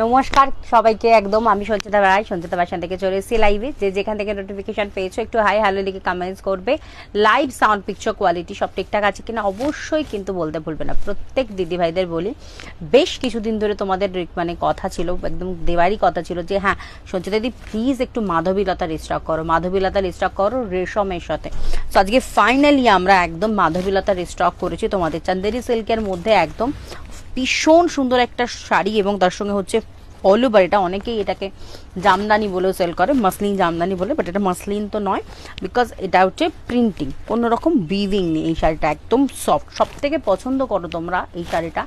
নমস্কার সবাইকে, একদম আমি সঞ্চিতা রায়, সঞ্চিতা বাসান থেকে চলে এসেছি লাইভে। যে যেখান থেকে নোটিফিকেশন পেয়েছো একটু হাই হ্যালো লিখে কমেন্টস করবে। লাইভ সাউন্ড পিকচার কোয়ালিটি সব ঠিকঠাক আছে কিনা অবশ্যই কিন্তু বলতে ভুলবে না। প্রত্যেক দিদি ভাইদের বলি, বেশ কিছুদিন ধরে তোমাদের মানে কথা ছিল, একদম দেওয়ারই কথা ছিল যে হ্যাঁ সঞ্চিতা দিদি প্লিজ একটু মাধবীলতা রিস্টক করো, মাধবীলতা রিস্টক করো রেশমের সাথে। তো আজকে ফাইনালি আমরা একদম মাধবীলতা রিস্টক করেছি তোমাদের চান্দেরি সিল্কের মধ্যে। একদম ভীষণ সুন্দর একটা শাড়ি এবং তার সঙ্গে হচ্ছে অল ওভার, এটা অনেকেই এটাকে জামদানি বলেও সেল করে, মাসলিন জামদানি বলে, বাট এটা মাসলিন তো নয়, বিকজ এটা হচ্ছে প্রিন্টিং, কোনো রকম বিভিং নেই। এই শাড়িটা একদম সফট, সব থেকে পছন্দ করো তোমরা এই শাড়িটা,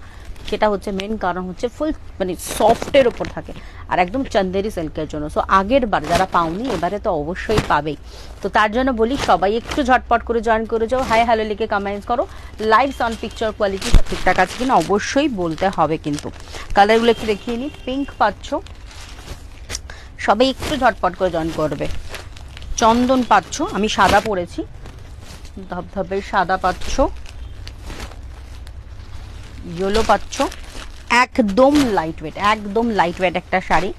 সেটা হচ্ছে মেন কারণ হচ্ছে ফুল মানে সফটের ওপর থাকে আর একদম চন্দেরি সিল্কের জন্য। সো আগের বার যারা পাওনি এবারে তো অবশ্যই পাবেই। তো তার জন্য বলি সবাই একটু ঝটপট করে জয়েন করে যাও, হাই হ্যালো লিখে কমেন্টস করো। লাইভ সাউন্ড পিকচার কোয়ালিটি সব ঠিকঠাক আছে কিনা অবশ্যই বলতে হবে কিন্তু। কালারগুলো একটু দেখিয়ে নিই। পিঙ্ক পাচ্ছ, সবাই একটু ঝটপট করে জয়েন করবে। চন্দন পাচ্ছ, আমি সাদা পরেছি, ধবধবে সাদা পাচ্ছ, ইয়েলো পাচ্ছ, একদম লাইট ওয়েট, একদম লাইট ওয়েট একটা শাড়ি।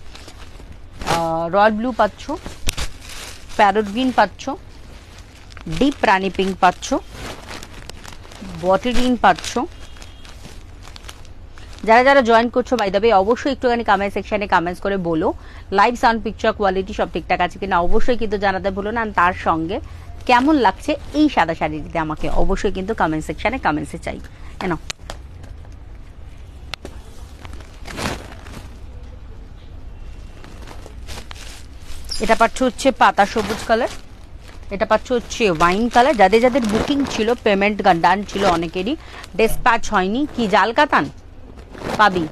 রয়্যাল ব্লু পাচ্ছ, প্যারট গ্রিন পাচ্ছ, ডিপ রানি পিঙ্ক পাচ্ছ, বটল গ্রিন পাচ্ছ। যারা যারা জয়েন করছো বাই দ্য ওয়ে অবশ্যই একটুখানি কমেন্ট সেকশনে কমেন্টস করে বলো লাইভ সাউন্ড পিকচার কোয়ালিটি সব ঠিকঠাক আছে কিনা অবশ্যই কিন্তু জানাতে ভুলো না। তার সঙ্গে কেমন লাগছে এই সাদা শাড়িটিতে আমাকে অবশ্যই কিন্তু কমেন্ট সেকশনে কমেন্টসে চাই। কেন এটা পাচ্ছ হচ্ছে পাতা সবুজ কালার, এটা পাচ্ছ হচ্ছে ওয়াইন কালার। যাদের যাদের বুকিং ছিল, পেমেন্ট ডান ছিল অনেকেরই, ডিসপ্যাচ হয়নি, কি জাল কাতান পাবি,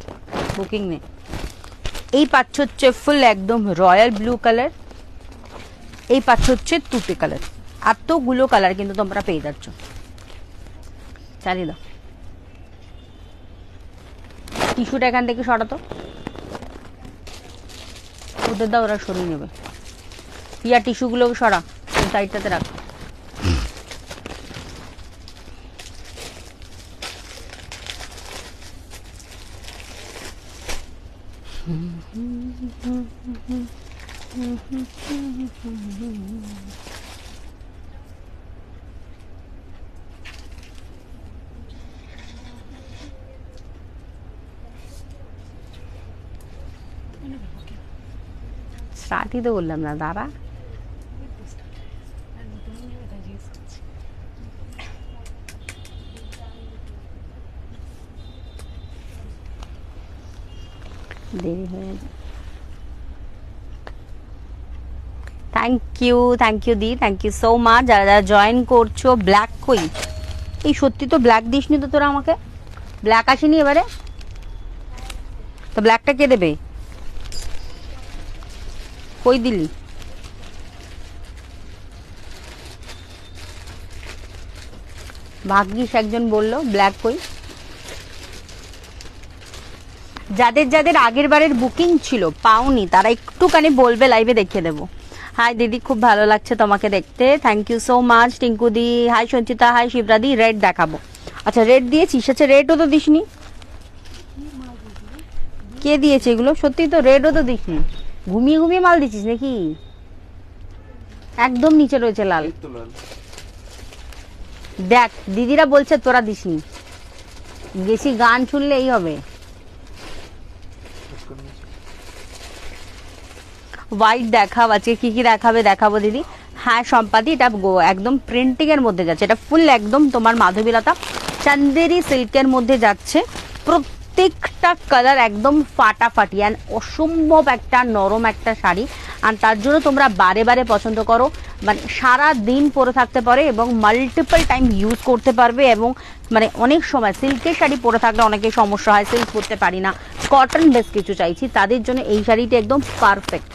বুকিং নেই। এই পাচ্ছ হচ্ছে ফুল একদম রয়্যাল ব্লু কালার, এই পাচ্ছ হচ্ছে তুতে কালার। এতগুলো কালার কিন্তু তোমরা পেয়ে যাচ্ছ। চালিয়ে দাও টিস্যুটা এখান থেকে সরাতো, ওদের দাও, ওরা সরিয়ে নেবে। পিয়া টিস্যুগুলো সরা, সাইডটাতে রাখ। স্টার্টই তো বললাম না, দাঁড়া। দেরি হয়ে যাবে। থ্যাংক ইউ দি, থ্যাংক ইউ সো মাচ। যারা যারা জয়েন করছো। ব্ল্যাক কই, এই সত্যি তো ব্ল্যাক দিসনি তো তোরা আমাকে, ব্ল্যাক আসেনি এবারে, তো ব্ল্যাকটা কে দেবে, কই দিলি? ভাগ্যিস একজন বললো ব্ল্যাক কই। যাদের যাদের আগের বারের বুকিং ছিল পাওনি তারা একটুখানি বলবে, লাইভে দেখিয়ে দেবো। হাই দিদি, খুব ভালো লাগছে তোমাকে দেখতে, thank you so much. Tinku di hi, Sanchita hi, Shibra di. Red দেখাবো, আচ্ছা রেড দিয়েছিস, আচ্ছা রেডও তো দিসনি। কে দিয়েছে এগুলো? সত্যি তো রেডও তো দিসনি, ঘুমিয়ে ঘুমিয়ে মাল দিছিস নাকি? একদম নিচে রয়েছে লাল, দেখ দিদিরা বলছে তোরা দিসনি। বেশি গান শুনলে এই হবে। হোয়াইট দেখাও, আজকে কি কি দেখাবে দেখাবো দিদি। হ্যাঁ সম্পাদি, এটা একদম প্রিন্টিং এর মধ্যে যাচ্ছে, এটা ফুল একদম তোমার মাধবীলতা চন্দেরি সিল্কের মধ্যে যাচ্ছে। প্রত্যেকটা কালার একদম ফাটাফাটি অ্যান্ড অসম্ভব একটা নরম একটা শাড়ি, আর তার জন্য তোমরা বারে বারে পছন্দ করো, মানে সারা দিন পরে থাকতে পারে এবং মাল্টিপল টাইম ইউজ করতে পারবে। এবং মানে অনেক সময় সিল্কের শাড়ি পরে থাকলে অনেকের সমস্যা হয়, সিল্ক পরতে পারি না, কটন বেশ কিছু চাইছি, তাদের জন্য এই শাড়িটি একদম পারফেক্ট।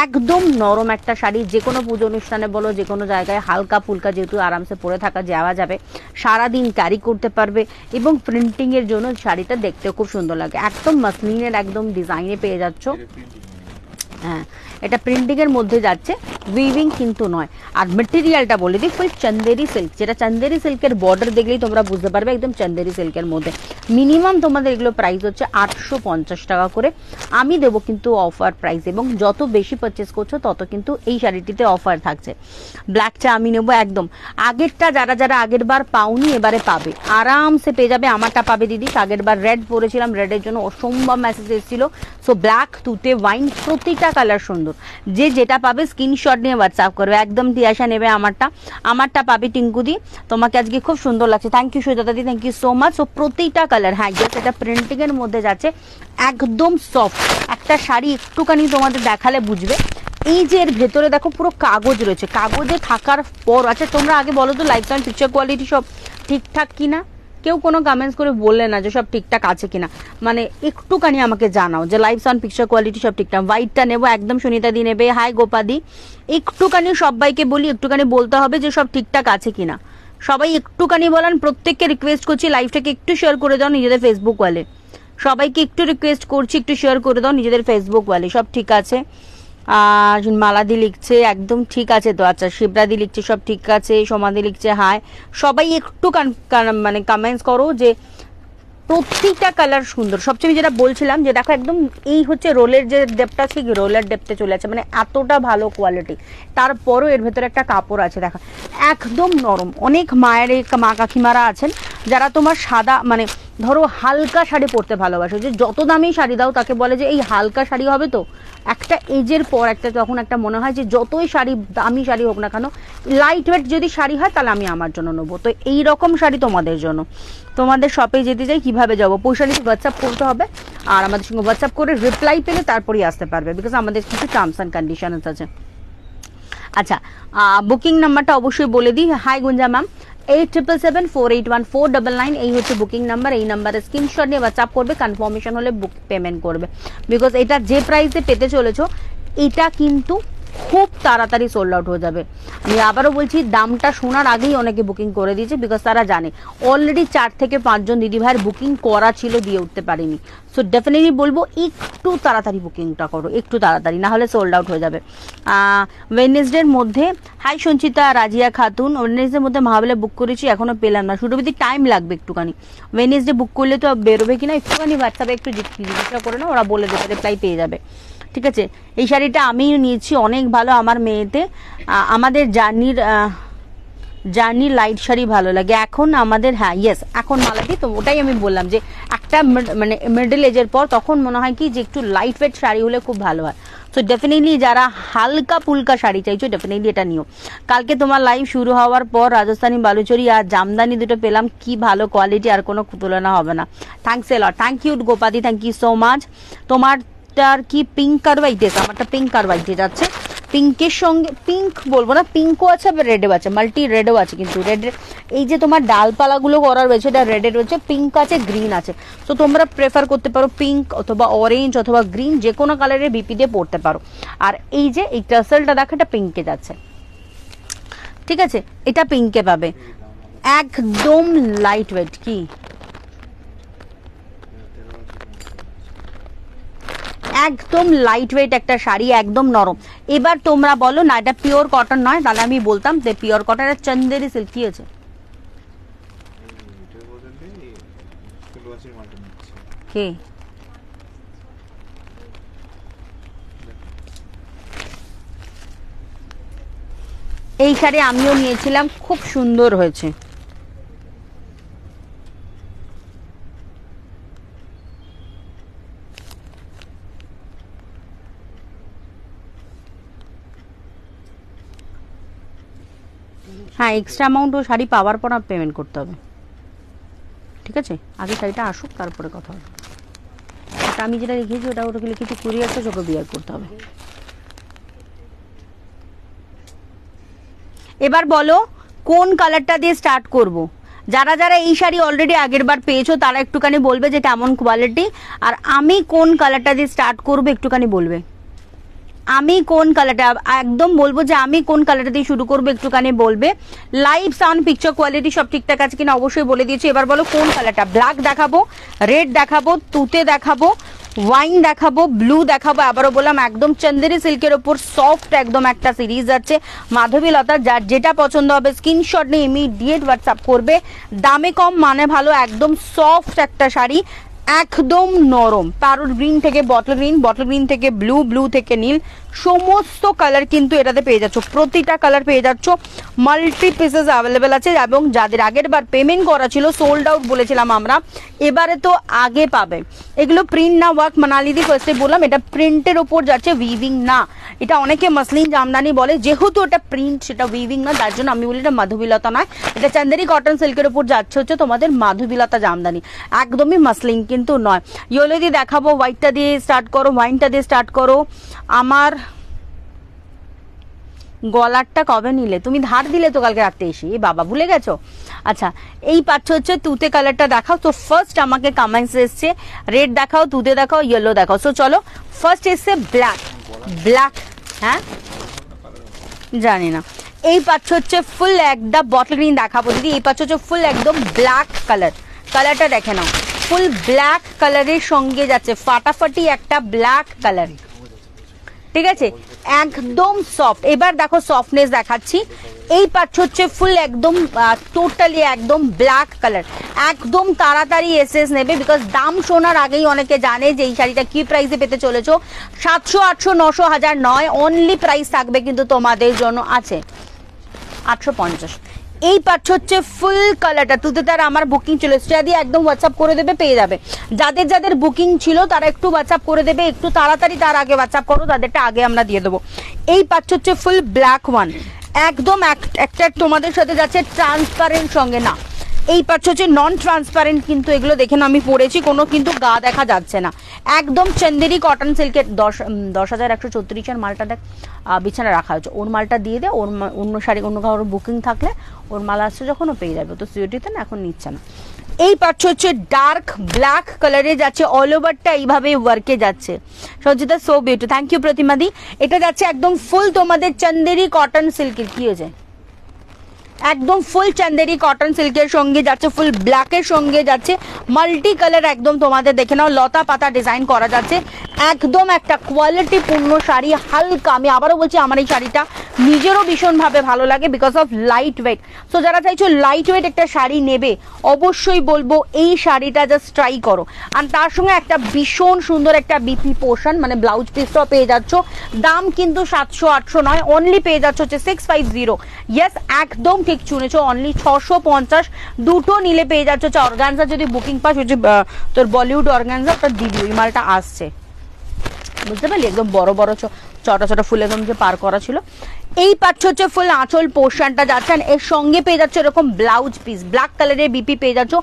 একদম নরম একটা শাড়ি, যে কোনো পুজো অনুষ্ঠানে বলো, যে কোনো জায়গায় হালকা ফুলকা যেহেতু আরামসে পরে থাকা যাওয়া যাবে, সারাদিন ক্যারি করতে পারবে এবং প্রিন্টিংয়ের জন্য শাড়িটা দেখতেও খুব সুন্দর লাগে। একদম মাসলিনের একদম ডিজাইনে পেয়ে যাচ্ছ। হ্যাঁ এটা প্রিন্টিং এর মধ্যে যাচ্ছে, উইভিং কিন্তু নয়। আর মেটেরিয়ালটা বলে দিই ফুল চন্দেরি সিল্ক, যেটা চন্দেরি সিল্কের বর্ডার দেখলেই তোমরা বুঝতে পারবে একদম চন্দেরি সিল্কের মধ্যে। মিনিমাম তোমাদের এগুলো প্রাইস হচ্ছে 850 টাকা করে, আমি দেবো কিন্তু অফার প্রাইস, এবং যত বেশি পারচেস করছো তত কিন্তু এই শাড়িটিতে অফার থাকছে। ব্ল্যাকটা আমি নেবো একদম, আগেরটা যারা যারা আগের বার পাওনি এবারে পাবে, আরামসে পেয়ে যাবে। আমারটা পাবে দিদি, আগের বার রেড পরেছিলাম, রেডের জন্য অসম্ভব মেসেজ এসেছিল। সো ব্ল্যাক, তুতে, ওয়াইন, প্রতিটা কালার সুন্দর। যে যেটা পাবে স্ক্রিনশট নিয়ে হোয়াটসঅ্যাপ করবে। একদম তিয়াশা নেবে আমারটা পাবে টিঙ্কুদি। তোমাকে আজকে খুব সুন্দর লাগছে, থ্যাংক ইউ সুজাতা দি, thank you so much. So প্রতিটা কালার, হ্যাঁ জাস্ট এটা প্রিন্টিং এর মধ্যে যাচ্ছে, একদম সফট একটা শাড়ি। একটুখানি তোমাদের দেখালে বুঝবে। এই যে এর ভেতরে দেখো পুরো কাগজ রয়েছে, কাগজে থাকার পর, আচ্ছা তোমরা আগে বলো তো লাইফ টাইম পিকচার কোয়ালিটি সব ঠিকঠাক কিনা? কেউ কোনো কমেন্টস করে বললে না যে সব ঠিকঠাক আছে কিনা, মানে একটুখানি আমাকে জানাও যে লাইভ সাউন্ড পিকচার কোয়ালিটি সব ঠিকঠাক। হোয়াইটটা নেবো একদম, সুনিতা দি নেবে, হাই গোপাদি। একটুখানি সবাইকে বলি, একটুখানি বলতে হবে যে সব ঠিকঠাক আছে কিনা, সবাই একটুখানি বলেন। প্রত্যেককে রিকোয়েস্ট করছি লাইভটাকে একটু শেয়ার করে দাও নিজেদের ফেসবুক ওয়ালে, সবাইকে একটু রিকোয়েস্ট করছি একটু শেয়ার করে দাও নিজেদের ফেসবুক ওয়ালে। সব ঠিক আছে? মালাদি লিখছে একদম ঠিক আছে তো, আচ্ছা শিবরাদি লিখছে সব ঠিক আছে, সমাধি লিখছে হাই। সবাই একটু মানে কমেন্টস করো যে প্রত্যেকটা কালার সুন্দর। সবচেয়ে আমি যেটা বলছিলাম যে দেখো একদম এই হচ্ছে রোলের যে ডেপটা, ঠিক রোলার ডেপতে চলে আছে, মানে এতটা ভালো কোয়ালিটি। তারপরও এর ভেতরে একটা কাপড় আছে দেখো, একদম নরম। অনেক মায়ের মা কাকিমারা আছেন যারা তোমার সাদা মানে ধরো হালকা শাড়ি পরতে ভালোবাসে, যে যত দামি শাড়ি দাও তাকে বলে যে এই হালকা শাড়ি হবে তো। একটা এজের পর একটা তখন একটা মনে হয় যে যতই শাড়ি দামি শাড়ি হোক না কেন, লাইট ওয়েট যদি শাড়ি হয় তাহলে আমি আমার জন্য নেবো। তো এই রকম শাড়ি তোমাদের জন্য। তোমাদের শপে যেতে চাই, কিভাবে যাবো? পয়সালি হোয়াটসঅ্যাপ করতে হবে, আর আমাদের সঙ্গে হোয়াটসঅ্যাপ করে রিপ্লাই পেলে তারপরেই আসতে পারবে, বিকজ আমাদের কিছু টার্মস অ্যান্ড কন্ডিশনস আছে। আচ্ছা, বুকিং নাম্বারটা অবশ্যই বলে দিই। হাই গুঞ্জা ম্যাম, 8777481499 এই হচ্ছে বুকিং নাম্বার। এই নাম্বারে স্ক্রিনশট নিয়ে হোয়াটসঅ্যাপ করবে, কনফার্মেশন হলে বুক পেমেন্ট করবে। বিকজ এটা যে প্রাইসে পেতে চলেছো এটা কিন্তু খুব তাড়াতাড়ি সোল্ড আউট হয়ে যাবে। আমি আবারও বলছি, দামটা শোনার আগেই অনেকে বুকিং করে দিয়েছে, বিকজ তারা জানে অলরেডি 4 থেকে 5 জন দিদিভাইয়ের বুকিং করা ছিল, দিয়ে উঠতে পারিনি। সো ডেফিনেটলি বলবো একটু তাড়াতাড়ি বুকিংটা করো, একটু তাড়াতাড়ি, না হলে সোল্ড আউট হয়ে যাবে। ওয়েডনেসডের মধ্যে, হাই সঞ্চিতা, রাজিয়া খাতুন, ওয়েডনেসডের মধ্যে মহাবেলা বুক করেছি, এখনো পেলাম না। সুরভিদি টাইম লাগবে একটুখানি, ওয়েডনেসডে বুক করলে তো বেরোবে কিনা একটুখানি হোয়াটসঅ্যাপে একটু জিজ্ঞাসা করে না, ওরা বলে দেবে, রিপ্লাই পেয়ে যাবে। ঠিক আছে, এই শাড়িটা আমিও নিয়েছি, অনেক ভালো আমার মেয়েতে। আমাদের জার্নি লাইট শাড়ি ভালো লাগে এখন আমাদের, হ্যাঁ ইয়েস এখন মালাদি। তো ওটাই আমি বললাম যে একটা মানে মিডল এজের পর তখন মনে হয় কি যে একটু লাইট ওয়েট শাড়ি হলে খুব ভালো হয়। সো ডেফিনেটলি যারা হালকা পুলকা শাড়ি চাইছো ডেফিনেটলি এটা নিও। কালকে তোমার লাইভ শুরু হওয়ার পর রাজস্থানী বালুচরি আর জামদানি দুটো পেলাম, কি ভালো কোয়ালিটি, আর কোনো তুলনা হবে না। Thanks a lot, thank you Gopadi, thank you so much. তোমারটার কি পিঙ্ক আর হোয়াইট? আমারটা পিঙ্ক আর হোয়াইটে যাচ্ছে। পিঙ্কের সঙ্গে পিঙ্ক বলবো না, পিঙ্কও আছে আবার রেডও আছে, মাল্টি রেডও আছে, কিন্তু রেডের এই যে তোমার ডালপালাগুলো করা রয়েছে এটা রেডের রয়েছে, পিঙ্ক আছে, গ্রিন আছে। তো তোমরা প্রেফার করতে পারো পিঙ্ক অথবা অরেঞ্জ অথবা গ্রিন, যে কোনো কালারের বিপি দিয়ে পরতে পারো। আর এই যে এই টাসেলটা দেখো, এটা পিঙ্কে যাচ্ছে, ঠিক আছে, এটা পিঙ্কে পাবে, একদম লাইট ওয়েট। কি একদম লাইট ওয়েট একটা শাড়ি, একদম নরম। এবার তোমরা বলো না এটা পিওর কটন নয়, তাহলে আমি বলতাম যে পিওর কটনের চন্দেরি সিল্ক। কি আছে কে? এই শাড়ি আমিও নিয়েছিলাম, খুব সুন্দর হয়েছে। হ্যাঁ, এক্সট্রা অ্যামাউন্ট ও শাড়ি পাওয়ার পর পেমেন্ট করতে হবে, ঠিক আছে? আগে শাড়িটা আসুক তারপরে কথা হবে। ওটা আমি যেটা লিখেছি ওটাকে লিখেছি কুরিয়ারটা, চোখে বিয়ার করতে হবে। এবার বলো কোন কালারটা দিয়ে স্টার্ট করব? যারা যারা এই শাড়ি অলরেডি আগের বার পেয়েছো তারা একটুখানি বলবে যে কেমন কোয়ালিটি, আর আমি কোন কালারটা দিয়ে স্টার্ট করবো একটুখানি বলবে। আমি কোন কালারটা একদম বলবো যে আমি কোন কালারটা দিয়ে শুরু করবো একটুখানি বলবে। লাইভ সাউন্ড পিকচার কোয়ালিটি সব ঠিকঠাক আছে কিনা অবশ্যই বলে দিয়েছি। এবার বলো কোন কালারটা, ব্ল্যাক দেখাবো, রেড দেখাবো, তুতে দেখাবো, ওয়াইন দেখাবো, ব্লু দেখাবো, আবারও বললাম একদম চন্দেরি সিল্কের ওপর সফট একদম একটা সিরিজ আছে মাধবীলতা। যার যেটা পছন্দ হবে স্ক্রিনশট নিয়ে ইমিডিয়েট হোয়াটসঅ্যাপ করবে। দামে কম মানে ভালো, একদম সফট একটা শাড়ি, একদম নরম। প্যারোট গ্রিন থেকে বটল গ্রিন, বটল গ্রিন থেকে ব্লু, ব্লু থেকে নীল, সমস্ত কালার কিন্তু এটাতে পেয়ে যাচ্ছ, প্রতিটা কালার পেয়ে যাচ্ছ। মাল্টি পিসেস অ্যাভেলেবেল আছে এবং যাদের আগের বার পেমেন্ট করা ছিল সোল্ড আউট বলেছিলাম আমরা, এবারে তো আগে পাবে। এগুলো প্রিন্ট না ওয়ার্ক, মানালিদি ফার্স্টে বললাম এটা প্রিন্টের ওপর যাচ্ছে, উইভিং না। এটা অনেকে মসলিন জামদানি বলে, যেহেতু এটা প্রিন্ট সেটা উইভিং না, তার জন্য আমি বলি এটা মাধবীলতা নয়, এটা চান্দেরি কটন সিল্কের উপর যাচ্ছে হচ্ছে তোমাদের মাধবীলতা জামদানি, একদমই মসলিন কিন্তু নয়। ইয়েলো দিয়ে দেখাবো, হোয়াইটটা দিয়ে স্টার্ট করো, ওয়াইনটা দিয়ে স্টার্ট করো। আমার গলারটা কবে নিলে তুমি? ধার দিলে তো কালকে রাত্রে এসে, বাবা ভুলে গেছো? আচ্ছা, এই পাচ্ছ হচ্ছে তুতে কালারটা দেখাও। তো ফার্স্ট আমাকে কমেন্টস এসছে রেড দেখাও, তুতে দেখাও, ইয়েলো দেখাও। সো চলো, ফার্স্ট এসছে ব্ল্যাক, ব্ল্যাক, হ্যাঁ জানি না। এই পাচ্ছ হচ্ছে ফুল একদম বটল গ্রিন দেখাবো দিদি। এই পাচ্ছ হচ্ছে ফুল একদম ব্ল্যাক কালার, কালারটা দেখে নাও, ফুল ব্ল্যাক কালারের সঙ্গে যাচ্ছে, ফাটাফাটি একটা ব্ল্যাক কালার, ঠিক আছে, একদম সফট। এবার দেখো সফটনেস দেখাচ্ছি। এই পাচ্ছ হচ্ছে ফুল একদম টোটালি একদম ব্ল্যাক কালার, একদম তাড়াতাড়ি এসএস নেবে, বিকজ দাম শোনার আগেই অনেকে জানে যে এই শাড়িটা কি প্রাইসে পেতে চলেছো। 700, 800, 900, 1000 নয়, অনলি প্রাইস থাকবে কিন্তু তোমাদের জন্য আছে 850। এই পাচ্ছ হচ্ছে ফুল কালারটা, তুতে তার আমার বুকিং ছিল, সেটা দিয়ে একদম হোয়াটসঅ্যাপ করে দেবে, পেয়ে যাবে। যাদের যাদের বুকিং ছিল তারা একটু হোয়াটসঅ্যাপ করে দেবে, একটু তাড়াতাড়ি তার আগে হোয়াটসঅ্যাপ করো, তাদেরটা আগে আমরা দিয়ে দেবো। এই পাচ্ছ হচ্ছে ফুল ব্ল্যাক ওয়ান, একদম একটা তোমাদের সাথে যাচ্ছে ট্রান্সপারেন্ট সঙ্গে না, এই পাচ্ছ হচ্ছে নন ট্রান্সপারেন্ট, কিন্তু এগুলো দেখে না আমি পরেছি, কোনো কিন্তু গা দেখা যাচ্ছে না, একদম চন্দেরি কটন সিল্কের। 10,134 মালটা দেখ বিছানা রাখা হচ্ছে, ওর মালটা দিয়ে দে, ওর অন্য শাড়ি অন্য কারোর বুকিং থাকলে ওর মাল আসছে যখন ও পেয়ে যাবে, তো সিওটিতে না এখন নিচ্ছে না। এই পাচ্ছ হচ্ছে ডার্ক ব্ল্যাক কালারে যাচ্ছে, অল ওভারটা এইভাবে ওয়ার্কে যাচ্ছে। Sanchita so beauty, thank you Pratimadi. এটা যাচ্ছে একদম ফুল তোমাদের চন্দেরি কটন সিল্কের, কি হয়েছে, একদম ফুল চান্দেরি কটন সিল্কের সঙ্গে যাচ্ছে, ফুল ব্ল্যাকের সঙ্গে যাচ্ছে, মাল্টি কালার একদম তোমাদের দেখে নাও, লতা পাতা ডিজাইন করা যাচ্ছে, একদম একটা কোয়ালিটি পূর্ণ শাড়ি, হালকা। আমি আবারও বলছি আমার এই শাড়িটা নিজেরও ভীষণভাবে ভালো লাগে because of light weight. So যারা চাইছো লাইট ওয়েট একটা শাড়ি নেবে, অবশ্যই বলবো এই শাড়িটা জাস্ট ট্রাই করো। আর তার সঙ্গে একটা ভীষণ সুন্দর একটা বিপি পোর্শন, মানে ব্লাউজ পিসটাও পেয়ে যাচ্ছ। দাম কিন্তু 700, 800 নয়, অনলি পেয়ে যাচ্ছ হচ্ছে 650। ইয়েস, একদম ঠিক শুনেছো, অনলি 650। দুটো নিলে পেয়ে যাচ্ছ হচ্ছে অর্গানজা, যদি বুকিং পাস হচ্ছে তোর বলিউড অর্গানজা, ওটা দিবি, ওই মালটা আসছে, বুঝতে পারলি, একদম বড় বড় ছোট ছোট ফুল একদম যে পার করা ছিল। এই পাচ্ছ হচ্ছে ফুল আঁচল পোর্শনটা যাচ্ছে, এর সঙ্গে পেয়ে যাচ্ছে এরকম ব্লাউজ পিস, ব্ল্যাক কালারের বিপি পেয়ে যাচ্ছ।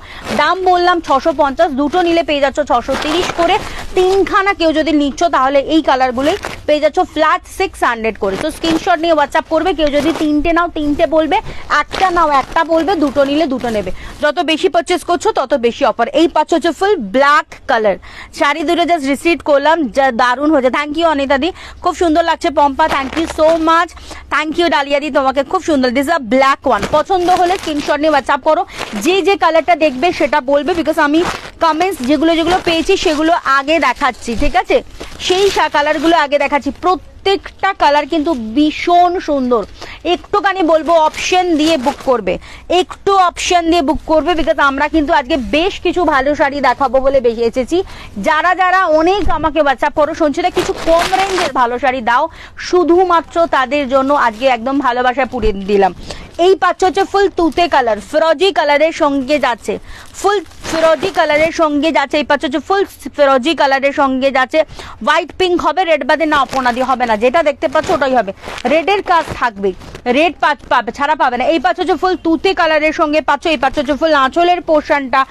দাম বললাম 650, দুটো নিলে পেয়ে যাচ্ছ 630 করে। তিনখানা কেউ যদি নিচ্ছ তাহলে এই কালারগুলোই পেয়ে যাচ্ছ ফ্ল্যাট 600 করে। তো স্ক্রিনশট নিয়ে হোয়াটসঅ্যাপ করবে, কেউ যদি তিনটে নাও তিনটে বলবে, একটা নাও একটা বলবে, দুটো নিলে দুটো নেবে, যত বেশি পারচেস করছো তত বেশি অফার। এই পাচ্ছ হচ্ছে ফুল ব্ল্যাক কালার শাড়ি, দুটো জাস্ট রিসিভ করলাম, যা দারুণ হয়েছে। থ্যাংক ইউ অনিতা দি, খুব সুন্দর লাগছে। Pampa, thank you so much. Thank you Dalia di, তোমাকে খুব সুন্দর। দিস আ ব্ল্যাক ওয়ান, পছন্দ হলে স্ক্রিনশট নিয়ে হোয়াটসঅ্যাপ করো, যে যে কালারটা দেখবে সেটা বলবে, বিকজ আমি কমেন্টস যেগুলো যেগুলো পেয়েছি সেগুলো আগে দেখাচ্ছি, ঠিক আছে, সেই কালারগুলো আগে দেখাচ্ছি। প্রত্যেকটা কালার কিন্তু ভীষণ সুন্দর। একটুখানি বলবো অপশন দিয়ে বুক করবে, একটু অপশন দিয়ে বুক করবে, বিকজ আমরা কিন্তু আজকে বেশ কিছু ভালো শাড়ি দেখাবো বলে বেশি এসেছি। যারা যারা অনেক আমাকে হোয়াটসঅ্যাপ করো, সঞ্চিতা কিছু কম রেঞ্জের ভালো শাড়ি দাও, শুধুমাত্র তাদের জন্য আজকে একদম ভালোবাসায় পুড়িয়ে দিলাম। এই পাচ্ছ হচ্ছে ফুল তুতে কালার, ফিরোজি কালারের সঙ্গে যাচ্ছে, ফুল ফিরোজি কালারের সঙ্গে যাচ্ছে। এই পাচ্ছ হচ্ছে ফুল ফিরোজি কালারের সঙ্গে যাচ্ছে। হোয়াইট পিঙ্ক হবে, রেড বাদে না অপনাদি হবে না, যেটা দেখতে পাচ্ছ ওটাই হবে। রেডের কাজ থাকবে, রেড পাবে ছাড়া পাবে না। এই পাচ্ছ হচ্ছে ফুল তুতে কালারের সঙ্গে পাচ্ছ। এই পাচ্ছ হচ্ছে ফুল আঁচলের পোর্শনটা।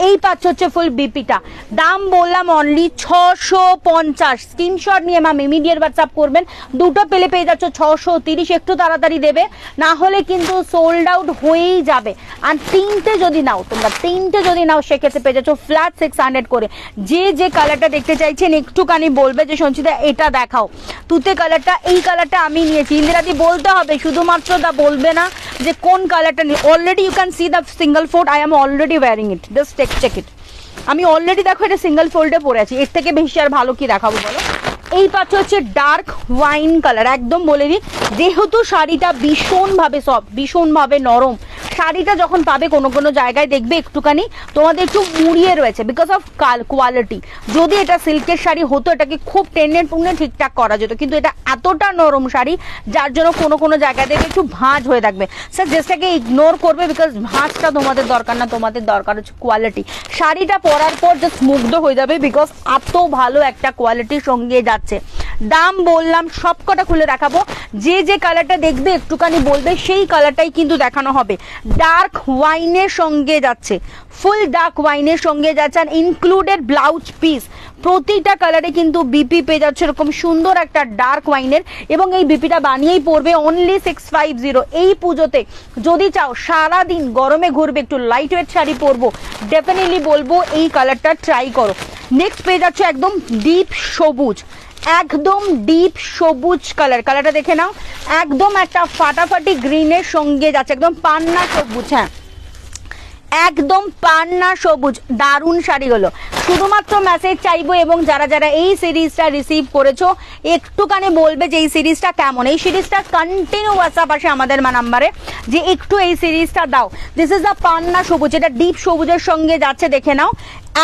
এই পাচ্ছ হচ্ছে ফুল বিপিটা। দাম বললাম অনলি 650। স্ক্রিনশট নিয়ে ম্যাম ইমিডিয়েট হোয়াটসঅ্যাপ করবেন, দুটো পেলে পেয়ে যাচ্ছ 630। একটু তাড়াতাড়ি দেবে, না হলে কিন্তু সোল্ড আউট হয়েই যাবে। আর তিনটে যদি নাও, তোমরা তিনটে যদি নাও, সেক্ষেত্রে পেয়ে যাচ্ছ ফ্ল্যাট 600 করে। যে যে কালারটা দেখতে চাইছেন একটুখানি বলবে যে সঞ্চিতা এটা দেখাও, তুতে কালারটা, এই কালারটা আমি নিয়েছি। ইন্দিরাদি বলতে হবে, শুধুমাত্র দা বলবে না যে কোন কালারটা নিয়ে। Already you can see the single photo, I am already wearing it, just check it. আমি অলরেডি দেখো এটা সিঙ্গেল ফোল্ডে পরে আছি, এর থেকে বেশি আর ভালো কি দেখাবো বলো। এই পাচ্ছ হচ্ছে ডার্ক ওয়াইন কালার, একদম বলে দিই যেহেতু শাড়িটা ভীষণভাবে সফট, ভীষণভাবে নরম, শাড়িটা যখন পাবে কোনো কোনো জায়গায় দেখবে একটুখানি তোমাদের একটু মুড়িয়ে রয়েছে বিকজ অফ কোয়ালিটি। যদি এটা সিল্কের শাড়ি হতো এটাকে খুব টেনে টুনে ঠিকঠাক করা যেত, কিন্তু এটা এতটা নরম শাড়ি যার জন্য কোনো কোনো জায়গায় দেখবে একটু ভাঁজ হয়ে থাকবে। স্যার ড্রেসটাকে ইগনোর করবে বিকজ ভাঁজটা তোমাদের দরকার না, তোমাদের দরকার হচ্ছে কোয়ালিটি। শাড়িটা পরার পর জাস্ট মুগ্ধ হয়ে যাবে বিকজ এত ভালো একটা কোয়ালিটির সঙ্গে যাচ্ছে। দাম বললাম সব কটা খুলে দেখাবো, যে যে কালারটা দেখবে একটুখানি বলবে সেই কালারটাই কিন্তু দেখানো হবে। ডার্ক ওয়াইনের সঙ্গে যাচ্ছে, ফুল ডার্ক ওয়াইনের সঙ্গে যাচ্ছে আর ইনক্লুডেড ব্লাউজ পিস। প্রতিটা কালারে কিন্তু বিপি পেয়ে যাচ্ছে এরকম সুন্দর একটা ডার্ক ওয়াইনের, এবং এই বিপিটা বানিয়েই পড়বে অনলি 650। এই পুজোতে যদি চাও সারাদিন গরমে ঘুরবে, একটু লাইট ওয়েট শাড়ি পরবো, ডেফিনেটলি বলবো এই কালারটা ট্রাই করো। নেক্সট পেয়ে যাচ্ছে একদম ডিপ সবুজ, একদম ডিপ সবুজ কালার, কালারটা দেখে নাও, একদম একটা ফাটাফাটি গ্রিনের সঙ্গে যাচ্ছে, একদম পান্না সবুজ। হ্যাঁ একদম পান্না সবুজ, দারুণ শাড়িগুলো। শুধুমাত্র মেসেজ চাইবো এবং যারা যারা এই সিরিজটা রিসিভ করেছো একটুখানি বলবে যে এই সিরিজটা কেমন। এই সিরিজটা কন্টিনিউ হোয়াটসঅ্যাপ আসে আমাদের নাম্বারে যে একটু এই সিরিজটা দাও। দিস ইজ দ্য পান্না সবুজ, এটা ডিপ সবুজের সঙ্গে যাচ্ছে, দেখে নাও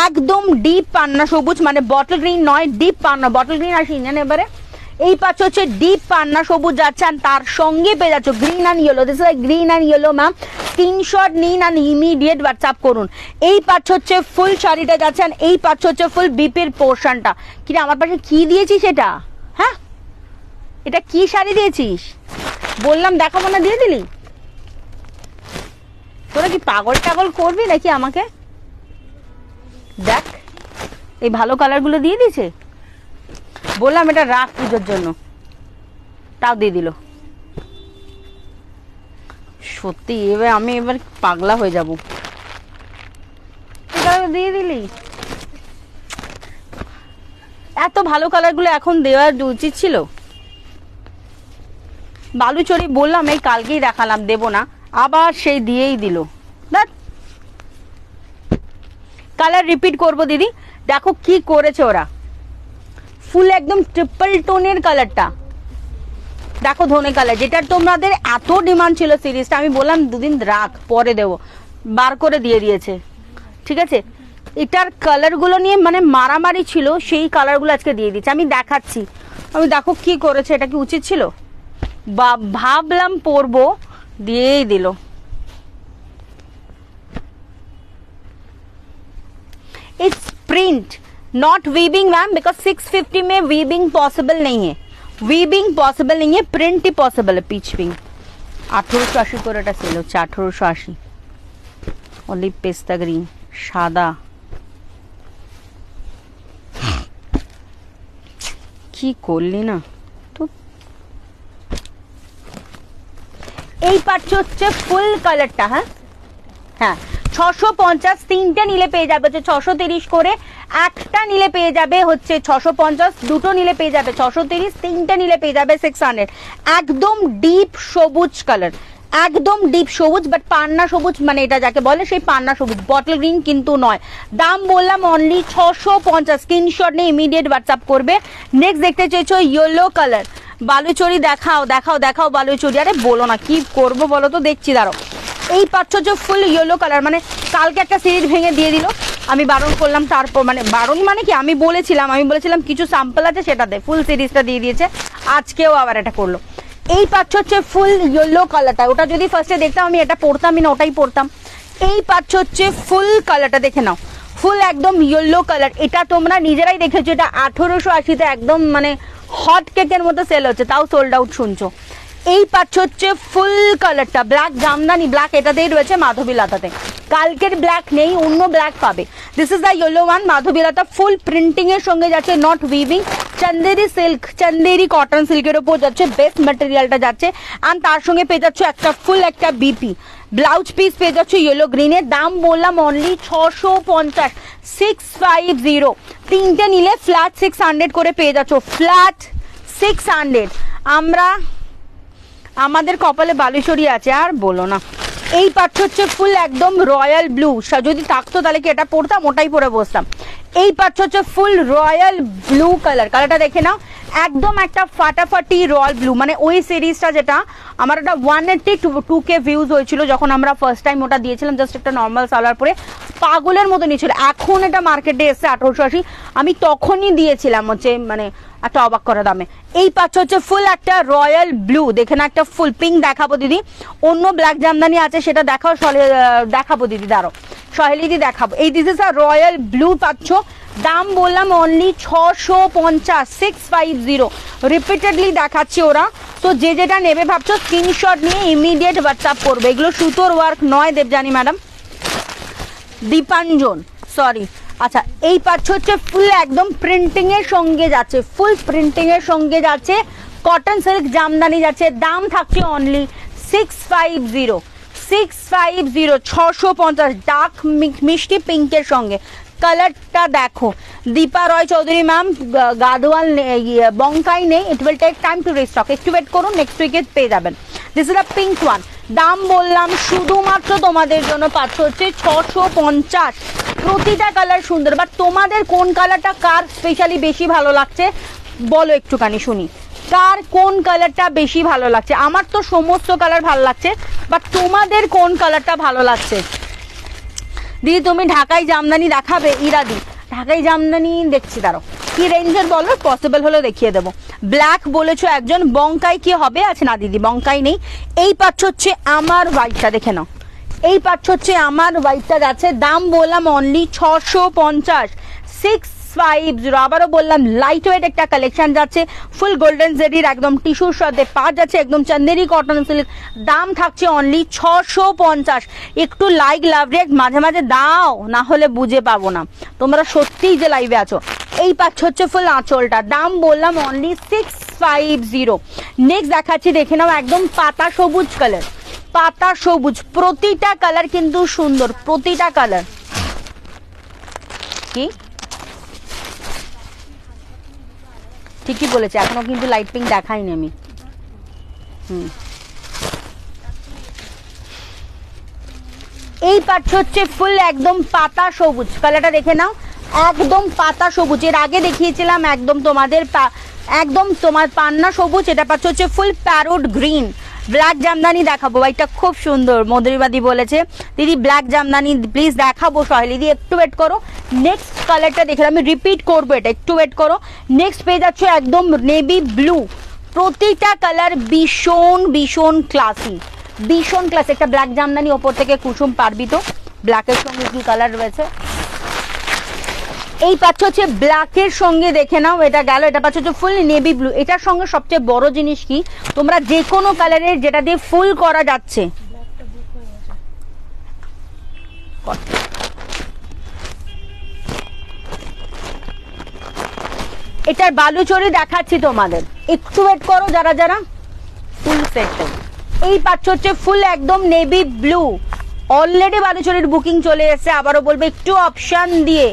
একদম ডিপ পান্না সবুজ, মানে বটল গ্রিন নয়, ডিপ পান্না। বটল গ্রিন আসি না এবারে, এই পাচ্ছ হচ্ছে ডিপ পান্না সবুজ যাচ্ছে আর তার সঙ্গে পেয়ে যাচ্ছ green and yellow. This is green and yellow ma'am, screenshot নিন অ্যান্ড ইমিডিয়েট হোয়াটসঅ্যাপ করুন। এই পাচ্ছ হচ্ছে ফুল শাড়িটা যাচ্ছে আর এই পাচ্ছ হচ্ছে ফুল বিপির পোর্শনটা। কিরে আমার পাশে কি দিয়েছিস এটা? হ্যাঁ এটা কি শাড়ি দিয়েছিস বললাম দেখাবো না, দিয়ে দিলি? তোরা কি পাগল টাগল করবি নাকি আমাকে? দেখ এই ভালো কালারগুলো দিয়ে দিয়েছে, বললাম এটা রাখ পুজোর জন্য, তাও দিয়ে দিল। সত্যি এবার আমি এবার পাগলা হয়ে যাব, দিয়ে দিলি। এত ভালো কালারগুলো এখন দেওয়া উচিত ছিল। বালুচরি বললাম এই কালকেই দেখালাম দেব না, আবার সেই দিয়েই দিল। দেখ কালার রিপিট করবো দিদি, দেখো কি করেছে ওরা, ফুল একদম ট্রিপল টোনের কালারটা, দেখো ধনে কালার, যেটা তোমাদের এত ডিমান্ড ছিল সিরিজটা। আমি বললাম দুদিন রাখ পরে দেবো, বার করে দিয়ে দিয়েছে। ঠিক আছে, এটার কালারগুলো নিয়ে মানে মারামারি ছিল, সেই কালারগুলো আজকে দিয়ে দিচ্ছে। আমি দেখাচ্ছি, আমি দেখো কি করেছে, এটা কি উচিত ছিল? ভাবলাম পরবো, দিয়েই দিল। It's print not weaving ma'am, because 650 में वीविंग पॉसिबल नहीं है, वीविंग पॉसिबल नहीं है, प्रिंट ही पॉसिबल है। पिच पिंक 1880 করে এটা সেল হচ্ছে, 1880। অলিভ পেস্তা গ্রিন, সাদা, কি করলি না তো। এই পাচ্ছ হচ্ছে ফুল কালারটা। হ্যাঁ হ্যাঁ 650, তিনটে নিলে পেয়ে যাবে হচ্ছে 630 করে, একটা নিলে পেয়ে যাবে হচ্ছে 650, দুটো নিলে পেয়ে যাবে 630, তিনটে নিলে পেয়ে যাবে 600। একদম ডিপ সবুজ কালার, একদম ডিপ সবুজ, বাট পান্না সবুজ মানে এটা যাকে বলে সেই পান্না সবুজ, বটল গ্রিন কিন্তু নয়। দাম বললাম অনলি 650, স্ক্রিনশট নিয়ে ইমিডিয়েট হোয়াটসঅ্যাপ করবে। নেক্সট দেখতে চাইছো ইয়েলো কালার, বালুচরি দেখাও দেখাও দেখাও বালুচরি। আরে বলো না কি করবো বলো তো, দেখছি দাঁড়ো। এই পাচ্ছ যে ফুল ইয়েলো কালার, মানে কালকে একটা সিরিজ ভেঙে দিয়ে দিল, আমি বারণ করলাম, তারপর মানে বারণ মানে কি আমি বলেছিলাম কিছু স্যাম্পল আছে সেটা দে, ফুল সিরিজটা দিয়ে দিয়েছে, আজকেও আবার এটা করলো। এই পাচ্ছ হচ্ছে ফুল ইয়েলো কালারটা, ওটা যদি ফার্স্টে দেখতাম আমি এটা পরতামই না, ওটাই পরতাম। এই পাচ্ছ হচ্ছে ফুল কালারটা, দেখে নাও ফুল একদম ইয়েলো কালার। এটা তোমরা নিজেরাই দেখেছো, এটা 1880-তে একদম মানে হট কেকের মতো সেল হচ্ছে, তাও সোল্ড আউট শুনছো। এই পাচ্ছ হচ্ছে ফুল কালারটা, ব্ল্যাক জামদানি ব্ল্যাক এটাতেই রয়েছে মাধবীলতাতে, কালকের ব্ল্যাক নেই, অন্য ব্ল্যাক পাবে। This is the yellow one, Madhabilata, full printing এর সঙ্গে যাচ্ছে, not weaving, Chanderi silk, Chanderi cotton সিল্কের উপর যাচ্ছে, বেস্ট ম্যাটেরিয়ালটা যাচ্ছে। আর তার সঙ্গে পেয়ে যাচ্ছে একটা ফুল একটা বিপি ব্লাউজ পিস পেয়ে যাচ্ছে ইয়েলো গ্রিনের। দাম বললাম অনলি 650, 650, তিনটে নিলে ফ্ল্যাট 600 করে পেয়ে যাচ্ছ, ফ্ল্যাট 600। আমাদের কপালে বালুচরি আছে, আর বলো না, এই পাচ্ছ হচ্ছে ফুল একদম রয়্যাল ব্লু, যদি থাকতো তাহলে কি এটা পরতাম, ওটাই পরে বসতাম। এই পাচ্ছ হচ্ছে ফুল রয়্যাল ব্লু কালার, কালারটা দেখে নাও, একদম একটা ফাটাফাটি রয়্যাল ব্লু, মানে ওই সিরিজটা যেটা আমার একটা 182K ভিউজ হয়েছিল যখন আমরা ফার্স্ট টাইম ওটা দিয়েছিলাম, জাস্ট একটা নর্মাল সালোয়ার পরে পাগলের মতো নিয়েছিল। এখন এটা মার্কেটে এসছে 1880, আমি তখনই দিয়েছিলাম হচ্ছে মানে একটা অবাক করা দামে। এই পাচ্ছ হচ্ছে ফুল একটা রয়্যাল ব্লু, দেখে না একটা ফুল পিঙ্ক দেখাবো দিদি, অন্য ব্ল্যাক জামদানি আছে সেটা দেখাও, দেখাবো দিদি, দাঁড়ো সহেলিদি দেখাবো। এই this is a royal blue পাচ্ছ, দাম বললাম অনলি 650, 650, রিপিটেডলি দেখাচ্ছি ওরা। তো যে যেটা নেবে ভাবছো স্ক্রিনশট নিয়ে ইমিডিয়েট হোয়াটসঅ্যাপ করবে। এগুলো সুতোর ওয়ার্ক নয় দেবজানি ম্যাডাম, দীপাঞ্জন সরি। আচ্ছা এই পাচ্ছ হচ্ছে ফুল একদম প্রিন্টিং এর সঙ্গে যাচ্ছে, ফুল প্রিন্টিং এর সঙ্গে যাচ্ছে, কটন সিল্ক জামদানি যাচ্ছে, দাম থাকছে অনলি 650, 650, ডার্ক মিষ্টি পিঙ্কের সঙ্গে। কালারটা দেখো, দীপা রয় চৌধুরী ম্যাম, গাদওয়াল বঙ্কাই নেই, it will take time to restock, একটু ওয়েট করুন, নেক্সট উইকে পেয়ে যাবেন। This is a pink one, দাম বললাম শুধুমাত্র তোমাদের জন্য পাচ্ছ হচ্ছে 650। প্রতিটা কালার সুন্দর, বাট তোমাদের কোন কালারটা কার স্পেশালি বেশি ভালো লাগছে বলো একটুখানি শুনি, কার কোন কালারটা বেশি ভালো লাগছে? আমার তো সমস্ত কালার ভালো লাগছে, বাট তোমাদের কোন কালারটা ভালো লাগছে? দিদি তুমি ঢাকাই জামদানি দেখাবে? ইরাদি ঢাকাই জামদানি দেখছি, দাঁড়াও কি রেঞ্জের বলো, পসিবল হলে দেখিয়ে দেবো। ব্ল্যাক বলেছো একজন, বঙ্কাই কি হবে? আছে না দিদি বঙ্কাই নেই। এই পাচ্ছ হচ্ছে আমার হোয়াইটটা, দেখে নাও, এই পাচ্ছ হচ্ছে আমার হোয়াইটটা যাচ্ছে, দাম বললাম অনলি 650, 650। আবারও বললাম লাইট ওয়েট একটা কালেকশন যাচ্ছে, ফুল গোল্ডেন জেরির একদম টিস্যুর সাথে পাঁচ যাচ্ছে, একদম চান্দেরি কটন সিল্ক, দাম থাকছে অনলি 650। একটু লাইক লাভ রেক্ট মাঝে মাঝে দাও, না হলে বুঝে পাবো না তোমরা সত্যিই যে লাইভে আছো। এই পাচ্ছ হচ্ছে ফুল আঁচলটা, দাম বললাম অনলি 650। নেক্সট দেখাচ্ছি, দেখে নাও একদম পাতা সবুজ কালার, পাতা সবুজ, প্রতিটা কালার কিন্তু সুন্দর, প্রতিটা কালার। কি ঠিকই বলেছে, এখনো কিন্তু লাইট পিঙ্ক দেখাইনি আমি। এই পাচ্ছ হচ্ছে ফুল একদম পাতা সবুজ, কালারটা দেখে নাও, একদম পাতা সবুজ। এর আগে দেখিয়েছিলাম একদম তোমাদের একদম তোমার পান্না সবুজ, এটা পাচ্ছ হচ্ছে ফুল প্যারোট গ্রিন। ব্ল্যাক জামদানি দেখাবো, এটা খুব সুন্দর, মধুরিবাদি বলেছে দিদি ব্ল্যাক জামদানি প্লিজ দেখাবো, সহেলি দি একটু ওয়েট করো। নেক্সট কালারটা দেখে আমি রিপিট করবো, এটা একটু ওয়েট করো। নেক্সট পেয়ে যাচ্ছে একদম নেভি ব্লু, প্রতিটা কালার ভীষণ ভীষণ ক্লাসি, ভীষণ ক্লাসি। একটা ব্ল্যাক জামদানি ওপর থেকে কুসুম পারবি তো, ব্ল্যাকের সঙ্গে কি কালার রয়েছে? এই পাচ্ছ হচ্ছে ব্ল্যাকের সঙ্গে, দেখে নাও এটা গেল, এটা পাচ্ছ হচ্ছে ফুল নেভি ব্লু। এটার সঙ্গে সবচেয়ে বড় জিনিস কি, তোমরা যে কোনো কালারের যেটা দিয়ে ফুল করা যাচ্ছে, এটার বালুচরি দেখাচ্ছি তোমাদের, একটু ওয়েট করো যারা যারা। ফুল সেট এই পাচ্ছ হচ্ছে ফুল একদম নেভি ব্লু, অলরেডি বালুচরির বুকিং চলে এসেছে, আবারও বলবো একটু অপশন দিয়ে,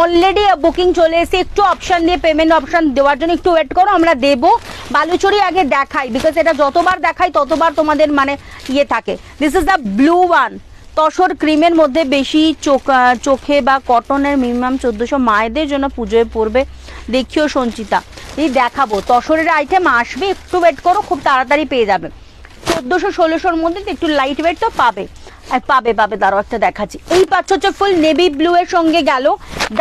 অলরেডি বুকিং চলে এসে, একটু অপশন দিয়ে পেমেন্ট অপশন দেওয়ার জন্য একটু ওয়েট করো, আমরা দেবো। বালুচরি আগে দেখাই, বিকজ এটা যতবার দেখাই ততবার তোমাদের মানে ইয়ে থাকে। This is the blue one, tussar ক্রিমের মধ্যে বেশি চোখে বা কটনের মিনিমাম 1400, মায়েদের জন্য পুজোয় পড়বে, দেখিও সঞ্চিতা এই দেখাবো। তসরের আইটেম আসবে, একটু ওয়েট করো, খুব তাড়াতাড়ি পেয়ে যাবে। 1400-1600 মধ্যে একটু লাইট ওয়েট তো পাবে, পাবে পাবে, তারও একটা দেখাচ্ছি। এই পাচ্ছ হচ্ছে ফুল নেভি ব্লু এর সঙ্গে গেল,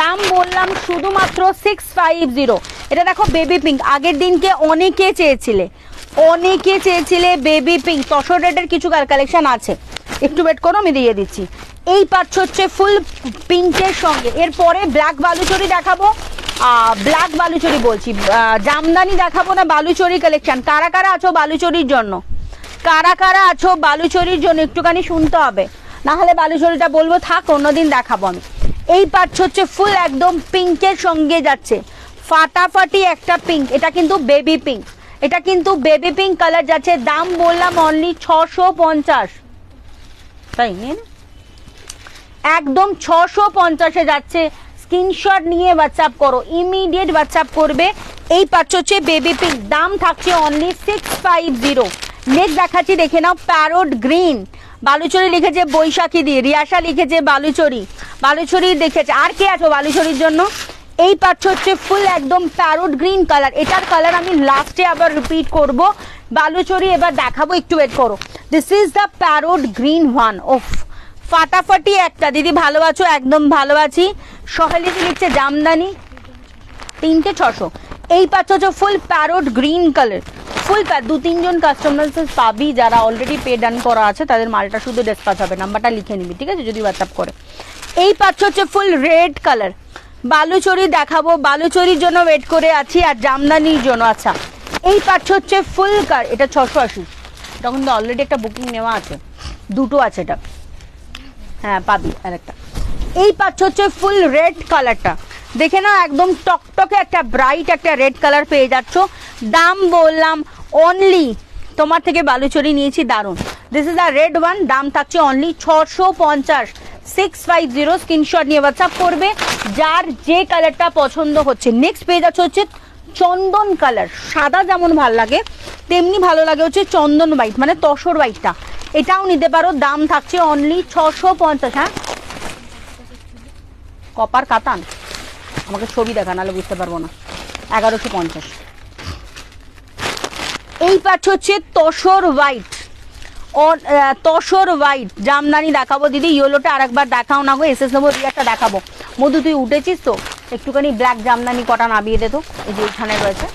দাম বললাম শুধুমাত্র 650। এটা দেখো বেবি পিঙ্ক, আগের দিনকে অনেকে চেয়েছিলে বেবি পিঙ্ক, তসর রেডের কিছু কালেকশন আছে, একটু ওয়েট করো আমি দিয়ে দিচ্ছি। এই পাচ্ছ হচ্ছে ফুল পিঙ্কের সঙ্গে, এরপরে ব্ল্যাক বালুচরি দেখাবো, ব্ল্যাক বালুচরি বলছি, জামদানি দেখাবো না, বালুচরি কালেকশন। কারা কারা আছো বালুচরির জন্য, কারা কারা আছো বালুচরির জন্য একটুখানি শুনতে হবে, না হলে বালুচরিটা বলবো থাক অন্যদিন দেখাবো আমি। এই পাচ্ছ হচ্ছে ফুল একদম পিঙ্কের সঙ্গে যাচ্ছে, ফাটাফাটি একটা পিঙ্ক, এটা কিন্তু বেবি পিঙ্ক, এটা কিন্তু বেবি পিঙ্ক কালার যাচ্ছে, দাম বললাম অনলি 650, তাই নিন একদম 650-এ যাচ্ছে। স্ক্রিনশট নিয়ে হোয়াটসঅ্যাপ করো, ইমিডিয়েট হোয়াটসঅ্যাপ করবে। এই পাচ্ছ হচ্ছে বেবি পিঙ্ক, দাম থাকছে অনলি 650। নেক্সট দেখাচ্ছি, দেখে নাও প্যারোট গ্রিন, বালুচরি লিখেছে বৈশাখী দি, রিয়াশা লিখেছে বালুচরি, বালুচরি দেখেছে। আর কে আছো বালুচরির জন্য? এই পাচ্ছ হচ্ছে ফুল একদম প্যারোট গ্রিন কালার, এটার কালার আমি লাস্টে আবার রিপিট করব। বালুচরি এবার দেখাবো, একটু ওয়েট করো। This is the parrot green one. ওফ ফাটাফাটি একটা। দিদি ভালো আছো? একদম ভালো আছি। সহেলিদি লিখছে জামদানি, 3,600। এই পাচ্ছ হচ্ছে ফুল প্যারোট গ্রিন কালার, ফুল 2-3 জন কাস্টমার পাবি যারা অলরেডি পে ডান করা আছে, তাদের মালটা শুধু ডিসপ্যাচ হবে, নাম্বারটা লিখে নিবি, ঠিক আছে, যদি হোয়াটসঅ্যাপ করে। এই পাচ্ছ হচ্ছে ফুল রেড কালার, বালুচরি দেখাবো, বালুচরির জন্য ওয়েট করে আছি, আর জামদানির জন্য। আচ্ছা এই পাচ্ছ হচ্ছে ফুল কার, এটা 680, তখন তো অলরেডি একটা বুকিং নেওয়া আছে, দুটো আছে এটা, হ্যাঁ পাবি আর একটা। এই পাচ্ছ হচ্ছে ফুল রেড কালারটা, দেখে না একদম টকটকে একটা ব্রাইট একটা রেড কালার পেয়ে যাচ্ছ। দাম বললাম অনলি, তোমার থেকে বালুচরি নিয়েছি, দারুন। This is the red one, দাম থাকছে অনলি 650, 650। স্ক্রিনশট নিয়ে হোয়াটসঅ্যাপ করবে যার যে কালারটা পছন্দ হচ্ছে। নেক্সট পেয়ে যাচ্ছে হচ্ছে চন্দন কালার, সাদা যেমন ভালো লাগে তেমনি ভালো লাগে হচ্ছে চন্দন হোয়াইট, মানে তসর হোয়াইটটা, এটাও নিতে পারো। দাম থাকছে অনলি 650। হ্যাঁ কপার কাতান, আমাকে ছবি দেখা, নাহলে বুঝতে পারবো না। 1150। এই পাচ্ছ হচ্ছে তসর হোয়াইট, তসর হোয়াইট জামদানি দেখাবো। দিদি ইয়েলোটা আরেকবার দেখাও না গো, এসএস নেবো, একটা দেখাবো। মধু তুই উঠেছিস তো, একটুখানি ব্ল্যাক জামদানি কটা নামিয়ে দে তো, এই যে এখানে রয়েছে।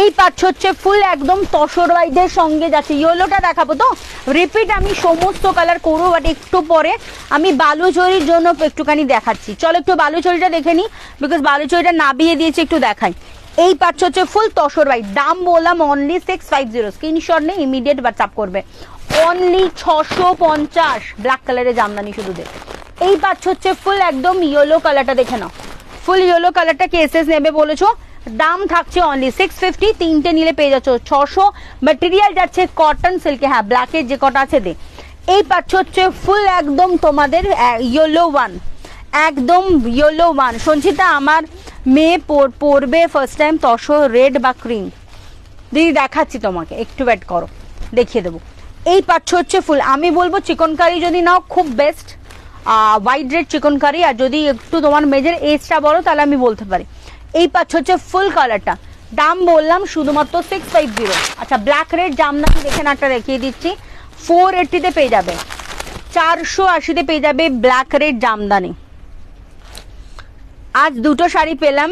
এই পাচ্ছ হচ্ছে ফুল একদম তসর হোয়াইটের সঙ্গে যাচ্ছে, ইয়েলোটা দেখাবো তো, রিপিট আমি সমস্ত কালার করবো, বাট একটু পরে আমি বালুচরির জন্য একটুখানি দেখাচ্ছি। চলো একটু বালুচরিটা দেখে নিই, বিকজ বালুচরিটা নাবিয়ে দিয়েছি, একটু দেখাই। এই পাচ্ছ হচ্ছে ফুল তসর হোয়াইট, দাম বললাম অনলি 650। স্ক্রিনশট নেই, ইমিডিয়েট হোয়াটসঅ্যাপ করবে। অনলি 650, ব্ল্যাক কালারের জামদানি শুধু দে। এই পাচ্ছ হচ্ছে ফুল একদম ইয়েলো কালারটা, দেখে নাও ফুল ইয়েলো কালারটা কেসেস নেবে বলেছো, দাম থাকছে অনলি 650। তিনটে নিলে পেয়ে যাচ্ছ 600। ম্যাটেরিয়াল যাচ্ছে কটন সিল্কে, হ্যাঁ ব্ল্যাকের যে কটা আছে দে। এই পাচ্ছ হচ্ছে ফুল একদম তোমাদের ইয়েলো ওয়ান, একদম ইয়েলো ওয়ান। সঞ্চিতা আমার মেয়ে পরবে ফার্স্ট টাইম তসর রেড বা ক্রিম, দিদি দেখাচ্ছি তোমাকে, একটু ওয়েট করো, দেখিয়ে দেবো। এই পাচ্ছ হচ্ছে ফুল, আমি বলবো চিকন কারি যদি নাও খুব বেস্ট, হোয়াইট রেড চিকন কারি, আর যদি একটু তোমার মেজের এজটা বলো তাহলে আমি বলতে পারি। এই পাচ্ছ হচ্ছে ফুল কালারটা, দাম বললাম শুধুমাত্র 650। আচ্ছা ব্ল্যাক রেড জামদানি দেখে না, একটা দেখিয়ে দিচ্ছি, 480-তে পেয়ে যাবে, 480-তে পেয়ে যাবে ব্ল্যাক রেড জামদানি। আজ দুটো শাড়ি পেলাম,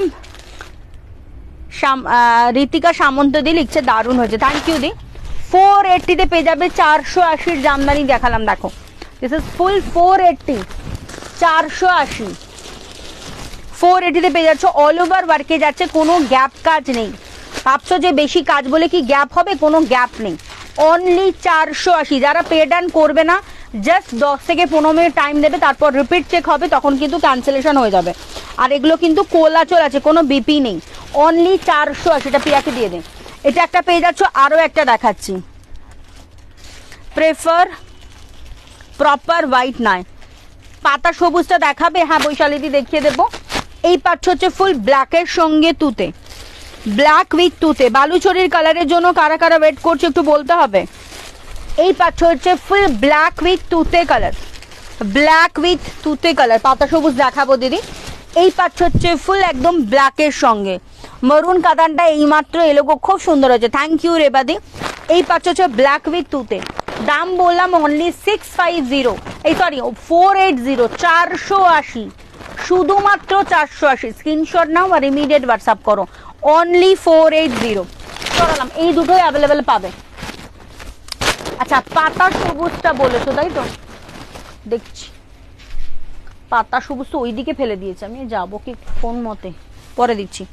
ঋতিকা সামন্ত দি লিখছে দারুণ হয়েছে, থ্যাংক ইউ দি। 480-তে পেয়ে যাবে 480 জামদানি দেখালাম, দেখো দিস ইজ ফুল 480, 480, 480-তে পেয়ে যাচ্ছ। অল ওভার ওয়ার্কে যাচ্ছে, কোনো গ্যাপ কাজ নেই। ভাবছো যে বেশি কাজ বলে কি গ্যাপ হবে, কোনো গ্যাপ নেই। অনলি 480। যারা পে ডান করবে না, জাস্ট 10 থেকে 15 মিনিট টাইম দেবে, তারপর রিপিট চেক হবে, তখন কিন্তু ক্যান্সেলেশন হয়ে যাবে। আর এগুলো কিন্তু কোলাচল আছে, কোনো বিপি নেই। অনলি 480, এটা পিয়াকে দিয়ে দেন। এটা একটা পেয়ে যাচ্ছ, আরও একটা দেখাচ্ছি, প্রেফার প্রপার হোয়াইট নয়, পাতা সবুজটা দেখাবে, হ্যাঁ বৈশালীদি দেখিয়ে দেবো। এই পাচ্ছ হচ্ছে ফুল ব্ল্যাকের সঙ্গে তুতে, ব্ল্যাক উইথ তুতে। বালুচরির কালারের জন্য কারা কারা ওয়েট করছে একটু বলতে হবে। এই পাচ্ছ হচ্ছে ফুল ব্ল্যাক উইথ তুতে কালার, ব্ল্যাক উইথ তুতে কালার, পাতা সবুজ দেখাবো দিদি। এই পাচ্ছ হচ্ছে ফুল একদম ব্ল্যাকের সঙ্গে মরুন কাতানটা এইমাত্র এলো, খুব সুন্দর হয়েছে, থ্যাংক ইউ রেবাদি। এই পাচ্ছ হচ্ছে ব্ল্যাক উইথ তুতে, দাম বললাম অনলি 650, এই সরি 480, 480, শুধুমাত্র 480। স্ক্রিনশট নাও আর ইমিডিয়েট হোয়াটসঅ্যাপ করো, অনলি 480 চলালাম। এই দুটোই অ্যাভেলেবেল পাবে। আচ্ছা পাতা সবুজটা বলেছো তাই তো, দেখছি পাতা সবুজ তো ওইদিকে ফেলে দিয়েছে, আমি যাবো কি কোন মতে, পরে দিচ্ছি।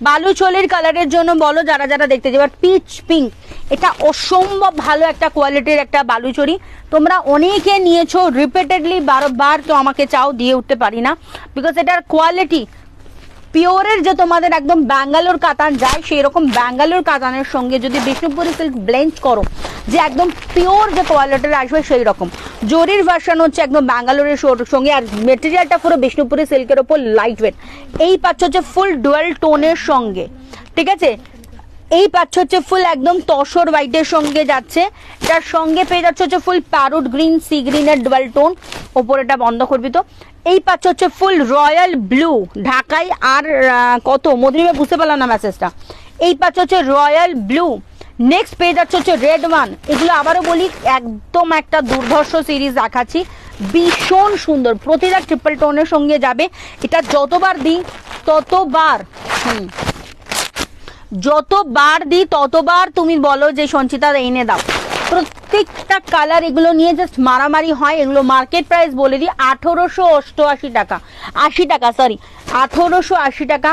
বালুচরির কালারের জন্য বলো যারা যারা দেখতে যাবে। পিচ পিঙ্ক, এটা অসম্ভব ভালো একটা কোয়ালিটির একটা বালুচরি, তোমরা অনেকে নিয়েছো রিপিটেডলি, বারবার তো আমাকে চাও, দিয়ে উঠতে পারি না, বিকজ এটার কোয়ালিটি পিওরের যে তোমাদের একদম ব্যাঙ্গালোর কাতান যায়, সেই রকম ব্যাঙ্গালোর কাতানের সঙ্গে যদি বিষ্ণুপুরি সিল্ক ব্লেন্ড করো, যে একদম পিওর যে কোয়ালিটির আসবে সেই রকম। জরির ভার্সন হচ্ছে একদম ব্যাঙ্গালোরের সঙ্গে, আর মেটেরিয়ালটা পুরো বিষ্ণুপুরি সিল্কের ওপর লাইট ওয়েট। এই পাচ্ছ হচ্ছে ফুল ডুয়াল টোনের সঙ্গে, ঠিক আছে। এই পাচ্ছ হচ্ছে ফুল একদম তসর হোয়াইটের সঙ্গে যাচ্ছে, এটার সঙ্গে পেয়ে যাচ্ছে হচ্ছে ফুল প্যারোট গ্রিন, সি গ্রিনের ডুয়াল টোন, ওপরেটা বন্ধ করবি তো। এই পাচ্ছ হচ্ছে ফুল রয়্যাল ব্লু, ঢাকায় আর কত মধুরিমা বুঝতে পারলাম না মেসেজটা। এই পাচ্ছ হচ্ছে রয়্যাল ব্লু। নেক্সট পেয়ে যাচ্ছে হচ্ছে রেড ওয়ান। এগুলো আবারও বলি একদম একটা দুর্ধর্ষ সিরিজ দেখাচ্ছি, ভীষণ সুন্দর, প্রতিটা ট্রিপল টোনের সঙ্গে যাবে। এটা যতবার দিই ততবার যতবার দিই ততবার তুমি বলো যে সঞ্চিতা এনে দাও। প্রত্যেকটা কালার এগুলো নিয়ে জাস্ট মারামারি হয়। এগুলো মার্কেট প্রাইস বলে দিই 1888 টাকা, 80 টাকা, সরি 1880 টাকা।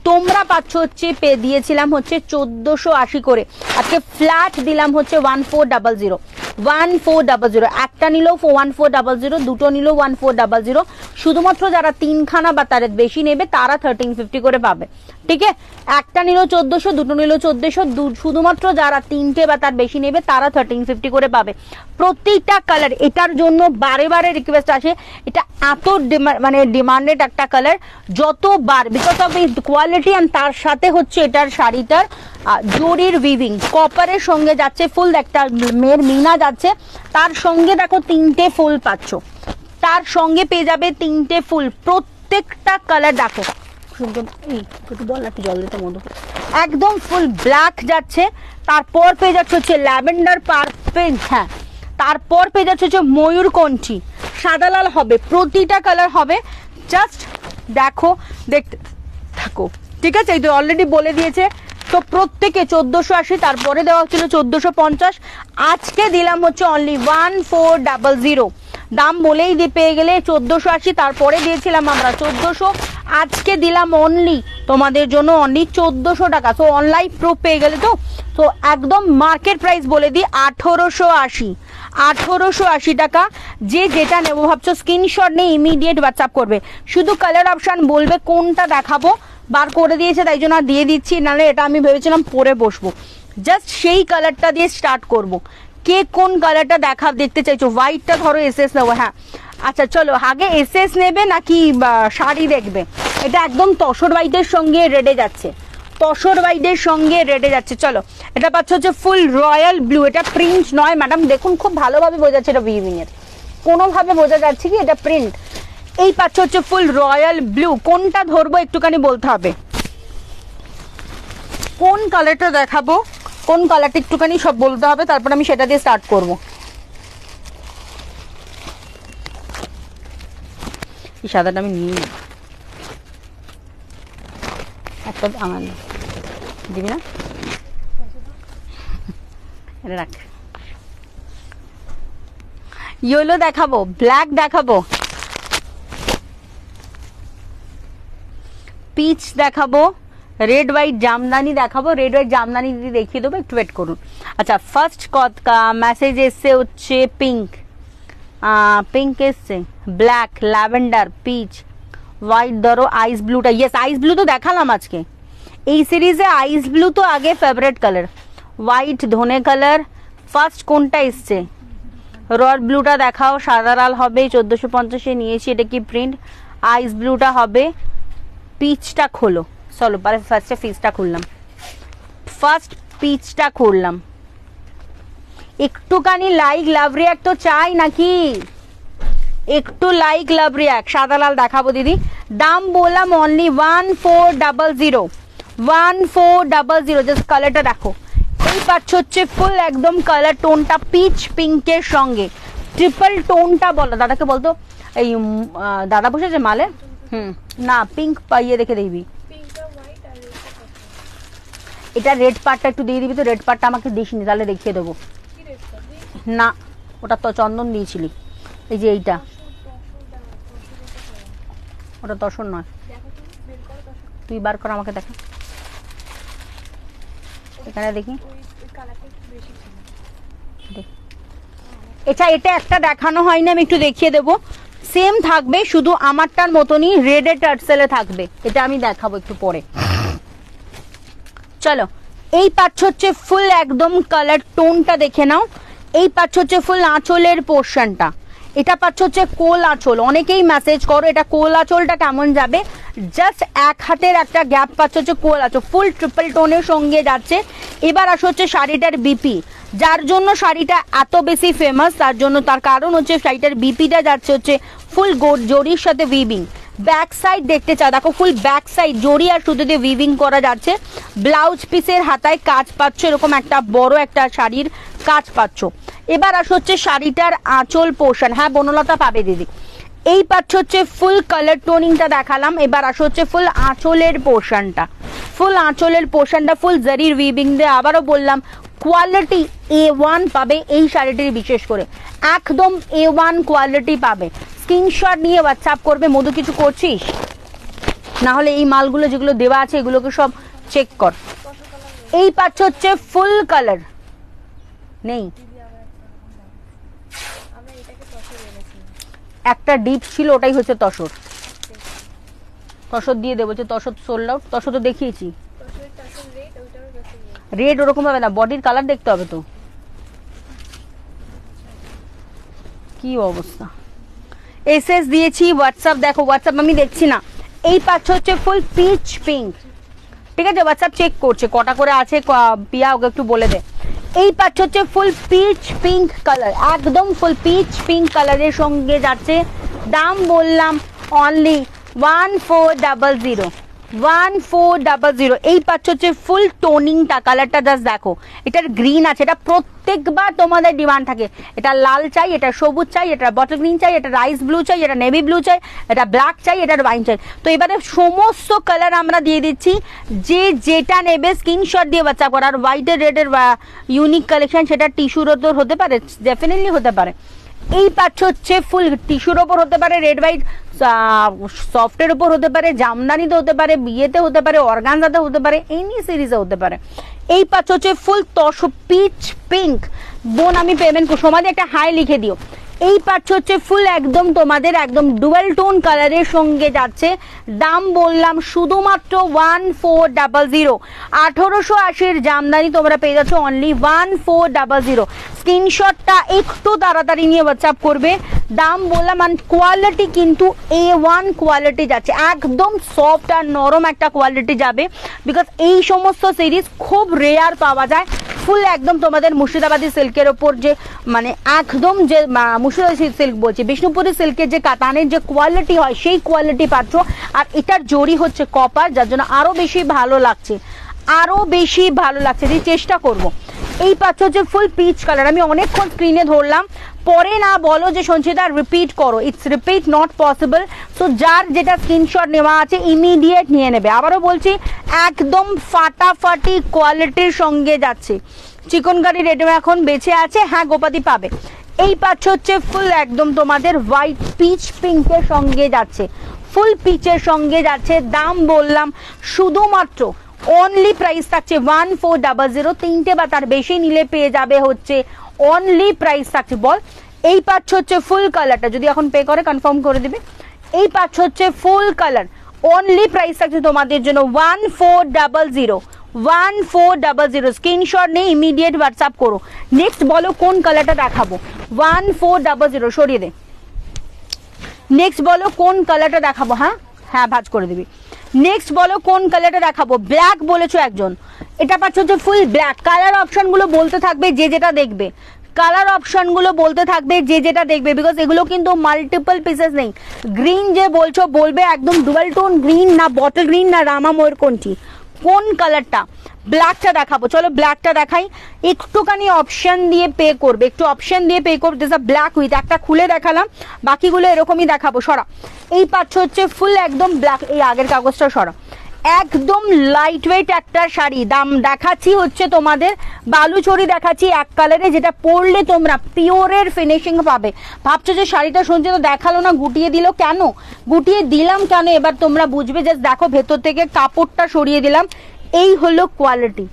তোমরা পাচ্ছ হচ্ছে দিয়েছিলাম হচ্ছে 1480 করে, আজকে ফ্ল্যাট দিলাম হচ্ছে 1400, 1400। একটা নিলেও 1400, দুটো নিলেও 1400। শুধুমাত্র যারা তিনখানা বা তার বেশি নেবে তারা 1350 করে পাবে, ঠিক আছে। একটা নিলেও 1400, দুটো নিলেও 1400, শুধুমাত্র যারা তিনটে বা তার বেশি নেবে তারা 1350 করে পাবে। প্রত্যেকটা কালার, এটার জন্য বারে বারে রিকোয়েস্ট আসে, এটা এত মানে ডিমান্ডেড একটা কালার, যতবার বিকজ অফ এই কোয়ালিটি অ্যান্ড তার সাথে হচ্ছে এটার শাড়িটার জরির উইভিং কপারের সঙ্গে যাচ্ছে, ফুল একটা মেয়ের মিনা যাচ্ছে, তার সঙ্গে দেখো তিনটে ফুল পাচ্ছ, তার সঙ্গে পেয়ে যাবে তিনটে ফুল। প্রত্যেকটা কালার দেখো, জল দিতে মতো একদম ফুল ব্ল্যাক যাচ্ছে, তারপর পেয়ে যাচ্ছে হচ্ছে ল্যাভেন্ডার পার্পল, হ্যাঁ, তারপর পেয়ে যাচ্ছে হচ্ছে ময়ূরকণ্ঠী, সাদা লাল হবে, প্রতিটা কালার হবে। জাস্ট দেখো, দেখতে থাকো, ঠিক আছে। এই তো অলরেডি বলে দিয়েছে। তো প্রত্যেকে 1480, তারপরে দেওয়া হচ্ছিল 1450, আজকে দিলাম হচ্ছে অনলি 1400। দাম বলেই পেয়ে গেলে 1480, তারপরে দিয়েছিলাম আমরা 1400, আজকে দিলাম অনলি তোমাদের জন্য অনলি 1400 টাকা। তো অনলাইন প্রুফ পেয়ে গেলে তো। তো একদম মার্কেট প্রাইস বলে দিই 1880 টাকা। যে যেটা নেবো ভাবছো স্ক্রিনশট নিয়ে ইমিডিয়েট হোয়াটসঅ্যাপ করবে, শুধু কালার অপশন বলবে কোনটা দেখাবো, বার করে দিয়েছে তাই জন্য দিয়ে দিচ্ছি, নাহলে এটা আমি ভেবেছিলাম পরে বসবো। জাস্ট সেই কালারটা দিয়ে স্টার্ট করব। কে কোন কালারটা দেখতে চাইছো? হোয়াইটটা ধরো এসএস নেবো, হ্যাঁ আচ্ছা চলো, আগে এসএস নেবে নাকি শাড়ি দেখবে? এটা একদম তসর হোয়াইটের সঙ্গে রেডে যাচ্ছে, তসর হোয়াইটের সঙ্গে রেডে যাচ্ছে। চলো, এটা পাচ্ছ হচ্ছে ফুল রয়্যাল ব্লু, এটা প্রিন্ট নয় ম্যাডাম, দেখুন খুব ভালোভাবে বোঝা যাচ্ছে এটা উইভিং এর, কোনোভাবে বোঝা যাচ্ছে কি এটা প্রিন্ট। এই পাচ্ছ হচ্ছে ফুল রয়্যাল ব্লু। কোনটা ধরবো একটুখানি বলতে হবে, কোন কালারটা দেখাবো, কোন কালারটা একটুখানি সব বলতে হবে, তারপর আমি সেটা দিয়ে স্টার্ট করব। এই সাদাটা আমি নিই, একটা আমার দিবি না, এটা রাখ। ইয়েলো দেখাবো, ব্ল্যাক দেখাবো, পিচ দেখাবো, রেড হোয়াইট জামদানি দেখাবো। রেড হোয়াইট জামদানি দিদি দেখিয়ে দেবো, একটু ওয়েট করুন। আচ্ছা, ফার্স্ট মেসেজ এসছে হচ্ছে পিঙ্ক, পিঙ্ক এসছে, ব্ল্যাক, ল্যাভেন্ডার, পিচ, হোয়াইট ধরো, আইস ব্লুটা, ইয়েস আইস ব্লু তো দেখালাম আজকে এই সিরিজে, আইস ব্লু তো আগে ফেভারিট কালার। হোয়াইট, ধনে কালার, ফার্স্ট কোনটা এসছে? রয়্যাল ব্লুটা দেখাও, সাদা লাল হবে, 1450-এ নিয়েছি, এটা কি প্রিন্ট? আইস ব্লুটা হবে, পিচটা খোলো, চলো পরে ফার্স্টে পিচটা খুললাম, ফার্স্ট পিচটা খুললাম। একটুখানি লাইক লাভ রিয়াক্ট তো চাই নাকি, একটু লাইক লাভ রিয়াক্ট। সাদা লাল দেখাবো দিদি, দাম বললাম অনলি 1400, 1400। জাস্ট কালারটা দেখো, এই পাচ্ছ হচ্ছে ফুল একদম কালার টোনটা পিচ পিঙ্কের সঙ্গে, ট্রিপল টোনটা বলো দাদাকে, বলতো এই দাদা বসেছে মালে, না পিঙ্ক পাইয়ে রেখে দেখবি, এটা রেড পার্টটা একটু দিয়ে দিবি তো, রেড পার্টটা আমাকে দিসনি, তাহলে দেখিয়ে দেবো। না ওটা তো চন্দন দিয়েছিলি, এই যে এইটা, ওটা তসর নয়, তুই বার কর আমাকে দেখা, এখানে দেখি। এটা একটা দেখানো হয়নি, আমি একটু দেখিয়ে দেবো। সেম থাকবে, শুধু আমারটার মতনই রেডে টার্সেলে থাকবে, এটা আমি দেখাবো একটু পরে। চলো, এই পাচ্ছ হচ্ছে ফুল একদম কালার টোনটা দেখে নাও, এই পাচ্ছ হচ্ছে ফুল আঁচলের পোর্শনটা, এটা পাচ্ছ হচ্ছে কোল আঁচল, অনেকেই মেসেজ করো এটা কোল আঁচলটা কেমন যাবে, জাস্ট এক হাতের একটা গ্যাপ পাচ্ছ হচ্ছে কোল আঁচল, ফুল ট্রিপল টোনের সঙ্গে যাচ্ছে। এবার আসো হচ্ছে শাড়িটার বিপি, যার জন্য শাড়িটা এত বেশি ফেমাস, তার জন্য তার কারণ হচ্ছে শাড়িটার বিপিটা যাচ্ছে হচ্ছে ফুল জরির সাথে উইভিং। ব্যাক সাইড দেখতে চাও, দেখো ফুল ব্যাক সাইড জরি আর সুতো দিয়ে উইভিং করা যাচ্ছে। ব্লাউজ পিসের হাতায় কাজ পাচ্ছ, এরকম একটা বড় একটা শাড়ির কাজ পাচ্ছ। এবার আসো হচ্ছে শাড়িটার আঁচল পোর্শন, হ্যাঁ বনলতা পাবে দিদি। এই পাচ্ছ হচ্ছে ফুল কালার টোনিংটা দেখালাম, এবার আসো হচ্ছে ফুল আঁচলের পোর্শনটা, ফুল আঁচলের পোর্শনটা ফুল জারির উইভিং দিয়ে। আবারও বললাম কোয়ালিটি A1 পাবে এই শাড়িটির, বিশেষ করে একদম A1 কোয়ালিটি পাবে। স্ক্রিনশট নিয়ে হোয়াটসঅ্যাপ করবে। মধু কিছু করছিস না হলে এই মালগুলো যেগুলো দেওয়া আছে এগুলোকে সব চেক কর। এই পাচ্ছ হচ্ছে ফুল কালার নেই, একটা ডিপ ছিল ওটাই হচ্ছে তসর, তসর দিয়ে দেবো যে তসর সোল্ড আউট। তসর তো দেখিয়েছি, রেড ওরকম হবে না, বডির কালার দেখতে হবে তো কি অবস্থা। এসএস দিয়েছি, হোয়াটসঅ্যাপ দেখো, হোয়াটসঅ্যাপ আমি দেখছি না। এই পাচ্ছ হচ্ছে ফুল পিচ পিঙ্ক, ঠিক আছে হোয়াটসঅ্যাপ চেক করছে কটা করে আছে, পিয়া ওকে একটু বলে দে। এই পাচ্ছ হচ্ছে ফুল পিচ পিঙ্ক কালার, একদম ফুল পিচ পিঙ্ক কালারের সঙ্গে যাচ্ছে। দাম বললাম অনলি 1400, 1400। এই পাচ্ছ হচ্ছে ফুল টোনিংটা, কালারটা জাস্ট দেখো, এটার গ্রিন আছে, এটা প্রত্যেকবার তোমাদের ডিমান্ড থাকে, এটা লাল চাই, এটা সবুজ চাই, এটা বটল গ্রিন চাই, এটা রাইস ব্লু চাই, এটা নেভি ব্লু চাই, এটা ব্ল্যাক চাই, এটা ওয়াইন চাই। তো এবারে সমস্ত কালার আমরা দিয়ে দিচ্ছি, যে যেটা নেবে স্ক্রিনশট দিয়ে বাচ্চা করার। আর হোয়াইটের রেডের ইউনিক কালেকশন, সেটা টিস্যুর ওপর হতে পারে, ডেফিনেটলি হতে পারে। এই পাচ্ছ হচ্ছে ফুল টিস্যুর ওপর হতে পারে, রেড হোয়াইট সফটের উপর হতে পারে, জামদানিতে হতে পারে, বিয়েতে হতে পারে, অর্গানজাতে হতে পারে, এনি সিরিজে হতে পারে। এই পাচ্ছ হচ্ছে ফুল পিচ পিঙ্ক। বোন আমি পেমেন্ট সমাধি একটা হাই লিখে দিও। এই পাচ্ছ হচ্ছে ফুল একদম তোমাদের একদম ডুয়াল টোন কালারের সঙ্গে যাচ্ছে। দাম বললাম শুধুমাত্র 1400। 1880 জামদানি তোমরা পেয়ে যাচ্ছ অনলি 1400। স্ক্রিনশটটা একটু তাড়াতাড়ি নিয়ে হোয়াটসঅ্যাপ করবে। দাম বললাম, আর কোয়ালিটি কিন্তু A1 কোয়ালিটি যাচ্ছে, একদম সফট আর নরম একটা কোয়ালিটি যাবে, বিকজ এই সমস্ত সিরিজ খুব রেয়ার পাওয়া যায়। ফুল একদম তোমাদের মুর্শিদাবাদী সিল্কের ওপর যে মানে একদম যে মুর্শিদাবাদী সিল্ক বলছি, বিষ্ণুপুরি সিল্কের যে কাতানের যে কোয়ালিটি হয় সেই কোয়ালিটি পাচ্ছ। আর এটার জরি হচ্ছে কপার, যার জন্য আরো বেশি ভালো লাগছে, আরো বেশি ভালো লাগছে। যে চেষ্টা করব। এই পাচ্ছ হচ্ছে ফুল পিচ কালার, আমি অনেকক্ষণ স্ক্রিনে ধরলাম, পরে না বলো যে সঞ্চিতা রিপিট করো, it's repeat not possible. So যার যেটা স্ক্রিনশট নেওয়া আছে ইমিডিয়েট নিয়ে নেবে। আবারও বলছি একদম ফাটাফাটি কোয়ালিটির সঙ্গে যাচ্ছে। চিকনকারি রেটে এখন বেঁচে আছে, হ্যাঁ গোপাতি পাবে। এই পাচ্ছ হচ্ছে ফুল একদম তোমাদের হোয়াইট পিচ পিঙ্কের সঙ্গে যাচ্ছে, ফুল পিচের সঙ্গে যাচ্ছে। দাম বললাম শুধুমাত্র অনলি প্রাইস থাকছে 1400। তিনটে বা তার বেশি নিলে পেয়ে যাবে হচ্ছে অনলি প্রাইস থাকছে বল। এই পাচ্ছ হচ্ছে ফুল কালারটা, যদি এখন পে করে কনফার্ম করে দিবে। এই পাচ্ছ হচ্ছে ফুল কালার, অনলি প্রাইস থাকছে তোমাদের জন্য 1400। 1400 স্ক্রিনশট নেই, ইমিডিয়েট হোয়াটসঅ্যাপ করো। নেক্সট বলো কোন কালারটা দেখাবো। 1400 সরিয়ে দে। নেক্সট বলো কোন কালারটা দেখাবো। হ্যাঁ হ্যাঁ ভাঁজ করে দিবি। নেক্সট বলো কোন কালারটা দেখাবো। ব্ল্যাক বলেছো একজন, এটা পাচ্ছ হচ্ছে ফুল ব্ল্যাক। কালার অপশনগুলো বলতে থাকবে যে যেটা দেখবে, কালার অপশনগুলো বলতে থাকবে যে যেটা দেখবে, বিকজ এগুলো কিন্তু মাল্টিপল পিসেস নেই। গ্রিন যে বলছো বলবে একদম ডুয়াল টোন গ্রিন, না বটল গ্রিন, না রামা ময়ূর, কোনটি কোন কালারটা। ব্ল্যাকটা দেখাবো, চলো ব্ল্যাকটা দেখাই। একটুখানি অপশন দিয়ে পে করবে, একটু অপশন দিয়ে পে করবে। দিস ব্ল্যাক উইথ একটা খুলে দেখালাম, বাকিগুলো এরকমই দেখাবো। সরা। এই পাচ্ছ হচ্ছে ফুল একদম ব্ল্যাক, এই আগের কাগজটা সরা। একদম লাইট ওয়েট একটা শাড়ি। দাম দেখাচ্ছি হচ্ছে তোমাদের বালুচরি দেখাচ্ছি এক কালারে, যেটা পরলে তোমরা পিওরের ফিনিশিং পাবে। ভাবছো যে শাড়িটা শুনছে তো দেখালো না, গুটিয়ে দিল কেন, গুটিয়ে দিলাম কেন, এবার তোমরা বুঝবে। জাস্ট দেখো ভেতর থেকে কাপড়টা সরিয়ে দিলাম, এই হলো কোয়ালিটি।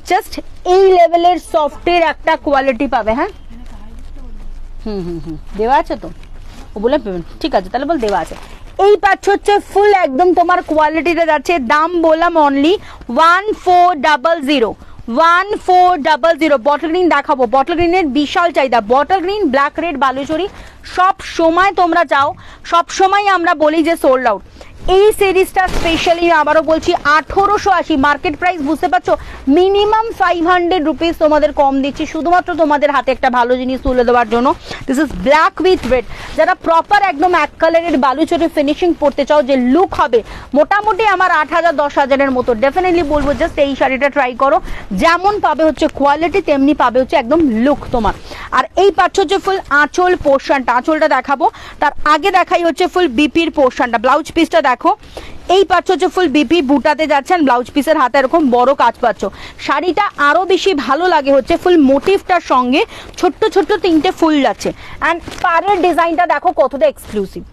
জাস্ট এই লেভেলের সফটের একটা কোয়ালিটি পাবে। হ্যাঁ দেওয়া আছে তো, ও বলে ঠিক আছে তাহলে বল দেওয়া আছে। এই পাচ্ছ হচ্ছে ফুল একদম তোমার কোয়ালিটিটা যাচ্ছে। দাম বললাম অনলি 1400। 1400 বটল গ্রিন দেখাবো, বটল গ্রিনের বিশাল চাহিদা, bottle green black red Baluchari সব সময় তোমরা চাও, সব সময় আমরা বলি যে সোল্ড আউট। এই সিরিজটা স্পেশালি আবারও বলছি 1880 মার্কেট প্রাইস, বুঝতে পারছো মিনিমাম 500 রুপিস তোমাদের কম দিচ্ছি শুধুমাত্র তোমাদের হাতে একটা ভালো জিনিস তুলে দেওয়ার জন্য। This is black with red, যারা প্রপার একদম এক কালারের বালুচরি ফিনিশিং পড়তে চাও যে লুক হবে মোটামুটি আমার 8000 10,000-এর মতো, ডেফিনেটলি বলবো জাস্ট এই শাড়িটা ট্রাই করো, যেমন পাবে হচ্ছে কোয়ালিটি তেমনি পাবে হচ্ছে একদম লুক তোমার। আর এই পাচ্ছ হচ্ছে ফুল আঁচল পোর্শনটা, আঁচলটা দেখাবো তার আগে দেখাই হচ্ছে ফুল বিপির পোর্শনটা, ব্লাউজ পিসটা দেখো এই পাচ্ছ হচ্ছে ফুল বিপি বুটাতে যাচ্ছেন, ব্লাউজ পিসের হাতে এরকম বড় কাজ পাচ্ছ। শাড়িটা আরো বেশি ভালো লাগে হচ্ছে ফুল মোটিভটার সঙ্গে ছোট্ট ছোট্ট তিনটে ফুল যাচ্ছে। অ্যান্ড পাড়ের ডিজাইনটা দেখো কতটা এক্সক্লুসিভ,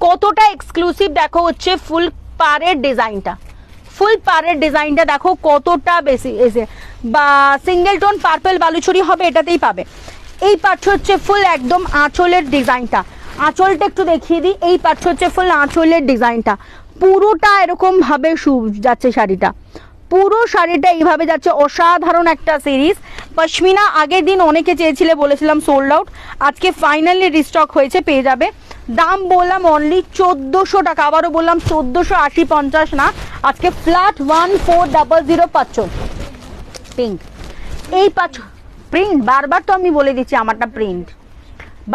কতটা এক্সক্লুসিভ দেখো হচ্ছে ফুল পাড়ের ডিজাইনটা, ফুল পাড়ের ডিজাইনটা দেখো কতটা বেশি এসে বা সিঙ্গেল টোন পার্পল বালুচরি হবে এটাতেই পাবে। এই পাচ্ছ হচ্ছে ফুল একদম আঁচলের ডিজাইনটা, আঁচলটা একটু দেখিয়ে দিই, এই পাচ্ছ হচ্ছে ফুল আঁচলের ডিজাইনটা পুরোটা এরকম ভাবে যাচ্ছে শাড়িটা, পুরো শাড়িটা এইভাবে যাচ্ছে, অসাধারণ একটা সিরিজ। পশমিনা আগের দিন অনেকে চেয়েছিলে বলেছিলাম সোল্ড আউট, আজকে ফাইনালি রিস্টক হয়েছে, পেয়ে যাবে। দাম বললাম অনলি 1400 টাকা, আবারও বললাম 1480 50 না, আজকে ফ্ল্যাট 1400 পাচ্ছ। পিঙ্ক এই পাচ্ছ প্রিন্ট, বারবার তো আমি বলে দিচ্ছি আমারটা প্রিন্ট,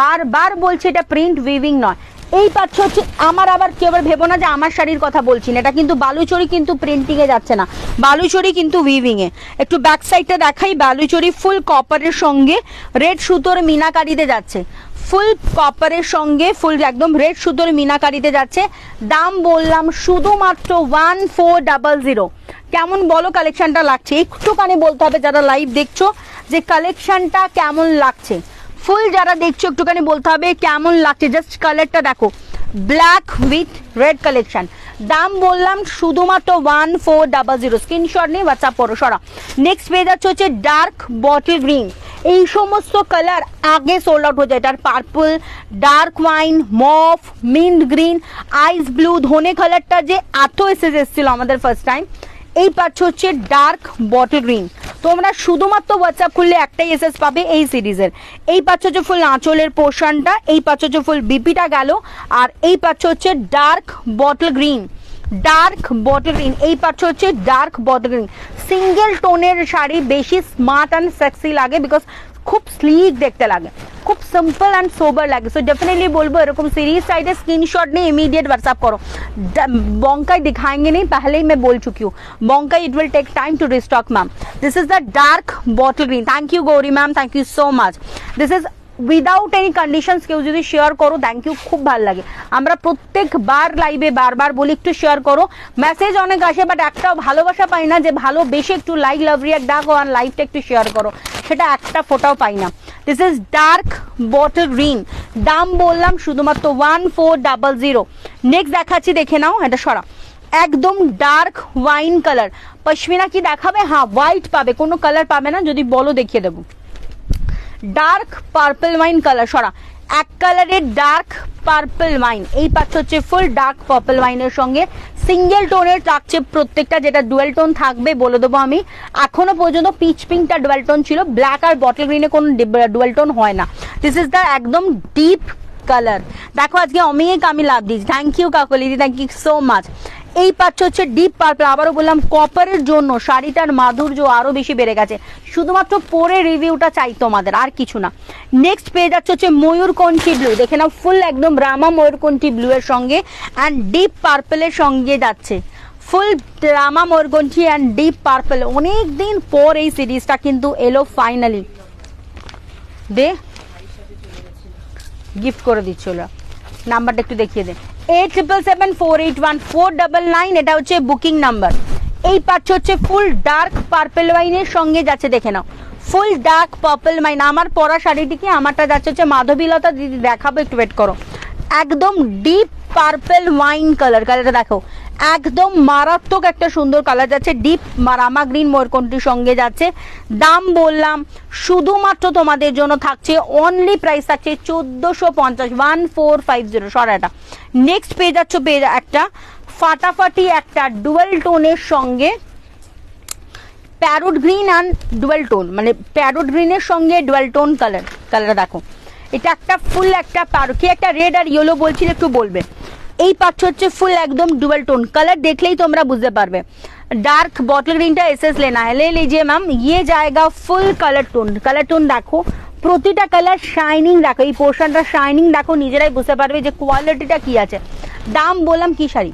বারবার বলছি এটা প্রিন্ট উইভিং নয়। এই পাচ্ছ হচ্ছে আমার, আবার কেউ আবার ভেবো না যে আমার শাড়ির কথা বলছি না, এটা কিন্তু বালুচরি কিন্তু প্রিন্টিং এ যাচ্ছে না, বালুচরি কিন্তু উইভিং এ। একটু ব্যাক সাইডটা দেখাই, বালুচরি ফুল কপারের সঙ্গে রেড সুতোর মিনাকারিতে যাচ্ছে, ফুল কপারের সঙ্গে ফুল একদম রেড সুতোর মিনাকারিতে যাচ্ছে। দাম বললাম শুধুমাত্র 1400। কেমন বলো কালেকশনটা লাগছে, একটুখানি বলতে হবে যারা লাইভ দেখছো যে কালেকশনটা কেমন লাগছে, ফুল যারা দেখছো একটুখানি বলতে হবে কেমন লাগছে, জাস্ট কালারটা দেখো ব্ল্যাক উইথ রেড কালেকশন। দাম বললাম শুধুমাত্র 1400, স্ক্রিনশট নিয়ে হোয়াটসঅ্যাপ করো সরা। নেক্সট পেয়ে যাচ্ছে হচ্ছে ডার্ক বটল গ্রিন, এই সমস্ত কালার আগে সোল্ড আউট হয়ে যায়, এটার purple, dark wine, mauve, mint green, ice blue, ধনে কালারটা যে এত এসেছিল আমাদের ফার্স্ট টাইম। এই পাচ্ছ হচ্ছে ডার্ক বটল গ্রিন, তোমরা শুধুমাত্র হোয়াটসঅ্যাপ খুললে একটাই এসএস পাবে এই সিরিজের। এই পাচ্ছ হচ্ছে ফুল আঁচলের পোর্শনটা, এই পাচ্ছ হচ্ছে ফুল বিপিটা গেল, আর এই পাচ্ছ হচ্ছে dark bottle green, dark bottle green, এই পাচ্ছ হচ্ছে ডার্ক বটল গ্রিন। সিঙ্গেল টোনের শাড়ি বেশি স্মার্ট অ্যান্ড সেক্সি লাগে, বিকজ খুব স্লিক দেখতে লাগে, খুব সিম্পল অ্যান্ড সোবার লাগে। সো डेफिनेटली बोलबो এরকম সিরিজ চাইতে স্ক্রিনশট নিয়ে इमीडिएट व्हाट्सएप करो। बॉन्काई दिखाएंगे नहीं, पहले ही मैं बोल चुकी हूँ, बॉन्काई it will take time to restock ma'am. This is the dark bottle green, thank you Gauri ma'am, thank you so much. This is without any conditions, কেউ যদি শেয়ার করো থ্যাংক ইউ, খুব ভালো লাগে। আমরা প্রত্যেকবার লাইভে বারবার বলি একটু শেয়ার করো, মেসেজ অনেক আসে বাট একটাও ভালোবাসা পাই না যে ভালোবেসে একটু লাইক লাভ রিয়াক্ট ডাকো আর লাইভটা একটু শেয়ার করো, সেটা একটা ফোটাও পাই না। This is dark bottle green, দাম বললাম শুধুমাত্র 1400। নেক্সট দেখাচ্ছি, দেখে নাও, এটা সরা একদম ডার্ক ওয়াইন কালার। পশমিনা কি দেখাবে? হ্যাঁ হোয়াইট পাবে, কোনো কালার পাবে না, যদি বলো দেখিয়ে দেবো। ডার্ক পার্পল ওয়াইন কালার, সরা এক কালারের ডার্ক পার্পল ওয়াইন, এই পাচ্ছ হচ্ছে ফুল ডার্ক পার্পল ওয়াইনের সঙ্গে সিঙ্গেল টোনের থাকছে প্রত্যেকটা, যেটা ডুয়েল টোন থাকবে বলে দেবো আমি। এখনো পর্যন্ত পিচ পিঙ্কটা ডুয়েল টোন ছিল, ব্ল্যাক আর বটল গ্রিনে কোনো ডুয়েল টোন হয় না। দিস ইজ দ্য একদম ডিপ কালার। দেখো আজকে অনেক আমি লাভ দিচ্ছি, thank you Kakalidi, thank you so much. এই পাচ্ছ হচ্ছে ডিপ পার্পল, আবারও বললাম কপারের জন্য শাড়িটার মাধুর্য আরো বেশি বেড়ে গেছে, শুধুমাত্র পরে রিভিউটা চাই তোমাদের, আর কিছু না। নেক্সট পেয়ে যাচ্ছে হচ্ছে ময়ূরকণ্ঠী ব্লু, দেখে নাও ফুল একদম রামা ময়ূরকণ্ঠী ব্লু এর সঙ্গে অ্যান্ড ডিপ পার্পলের সঙ্গে যাচ্ছে, ফুল রামা ময়ূরকণ্ঠী অ্যান্ড ডিপ পার্পল। অনেকদিন পর এই সিরিজটা কিন্তু এলো ফাইনালি, দে গিফট করে দিচ্ছিল, নাম্বারটা একটু দেখিয়ে দে, 8774814999, এটা হচ্ছে বুকিং নাম্বার। এই পাচ্ছ হচ্ছে ফুল ডার্ক পার্পল ওয়াইনের সঙ্গে যাচ্ছে, দেখে নাও ফুল ডার্ক পার্পল ওয়াইন। আমার পরা শাড়িটিকে আমারটা যাচ্ছে হচ্ছে মাধবীলতা দিদি, দেখাবো একটু ওয়েট করো, একদম ডিপ পার্পল ওয়াইন কালার, কালারটা দেখো একদম মারাত্মক একটা সুন্দর কালার যাচ্ছে, ডিপ রামা গ্রিন ময়ূরকণ্ঠীর সঙ্গে যাচ্ছে। দাম বললাম শুধুমাত্র তোমাদের জন্য থাকছে, অনলি প্রাইস থাকছে 1450, 1450 সরাটা। নেক্সট পেয়ে যাচ্ছ একটা ফাটাফাটি একটা ডুয়েল টোনের সঙ্গে, parrot green and dual tone, মানে প্যারোট গ্রিনের সঙ্গে ডুয়েল টোন কালারটা দেখো, এটা একটা ফুল একটা প্যারোট, কি একটা রেড আর ইয়েলো বলছিল একটু বলবে। এই পাচ্ছ হচ্ছে ফুল একদম ডুয়েল টোन, कलर देखलेई তোমরা বুঝতে পারবে। डार्क बॉटल ग्रीन टा एसएस लेना है, ले लीजिए मैम, ये जाएगा फुल कलर टोन देखो, প্রতিটা কালার শাইনিং দেখো, এই পোর্শনটা শাইনিং দেখো, নিজেরাই বুঝতে পারবে যে কোয়ালিটিটা কি আছে। দাম বললাম কি শাড়ি,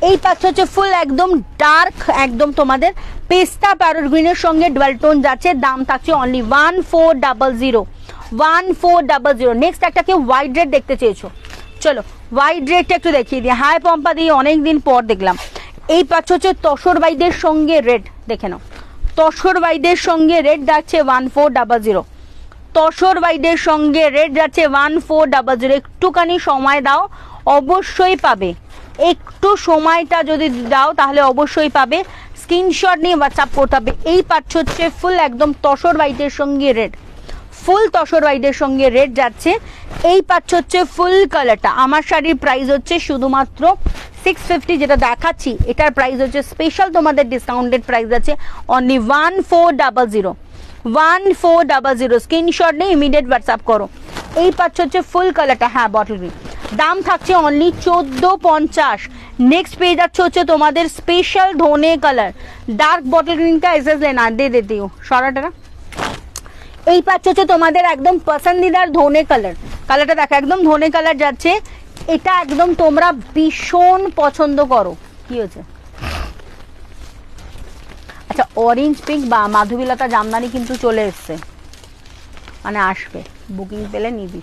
এই পাচ্ছ হচ্ছে ফুল একদম ডার্ক, একদম তোমাদের পেস্তা প্যারোট গ্রিনের সঙ্গে ডুয়েল টোন যাচ্ছে, দাম থাকছে অনলি 1400, 1400। নেক্সট একটা কেউ হোয়াইট রেড দেখতে চেয়েছো, চলো হোয়াইট রেডটা একটু দেখিয়ে দিই। হাই পম্পা দিয়ে অনেকদিন পর দেখলাম। এই পাচ্ছ হচ্ছে তসর বাইদের সঙ্গে রেড, দেখে নাও, তসর বাইদের সঙ্গে রেড যাচ্ছে 1400, তসর বাইদের সঙ্গে রেড যাচ্ছে 1400। একটুখানি সময় দাও অবশ্যই পাবে, একটু সময়টা যদি দাও তাহলে অবশ্যই পাবে। স্ক্রিনশট নিয়ে হোয়াটসঅ্যাপ করতে হবে। এই পাচ্ছ হচ্ছে ফুল একদম তসর বাইদের সঙ্গে রেড, ফুল তসর বাইদের সঙ্গে রেড যাচ্ছে। এই পাচ্ছ হচ্ছে ফুল কালারটা। আমার শাড়ির প্রাইস হচ্ছে শুধুমাত্র 650, যেটা দেখাচ্ছি এটার প্রাইস হচ্ছে স্পেশাল তোমাদের ডিসকাউন্টেড প্রাইস আছে অনলি 1400। স্ক্রিনশট নিয়ে ইমিডিয়েট হোয়াটসঅ্যাপ করো। এই পাচ্ছ হচ্ছে ফুল কালারটা, হ্যাঁ বটল গ্রিন, দাম থাকছে অনলি 1450। নেক্সট পেয়ে যাচ্ছে হচ্ছে তোমাদের স্পেশাল ধনে কালার, ডার্ক বটল গ্রিনটা এসএস লেনা দে দেती हूँ সরাটা না। এই পাচ্ছ হচ্ছে তোমাদের একদম পছন্দিদার ধনে কালার, কালারটা দেখো একদম ধনে কালার যাচ্ছে, এটা একদম তোমরা ভীষণ পছন্দ করো। কি হয়েছে, আচ্ছা অরেঞ্জ পিঙ্ক বা মাধবীলতা জামদানি কিন্তু চলে এসছে, মানে আসবে, বুকিং পেলে নিবি।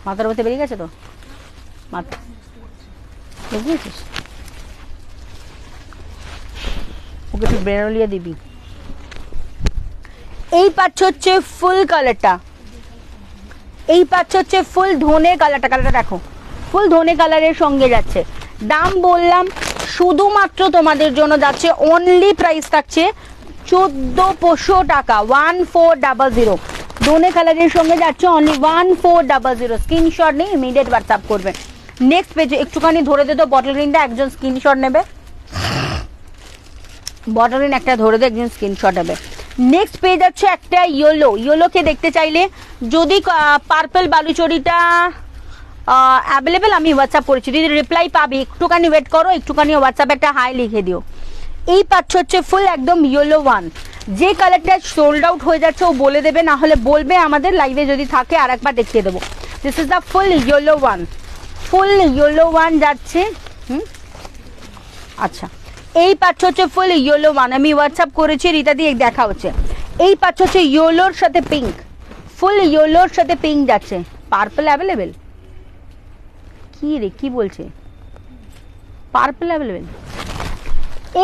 মাথার মধ্যে বেরিয়ে গেছে তো মাথা, বুঝেছিস, ওকে একটু ব্রেনলিয়া দিবি। এই পাচ্ছ হচ্ছে ফুল কালারটা, এই পাচ্ছ হচ্ছে ফুল ধনে কালারটা, কালারটা দেখো ফুল ধনে কালারের সঙ্গে যাচ্ছে। দাম বললাম শুধুমাত্র তোমাদের জন্য যাচ্ছে, অনলি প্রাইস থাকছে 1400 টাকা, 1400। ধনে কালারের সঙ্গে যাচ্ছে অনলি 1400। স্ক্রিনশট নিয়ে ইমিডিয়েট হোয়াটসঅ্যাপ করবে। নেক্সট পেজে একটুখানি ধরে দে তো বটল গ্রিনটা, একজন স্ক্রিনশট নেবে, বটল গ্রিন একটা ধরে দে, একজন স্ক্রিনশট নেবে। নেক্সট পেজ হচ্ছে একটা ইয়েলো, ইয়েলোকে দেখতে চাইলে যদি পার্পল বালুচরিটা অ্যাভেলেবেল আমি হোয়াটসঅ্যাপ করেছি, যদি রিপ্লাই পাবে একটুখানি ওয়েট করো, একটুখানি হোয়াটসঅ্যাপে একটা হাই লিখে দিও। এই পাচ্ছ হচ্ছে ফুল একদম ইয়েলো ওয়ান, যে কালারটা সোল্ড আউট হয়ে যাচ্ছে ও বলে দেবে, না হলে বলবে আমাদের লাইভে যদি থাকে আর একবার দেখিয়ে দেবো। This is the full yellow one, full yellow one যাচ্ছে। আচ্ছা এই পাচ্ছ হচ্ছে ফুল ইয়েলো ওয়ান, আমি হোয়াটসঅ্যাপ করেছি, রিতা দিয়ে দেখা হচ্ছে। এই পাচ্ছ হচ্ছে ইয়েলোর সাথে পিঙ্ক, ফুল ইয়েলোর সাথে পিঙ্ক যাচ্ছে। পার্পল অ্যাভেলেবেল, কি রে কি বলছে, পার্পল অ্যাভেলেবেল।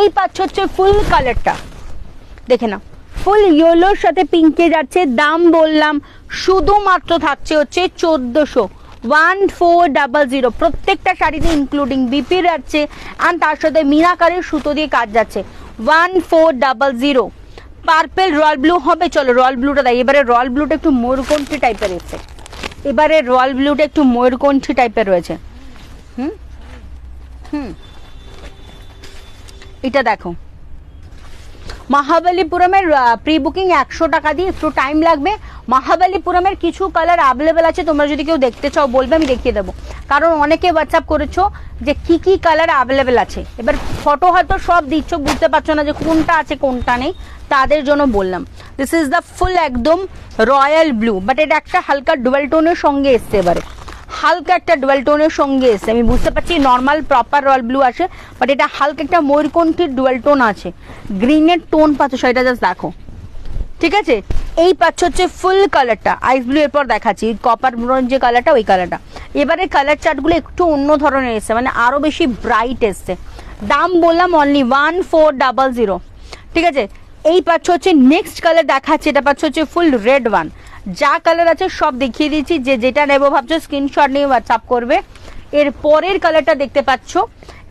এই পাচ্ছ হচ্ছে ফুল কালারটা, দেখে না ফুল ইয়েলোর সাথে পিঙ্কে যাচ্ছে। দাম বললাম শুধুমাত্র থাকছে হচ্ছে 1400, 1400। প্রত্যেকটা শাড়িতে ইনক্লুডিং বিপি যাচ্ছে আর তার সাথে মিনাকারের সুতো দিয়ে কাজ যাচ্ছে 1400। পার্পল রয়্যাল ব্লু হবে, চলো রয়্যাল ব্লুটা দেয়। এবারে রয়্যাল ব্লুটা একটু ময়ূরকণ্ঠী টাইপের এসছে, এবারে রয়্যাল ব্লুটা একটু ময়ূরকণ্ঠী টাইপের রয়েছে। এটা দেখো মহাবলীপুরমের প্রি বুকিং 100 টাকা দিয়ে, একটু টাইম লাগবে। মহাবলীপুরমের কিছু কালার অ্যাভেলেবেল আছে, তোমরা যদি কেউ দেখতে চাও বলবে, আমি দেখিয়ে দেবো। কারণ অনেকে হোয়াটসঅ্যাপ করেছো যে কি কি কালার অ্যাভেলেবেল আছে, এবার ফটো হয়তো সব দিচ্ছ, বুঝতে পারছো না যে কোনটা আছে কোনটা নেই, তাদের জন্য বললাম। দিস ইজ দ্য ফুল একদম রয়্যাল ব্লু, বাট এটা একটা হালকা ডুয়েল টোনের সঙ্গে এসছে, এবারে হালকা একটা ডুয়েল টোনের সঙ্গে এসছে। আমি বুঝতে পারছি নর্মাল প্রপার রয়্যাল ব্লু আসে, বাট এটা হালকা একটা ময়ূরকণ্ঠীর ডুয়েল টোন আছে, গ্রিনের টোন পাচ্ছ, সেটা জাস্ট দেখো, ঠিক আছে। এই পাচ্ছ হচ্ছে ফুল কালারটা আইস ব্লু, এরপর দেখাচ্ছি কপার ব্রোঞ্জ যে কালারটা, ওই কালারটা। এবারে কালার চার্টগুলো একটু অন্য ধরনের এসছে, মানে আরো বেশি ব্রাইট এসছে। দাম বললাম অনলি 1400, ঠিক আছে। এই পাচ্ছ হচ্ছে নেক্সট কালার দেখাচ্ছে, এটা পাচ্ছ হচ্ছে ফুল রেড ওয়ান। যা কালার আছে সব দেখিয়ে দিচ্ছি, যে যেটা নেবো ভাবছো স্ক্রিনশট নিয়ে হোয়াটসঅ্যাপ করবে। এর পরের কালারটা দেখতে পাচ্ছ,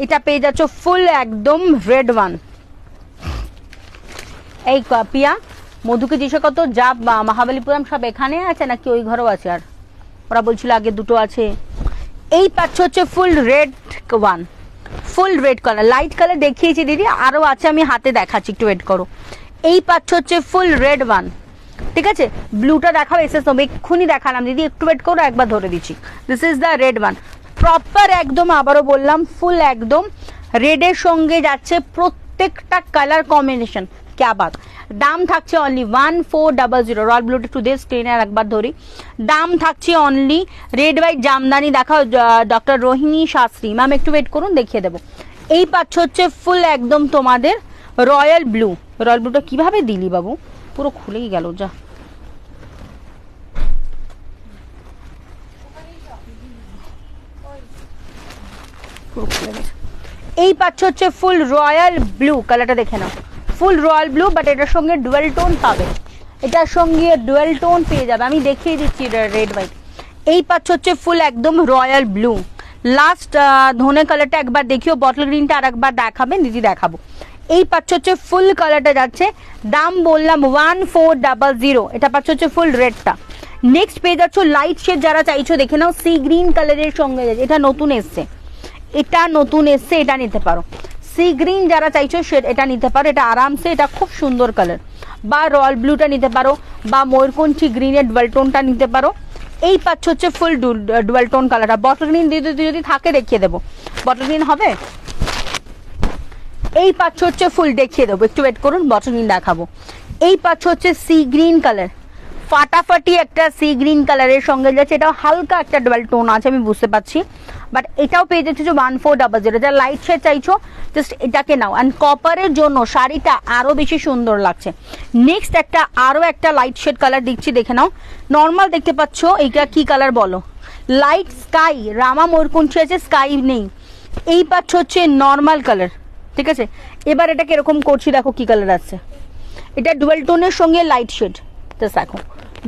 এটা পেয়ে যাচ্ছ ফুল একদম রেড ওয়ান। এই পিয়া মধুকে জিজ্ঞাসা কত যা মহাবলীপুরম সব এখানে আছে নাকি ওই ঘরেও আছে, আর ওরা বলছিল আগে দুটো আছে। এই পাচ্ছ হচ্ছে ফুল রেড ওয়ান, ফুল রেড কালার, লাইট কালার দেখিয়েছি দিদি, আরো আছে আমি হাতে দেখাচ্ছি, একটু ওয়েট করো। এই পাচ্ছ হচ্ছে ফুল রেড ওয়ান, ঠিক আছে। ব্লুটা দেখাও এসে এক্ষুনি দেখালাম দিদি, একটু ওয়েট করো, একবার ধরে দিচ্ছি। This is the red one, proper একদম, আবারও বললাম ফুল একদম রেডের সঙ্গে যাচ্ছে প্রত্যেকটা কালার কম্বিনেশন, ক্যা বাত। দাম থাকছে অনলি 1400। রয়্যাল ব্লুটা টু দে স্ক্রিনে আর একবার ধরি, দাম থাকছে অনলি। রেড হোয়াইট জামদানি দেখাও ডক্টর রোহিণী শাস্ত্রী ম্যাম, একটু ওয়েট করুন দেখিয়ে দেবো। এই পাচ্ছ হচ্ছে ফুল একদম তোমাদের রয়্যাল ব্লু। রয়্যাল ব্লুটা কিভাবে দিলি বাবু, পুরো খুলেই গেল যা। এই পাচ্ছ হচ্ছে ফুল রয়্যাল ব্লু, কালারটা দেখে নাও, ফুল রয়্যাল ব্লু, বাট এটার সঙ্গে ডুয়েল টোন পাবে, এটার সঙ্গে ডুয়েল টোন পেয়ে যাবে, আমি দেখিয়ে দিচ্ছি রেড হোয়াইট। এই পাচ্ছ হচ্ছে ফুল একদম রয়্যাল ব্লু। লাস্ট ধনে কালারটা একবার দেখিও, বটল গ্রিনটা আর একবার দেখাবেন দিদি, দেখাবো। এই পাচ্ছ হচ্ছে ফুল কালারটা যাচ্ছে, দাম বললাম 1400। এটা পাচ্ছ হচ্ছে ফুল রেডটা। নেক্সট পেয়ে যাচ্ছ লাইট শেড, যারা চাইছো দেখে নাও, সি গ্রিন কালারের সঙ্গে যাচ্ছে, এটা নতুন এসছে, এটা নতুন এসছে, এটা নিতে পারো। সি গ্রিন যারা চাইছো এটা নিতে পারো, এটা আরামসে, এটা খুব সুন্দর কালার। বা রয়্যাল ব্লুটা নিতে পারো, বা ময়ূরকণ্ঠী গ্রিনের ডুয়েল টোনটা নিতে পারো। এই পাচ্ছ হচ্ছে ফুল ডুয়েল টোন কালারটা। বটল গ্রিন যদি থাকে দেখিয়ে দেবো, বটল গ্রিন হবে। এই পাচ্ছ হচ্ছে ফুল, দেখিয়ে দেবো, একটু ওয়েট করুন, বটল গ্রিন দেখাবো। এই পাচ্ছ হচ্ছে সি গ্রিন কালার, ফাটাফাটি একটা সি গ্রিন কালারের সঙ্গে যাচ্ছে, এটাও হালকা একটা ডুয়েল টোন আছে আমি বুঝতে পারছি, বাট এটাও পেয়ে যাচ্ছে 1400। যারা লাইট শেড চাইছো জাস্ট এটাকে নাও, অ্যান্ড কপারের জন্য শাড়িটা আরো বেশি সুন্দর লাগছে। নেক্সট আরো একটা লাইট শেড কালার দিচ্ছি, দেখে নাও। নর্মাল দেখতে পাচ্ছ, এইটা কি কালার বলো, লাইট স্কাই, রামা ময়ূরকণ্ঠী আছে, স্কাই নেই। এই পাচ্ছ হচ্ছে নর্মাল কালার, ঠিক আছে। এবার এটাকে এরকম করছি, দেখো কি কালার আছে, এটা ডুয়েল টোনের সঙ্গে লাইট শেড, জাস্ট দেখো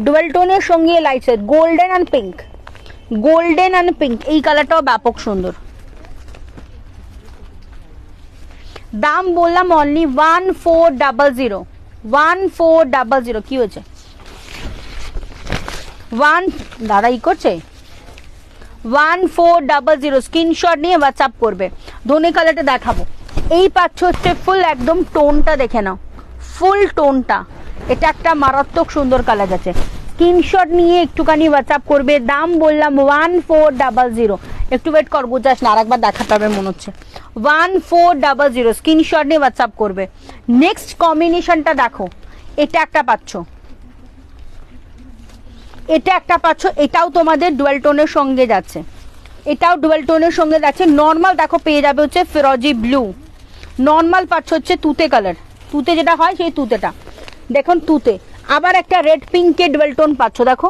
ডুয়েল টোনের সঙ্গে light shade, golden and pink, golden and pink, এই কালারটাও ব্যাপক সুন্দর। দাম বললাম অনলি 1400। 1400 কি হয়েছে, দাদা ই করছে 1400, স্ক্রিনশট নিয়ে হোয়াটসঅ্যাপ করবে। ধনে কালারটা দেখাবো। এই পাচ্ছ হচ্ছে ফুল একদম টোনটা দেখে নাও, ফুল টোনটা, এটা একটা মারাত্মক সুন্দর কালার আছে। স্ক্রিনশট নিয়ে একটুখানি হোয়াটসঅ্যাপ করবে। দাম বললাম 1400, একটু ওয়েট করবো জাস্ট, না আরেকবার দেখাতে হবে মনে হচ্ছে। 1400 স্ক্রিনশট নিয়ে হোয়াটসঅ্যাপ করবে। নেক্সট কম্বিনেশনটা দেখো, এটা একটা পাচ্ছ, এটা একটা পাচ্ছ, এটাও তোমাদের ডুয়েল টোনের সঙ্গে যাচ্ছে, এটাও ডুয়েল টোনের সঙ্গে যাচ্ছে। নর্মাল দেখো পেয়ে যাবে হচ্ছে ফিরোজি ব্লু, নর্মাল পাচ্ছ হচ্ছে তুতে কালার, তুতে যেটা হয় সেই তুতেটা, দেখুন তুতে। আবার একটা রেড পিঙ্কের ডুয়েল টোন পাচ্ছ, দেখো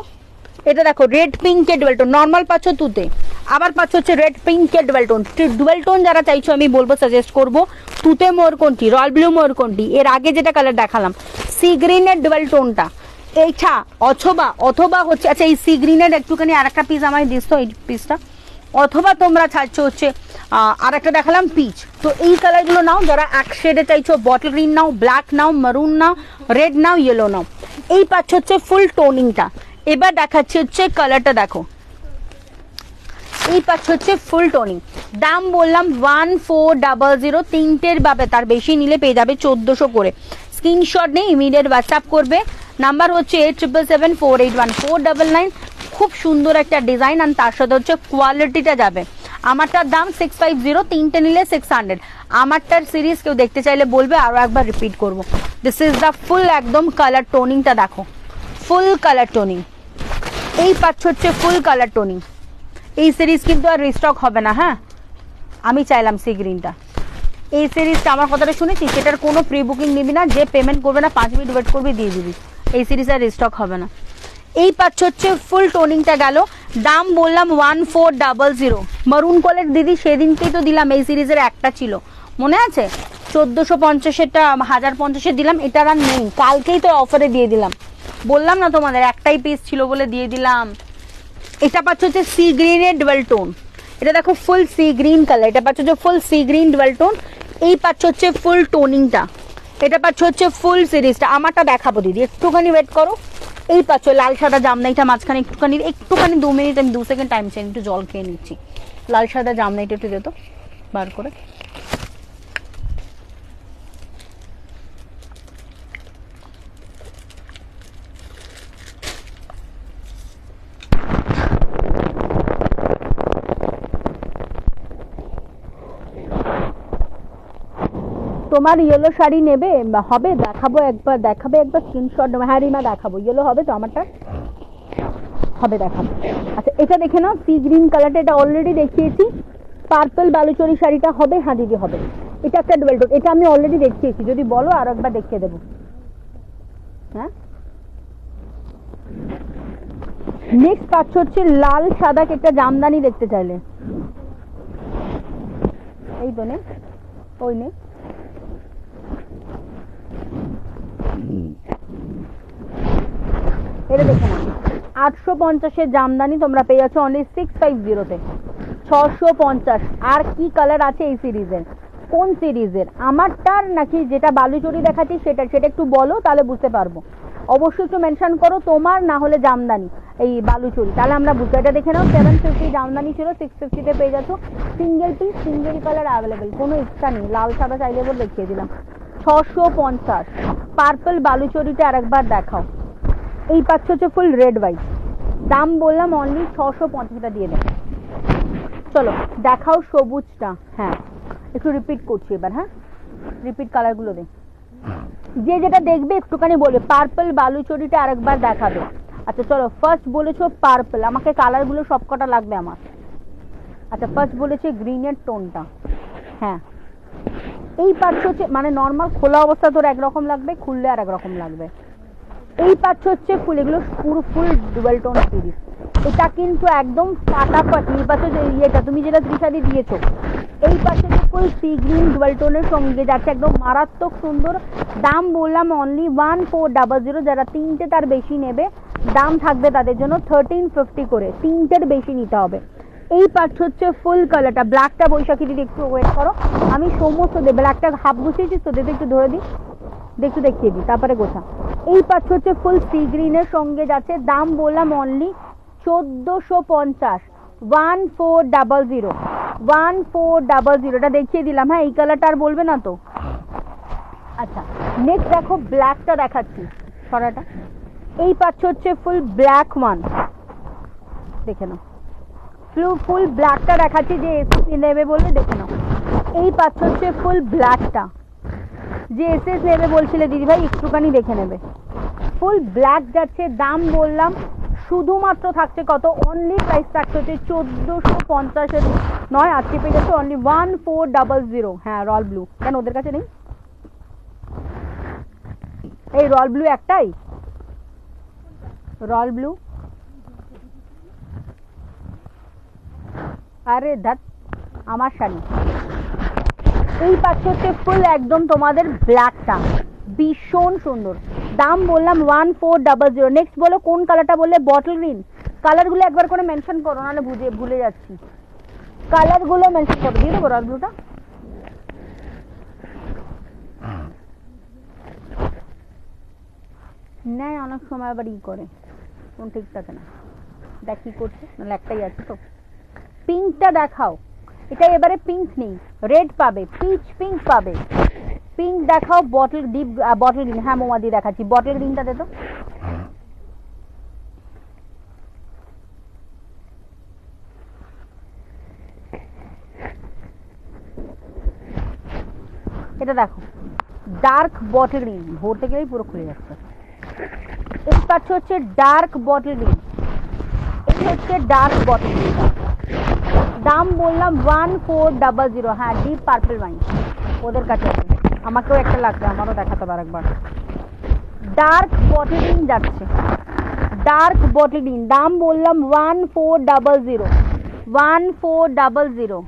এটা দেখো রেড পিঙ্কের ডুয়েল টোন, নর্মাল পাচ্ছ তুতে, আবার পাচ্ছ হচ্ছে রেড পিঙ্কের ডুয়েল টোন। ডুয়েল টোন যারা চাইছো আমি বলবো, সাজেস্ট করবো তুতে ময়ূরকণ্ঠী, রয়্যাল ব্লু ময়ূরকণ্ঠী, এর আগে যেটা কালার দেখালাম সি গ্রিনের ডুয়েল টোনটা, এইটা অথবা হচ্ছে, আচ্ছা এই সি গ্রিনের একটুখানি আর একটা পিস আমায় দিস তো, এই পিসটা, অথবা তোমরা চাইছো হচ্ছে আর একটা দেখালাম পিচ। তো এই কালারগুলো নাও, যারা এক শেডে চাইছো, বটল গ্রিন নাও, ব্ল্যাক নাও, মারুন নাও, রেড নাও, ইয়েলো নাও। এই পাচ্ছ হচ্ছে ফুল টোনিংটা। এবার দেখাচ্ছি হচ্ছে কালারটা দেখো, এই পাচ্ছ হচ্ছে ফুল টোনিং। দাম বললাম 1400, তিনটের বাবে তার বেশি নিলে পেয়ে যাবে 1400 করে। স্ক্রিনশট নেই, ইমিডিয়েট হোয়াটসঅ্যাপ করবে। নাম্বার হচ্ছে 8777481499। খুব সুন্দর একটা ডিজাইন, আর তার সাথে হচ্ছে কোয়ালিটিটা যাবে। আমারটার দাম 650, তিনটে নিলে 600। আমারটার সিরিজ কেউ দেখতে চাইলে বলবে, আরো একবার রিপিট করব। দিস ইজ দ্য ফুল একদম কালার টোনিংটা দেখো, ফুল কালার টোনিং। এই পাচ্ছ হচ্ছে ফুল কালার টোনিং। এই সিরিজ কিন্তু আর রিস্টক হবে না, হ্যাঁ আমি চাইলাম সি গ্রিনটা, এই সিরিজটা আমার কথাটা শুনেছি, সেটার কোনো প্রি বুকিং নিবি না, যে পেমেন্ট করবে না 5 মিনিট ওয়েট করবি দিয়ে দিবি, এই সিরিজ আর রিস্টক হবে না। এই পাচ্ছ হচ্ছে ফুল টোনিংটা গেল। দাম বললাম 1400। মারুন কলের দিদি সেদিনকেই তো দিলাম, এই সিরিজের একটা ছিল মনে আছে, 1450-এরটা 1050-এর দিলাম, এটার আর নেই, কালকেই তো অফারে দিয়ে দিলাম, বললাম না তোমাদের একটাই পিস ছিল বলে দিয়ে দিলাম। এটা পাচ্ছ হচ্ছে সি গ্রিনের ডুয়েল টোন, এটা দেখো ফুল সি গ্রিন কালার, এটা পাচ্ছ হচ্ছে ফুল সি গ্রিন ডুয়েল টোন। এই পাচ্ছ হচ্ছে ফুল টোনিংটা, এটা পাচ্ছ হচ্ছে ফুল সিরিজটা। আমারটা দেখাবো দিদি, একটুখানি ওয়েট করো। এই পাচ্ছ লাল সাদা জামনাইটা মাঝখানে একটুখানি 2 মিনিট, আমি 2 সেকেন্ড টাইম চাই, একটু জল খেয়ে নিচ্ছি। লাল সাদা জামনাইটা একটু দে তো বার করে, তোমার ইয়েলো শাড়ি নেবে হবে, দেখাবো একবার, দেখাবে একবার স্ক্রিনশট নেবে। হ্যাঁ রিমা দেখাবো, ইয়েলো হবে তো আমারটা, হবে দেখাবো। আচ্ছা এটা দেখে নাও, সি গ্রিন কালারটা, এটা অলরেডি দেখিয়েছি। পার্পল বালুচরি শাড়িটা হবে, হ্যাঁ দিদি হবে। এটা একটা ডুয়েল টোন, এটা আমি অলরেডি দেখিয়েছি, যদি বলো আর একবার দেখিয়ে দেবো। হ্যাঁ নেক্সট পাচ্ছ হচ্ছে লাল সাদা একটা জামদানি দেখতে চাইলে, এই তো নে, ওই নে, এটা দেখে না 850-এর জামদানি তোমরা পেয়ে যাচ্ছ অনলি 650-তে, 650। আর কি কালার আছে এই সিরিজের, কোন সিরিজের, আমারটার নাকি যেটা বালুচরি দেখাচ্ছি সেটা, সেটা একটু বলো তাহলে বুঝতে পারবো। অবশ্যই একটু মেনশন করো তোমার, না হলে জামদানি এই বালুচরি, তাহলে আমরা বুঝবো। এটা দেখে নাও 750 জামদানি ছিল, 650-তে পেয়ে যাচ্ছ। Single piece single colour available, কোনো এক্সট্রা নেই, লাল সাদা চাইলে বলে দেখিয়ে দিলাম। 650 পার্পল বালুচরিটা আরেকবার দেখাও। এই পাচ্ছ হচ্ছে ফুল রেড হোয়াইট, দাম বললাম অনলি 650টা দিয়ে দেবে। চলো দেখাও সবুজটা, হ্যাঁ একটু রিপিট করছি এবার, হ্যাঁ রিপিট কালারগুলো দে, যে যেটা দেখবে একটুখানি বলবে। পার্পল বালুচরিটা আরেকবার দেখাবে। আচ্ছা চলো, ফার্স্ট বলেছো পার্পল, আমাকে কালারগুলো সবকটা লাগবে আমার। আচ্ছা ফার্স্ট বলেছে গ্রিনের টোনটা, হ্যাঁ এই পাচ্ছ হচ্ছে মানে নর্মাল খোলা অবস্থা তোর একরকম লাগবে, খুললে আর একরকম লাগবে। এই পাচ্ছ হচ্ছে ফুল, এগুলো পুরো ফুল ডুয়েল টোন সিরিজ, এটা কিন্তু একদম ফাটাফাট। এই পাচ্ছ যে ইয়েটা তুমি যেটা ত্রিশাদি দিয়েছো, এই পাচ্ছ যে ফুল সি গ্রিন ডুয়েল টোনের সঙ্গে যাচ্ছে, একদম মারাত্মক সুন্দর। দাম বললাম অনলি 1400, যারা তিনটে তার বেশি নেবে দাম থাকবে তাদের জন্য 1350 করে, তিনটের বেশি নিতে হবে। এই পাচ্ছ হচ্ছে ফুল কালারটা, ব্ল্যাকটা বৈশাখী দিদি একটু ওয়েট করো, আমি সমস্ত ব্ল্যাকটা হাফ গুছিয়েছিস তো, দিদি একটু ধরে দিই, একটু দেখিয়ে দিই তারপরে গোছা। এই পাচ্ছ হচ্ছে ফুল সি গ্রিনের সঙ্গে যাচ্ছে, দাম বললাম অনলি 1450, 1400, 1400 এটা দেখিয়ে দিলাম। হ্যাঁ এই কালারটা আর বলবে না তো। আচ্ছা নেক্সট দেখো ব্ল্যাকটা দেখাচ্ছি, ছড়াটা এই পাচ্ছ হচ্ছে ফুল ব্ল্যাক ওয়ান, দেখে নাও ফুল ব্ল্যাকটা দেখাচ্ছি, যে এসএস নেবে বলবে দেখে নাও। এই পাচ্ছ হচ্ছে ফুল ব্ল্যাকটা, যে এসএস নেবে বলছিলে দিদি ভাই একটুখানি দেখে নেবে, ফুল ব্ল্যাক যাচ্ছে। দাম বললাম শুধুমাত্র থাকছে কত, অনলি প্রাইস থাকছে হচ্ছে 1450 নয়, আজকে পেয়ে যাচ্ছে অনলি 1400। হ্যাঁ রয়্যাল ব্লু, কেন ওদের কাছে নেই? এই রয়্যাল ব্লু একটাই, রয়্যাল ব্লু, আরে ধ্যাত আমার শাড়ি। এই পাচ্ছ হচ্ছে ফুল একদম তোমাদের ব্ল্যাকটা, ভীষণ সুন্দর। দাম বললাম 1400। নেক্সট বলো কোন কালারটা বললে, বটল গ্রিন। কালারগুলো একবার করে মেনশন করো, নাহলে ভুলে যাচ্ছি, কালারগুলো মেনশন করো। দিয়ে দেবো রয়্যাল ব্লুটা, নেয় অনেক সময় আবার ই করে, কোন ঠিক থাকে না, দেখ কি করছে, নাহলে একটাই আছে তো। পিঙ্কটা দেখাও, এটা এবারে পিঙ্ক নেই, রেড পাবে, পিচ পিঙ্ক পাবে। পিঙ্ক দেখাও, বটল ডিপ বটল গ্রিন, হ্যাঁ মোমা দিয়ে দেখাচ্ছি, বটল গ্রিনটা দে তো। এটা দেখো ডার্ক বটল গ্রিন, ভরতে গেলেই পুরো খুলে যাচ্ছে। এই পাচ্ছ হচ্ছে ডার্ক বটল গ্রিন, এটা হচ্ছে ডার্ক বটল গ্রিন, দাম বললাম 1400। হ্যাঁ ডিপ পার্পল ওয়াইন ওদের কাছে আছে, আমাকেও একটা লাগবে, আমারও দেখাতে পার একবার। ডার্ক বটল গ্রিন যাচ্ছে, ডার্ক বটল গ্রিন, দাম বললাম 1400, 1400।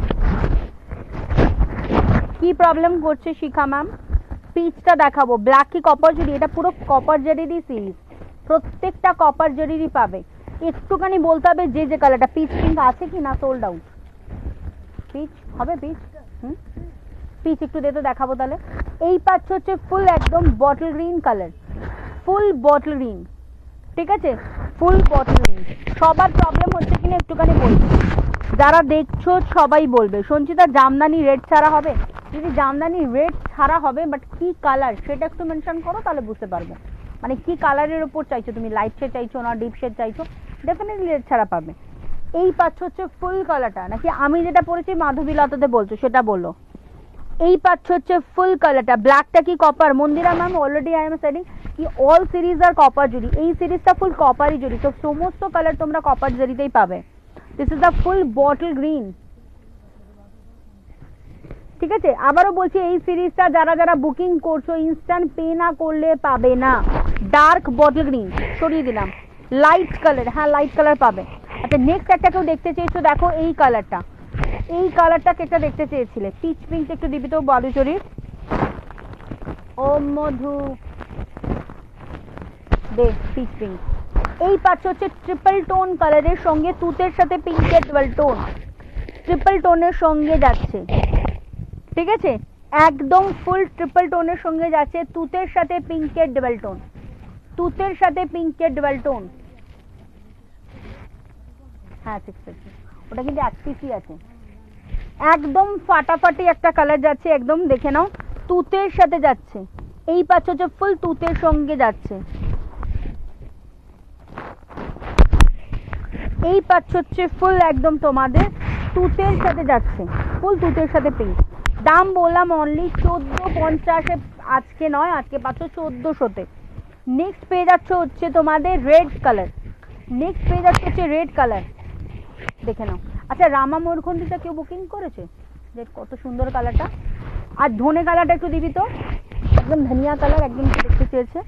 কি প্রবলেম করছে শিখা ম্যাম? পিচটা দেখাবো, ব্ল্যাক কি কপার জরি, এটা পুরো কপার জরিরই সিরিজ, প্রত্যেকটা কপার জরিরই পাবে। একটুখানি বলতে হবে যে যে কালারটা, পিচ পিঙ্ক আছে কি না, সোল্ড আউট। পিচ হবে, পিচ পিচ একটু দে তো দেখাবো তাহলে। এই পাচ্ছ হচ্ছে ফুল একদম bottle green colour, full bottle green, ঠিক আছে ফুল বটল গ্রিন। সবার প্রবলেম হচ্ছে কিনা একটুখানি বলবে, যারা দেখছো সবাই বলবে সঞ্চিতা জামদানি রেড ছাড়া হবে, যদি জামদানি রেড ছাড়া হবে বাট কি কালার সেটা একটু মেনশন করো, তাহলে বুঝতে পারবো মানে কি কালারের উপর চাইছো তুমি, লাইট শেড চাইছো না ডিপ শেড চাইছো, ডেফিনেটলি রেড ছাড়া পাবে। এই পাচ্ছ হচ্ছে ফুল কালারটা, নাকি আমি যেটা পড়েছি মাধবীলতাতে বলছো সেটা বলো। এই পাচ্ছ হচ্ছে ফুল কালারটা, ব্ল্যাকটা কি copper? Mandira ma'am already I am selling কি অল সিরিজ আর কপার জুড়ি, এই সিরিজটা ফুল কপারই জুড়ি, তো সমস্ত কালার তোমরা কপার জরিতেই পাবে। This is the full bottle green, ঠিক আছে? আবারও বলছি এই সিরিজটা যারা যারা বুকিং করছো ইনস্ট্যান্ট পে না করলে পাবে না। ডার্ক বটল গ্রিন সরিয়ে দিলাম, লাইট কালার, হ্যাঁ লাইট কালার পাবে। আচ্ছা নেক্সট একটা কেউ দেখতে চেয়েছো, দেখো এই কালারটা, এই কালারটা একটা দেখতে চেয়েছিলে, পিচ পিঙ্ক একটু দিবি তো বালুচরির। ও মধু দে পিচ পিঙ্ক। এই পাচ্ছ হচ্ছে ট্রিপল টোন কালারের সঙ্গে তুতের সাথে পিঙ্কের ডবল টোন, ট্রিপল টোনের সঙ্গে যাচ্ছে, ঠিক আছে? একদম ফুল ট্রিপল টোনের সঙ্গে যাচ্ছে, তুতের সাথে পিঙ্কের ডবল টোন, তুতের সাথে পিঙ্কের ডবল টোন। হ্যাঁ 650, ওটা কিন্তু এক পিসই আছে। একদম ফাটাফাটি একটা কালার যাচ্ছে, একদম দেখে নাও, তুতের সাথে যাচ্ছে। এই পাচ্ছ হচ্ছে ফুল তুতের সঙ্গে যাচ্ছে, এই পাচ্ছ হচ্ছে ফুল একদম তোমাদের তুতের সাথে যাচ্ছে, ফুল তুতের সাথে পিঙ্ক। দাম বললাম অনলি 1450, আজকে নয়, আজকে পাচ্ছ 1400-তে। নেক্সট পেয়ে যাচ্ছ হচ্ছে তোমাদের রেড কালার, নেক্সট পেয়ে যাচ্ছে হচ্ছে রেড কালার, দেখে নাও। আচ্ছা রামা ময়ূরকণ্ঠীটা কেউ বুকিং করেছে? দেখ কত সুন্দর কালারটা, আর ধনে কালারটা একটু দিবি তো, একদম ধনিয়া কালার, একদম দেখতে চেয়েছে।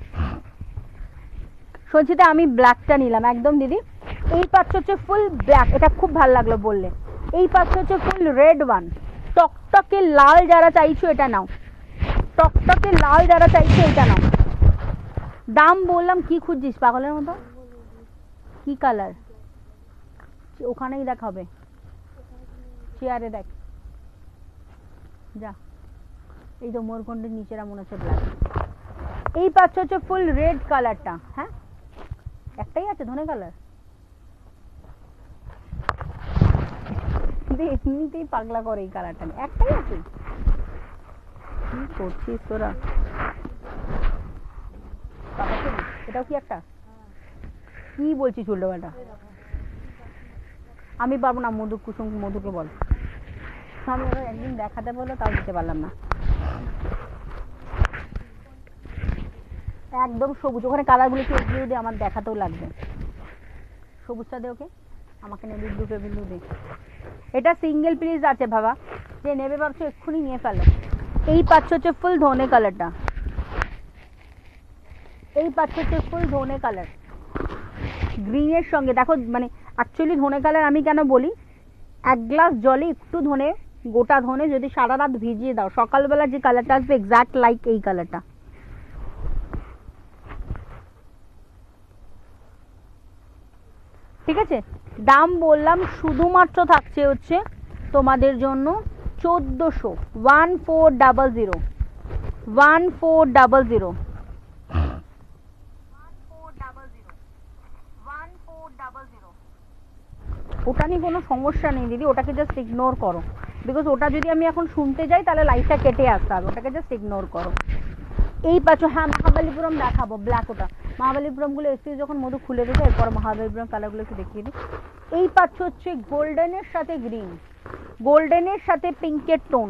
সঞ্চিতা আমি ব্ল্যাকটা নিলাম একদম দিদি। এই পাচ্ছ হচ্ছে ফুল ব্ল্যাক, এটা খুব ভালো লাগলো বললে। এই পাচ্ছ হচ্ছে ফুল রেড ওয়ান, টকটকে লাল যারা চাইছো এটা নাও, টকটকে লাল যারা চাইছো এটা নাও। দাম বললাম, কি খুঁজছিস পাগলের মতো? কি কালার? ওখানেই দেখাবে, চেয়ারে দেখ, যা। এই তো মোরকন্ডের নিচেরা মনে হচ্ছে ব্ল্যাক। এই পাচ্ছ হচ্ছে ফুল রেড কালারটা, হ্যাঁ একটাই আছে ধনে কালার, এমনিতেই পাগলা করে এই কালারটা, একটাই আছে। কি করছিস তোরা? এটাও কি একটা? কি বলছিস উল্টোপাল্টা? আমি পারবো না, মধু কুসুম মধুকে বল। আমি ওরা একদিন দেখাতে বললো, তাও দিতে পারলাম না। একদম সবুজ, ওখানে কালারগুলো একটু এগিয়ে দে, আমার দেখাতেও লাগবে। সবুজটা দে ওকে, আমাকে নেবি ব্লু টেবিল দে। এটা সিঙ্গেল পিস আছে বাবা, যে নেবে ভাবছো এক্ষুনি নিয়ে ফেলো। এই পাচ্ছ হচ্ছে ফুল ধনে কালারটা, এই পাচ্ছ হচ্ছে ফুল ধনে কালার গ্রিনের সঙ্গে। দেখো মানে অ্যাকচুয়ালি ধনে কালার আমি কেন বলি, এক গ্লাস জলে একটু ধনে, গোটা ধনে যদি সারা রাত ভিজিয়ে দাও, সকালবেলা যে কালারটা আসবে এক্স্যাক্ট লাইক এই কালারটা। ঠিক আছে, দাম বললাম শুধুমাত্র থাকছে হচ্ছে তোমাদের জন্য 1400, 1400, 1400, 1400। ওটা নিয়ে কোনো সমস্যা নেই দিদি, ওটাকে জাস্ট ইগনোর করো, বিকজ ওটা যদি আমি এখন শুনতে যাই তাহলে লাইফটা কেটে আসতে হবে, ওটাকে জাস্ট ইগনোর করো। এই পাচ্ছ, হ্যাঁ মহাবালিপুরম দেখাবো, ব্ল্যাক ওটা, মহাবালিপুরমগুলো এসে যখন মধু খুলে দেবে এরপর মহাবালিপুরম কালারগুলো একটু দেখিয়ে দিই। এই পাচ্ছ হচ্ছে গোল্ডেনের সাথে গ্রিন, গোল্ডেনের সাথে পিঙ্কের টোন,